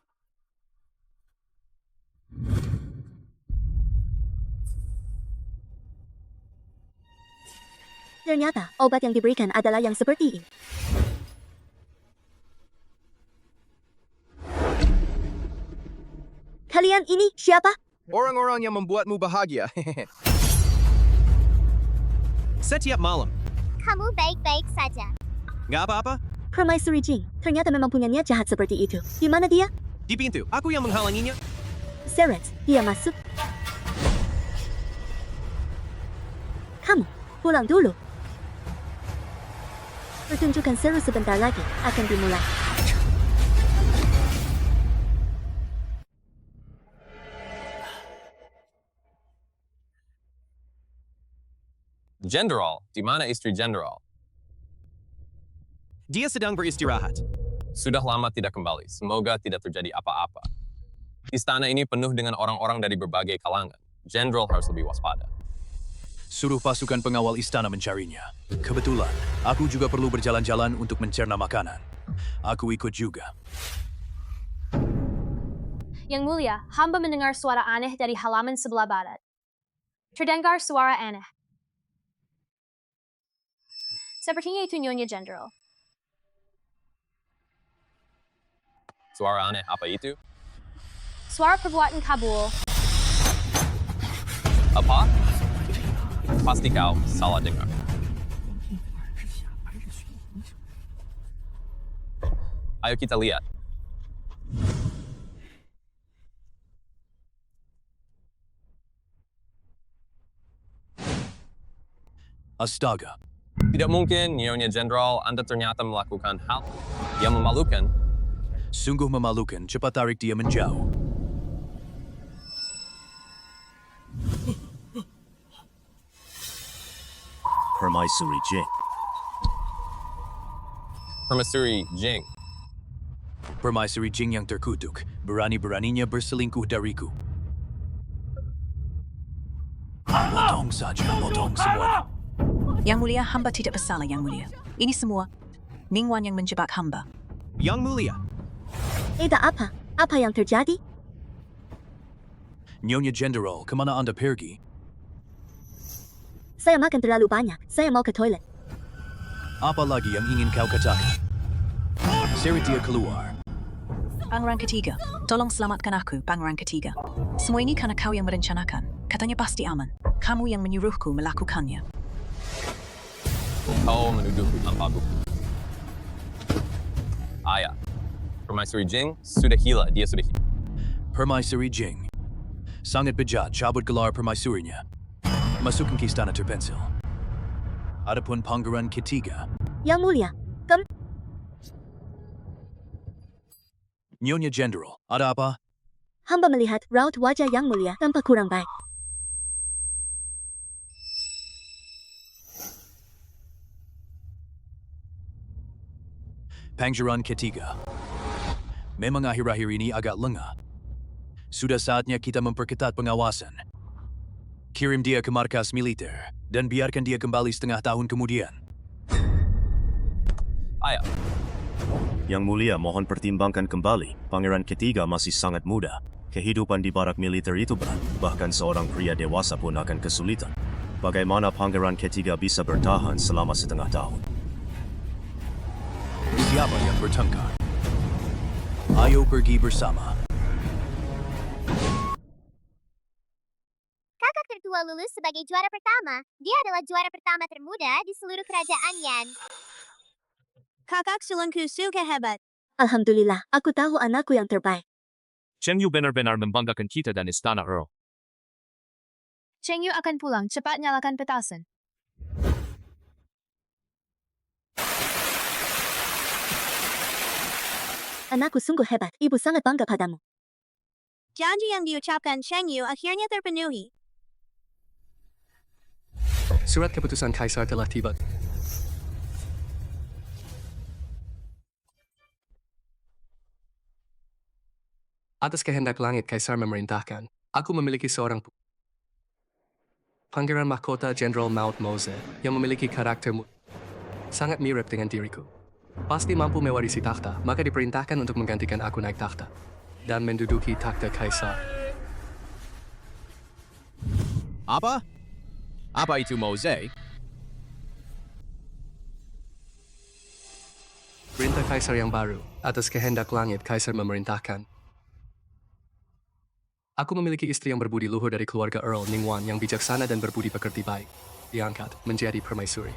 Ternyata, obat yang diberikan adalah yang seperti ini. Kalian ini siapa? Orang-orang yang membuatmu bahagia. Setiap malam. Kamu baik-baik saja. Gak apa-apa. Permaisuri Jing, ternyata memang punya niat jahat seperti itu. Di mana dia? Di pintu. Aku yang menghalanginya. Seret, dia masuk. Kamu, pulang dulu. Pertunjukan seru sebentar lagi akan dimulai. Jenderal, di mana istri Jenderal? Dia sedang beristirahat. Sudah lama tidak kembali. Semoga tidak terjadi apa-apa. Istana ini penuh dengan orang-orang dari berbagai kalangan. Jenderal harus lebih waspada. Suruh pasukan pengawal istana mencarinya. Kebetulan, aku juga perlu berjalan-jalan untuk mencerna makanan. Aku ikut juga. Yang Mulia, hamba mendengar suara aneh dari halaman sebelah barat. Terdengar suara aneh. Sepertinya itu Nyonya Jenderal. Suara aneh apa itu? Suara perbuatan Kabul. Apa? Pasti kau salah dengar. Ayo kita lihat. Astaga. Tidak mungkin, Nyonya Jenderal, Anda ternyata melakukan hal yang memalukan. Sungguh memalukan, cepat tarik dia menjauh. Permaisuri Jing. Permaisuri Jing. Permaisuri Jing yang terkutuk, berani-beraninya berselingkuh dariku. Potong saja, potong semuanya. Yang Mulia, hamba tidak bersalah, Yang Mulia. Ini semua Ningwan yang menjebak hamba. Yang Mulia. Ada apa? Apa yang terjadi? Nyonya Jenderal, kemana Anda pergi? Saya makan terlalu banyak. Saya mau ke toilet. Apa lagi yang ingin kau katakan? Seret dia keluar. Pangeran ketiga, tolong selamatkan aku, Pangeran ketiga. Semua ini karena kau yang merencanakan. Katanya pasti aman. Kamu yang menyuruhku melakukannya. Kau menuduhku tanpa bukti. Ayah, Permaisuri Jing sudah gila, dia sudah gila. Permaisuri Jing. Sangat bejat cabut gelar permaisurinya. Masukkan ke istana terpensil. Adapun Pangeran ketiga, Yang Mulia, Nyonya Jenderal, ada apa? hamba melihat raut wajah Yang Mulia tampak kurang baik. Pangeran ketiga. Memang akhir-akhir ini agak lengah. Sudah saatnya kita memperketat pengawasan. Kirim dia ke markas militer, dan biarkan dia kembali setengah tahun kemudian. Ayah, Yang Mulia mohon pertimbangkan kembali. Pangeran ketiga masih sangat muda. Kehidupan di barak militer itu berat. Bahkan seorang pria dewasa pun akan kesulitan. Bagaimana Pangeran ketiga bisa bertahan selama setengah tahun? Siapa yang bertengkar? Ayo pergi bersama. Kakak tertua lulus sebagai juara pertama. Dia adalah juara pertama termuda di seluruh kerajaan Yan. Kakak sulungku suka hebat. Alhamdulillah, aku tahu anakku yang terbaik. Cheng Yu benar-benar membanggakan kita dan Istana Earl. Cheng Yu akan pulang, cepat nyalakan petasan. Anakku sungguh hebat, ibu sangat bangga padamu. Janji yang diucapkan Cheng Yu akhirnya terpenuhi. Surat keputusan Kaisar telah tiba. Atas kehendak langit, Kaisar memerintahkan. Aku memiliki seorang Pangeran Mahkota Jenderal Maut Mose yang memiliki karakter sangat mirip dengan diriku. Pasti mampu mewarisi takhta, maka diperintahkan untuk menggantikan aku naik takhta dan menduduki takhta Kaisar. Apa? Apa itu Mose? Perintah Kaisar yang baru. Atas kehendak langit, Kaisar memerintahkan. Aku memiliki istri yang berbudi luhur dari keluarga Earl Ningwan yang bijaksana dan berbudi pekerti baik. Diangkat menjadi permaisuri.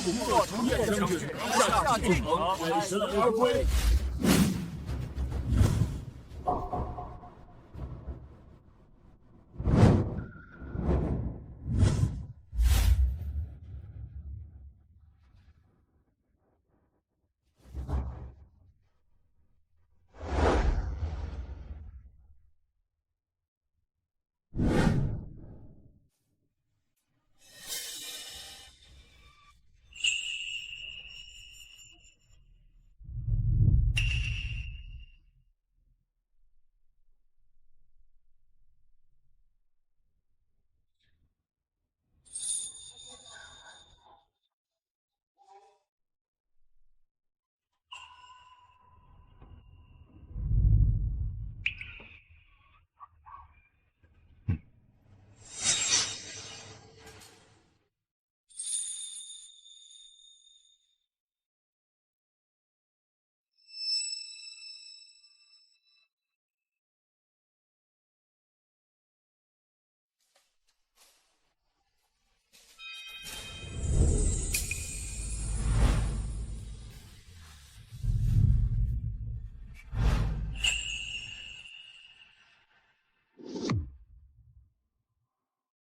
不做出夜将军，下进城，为神而归。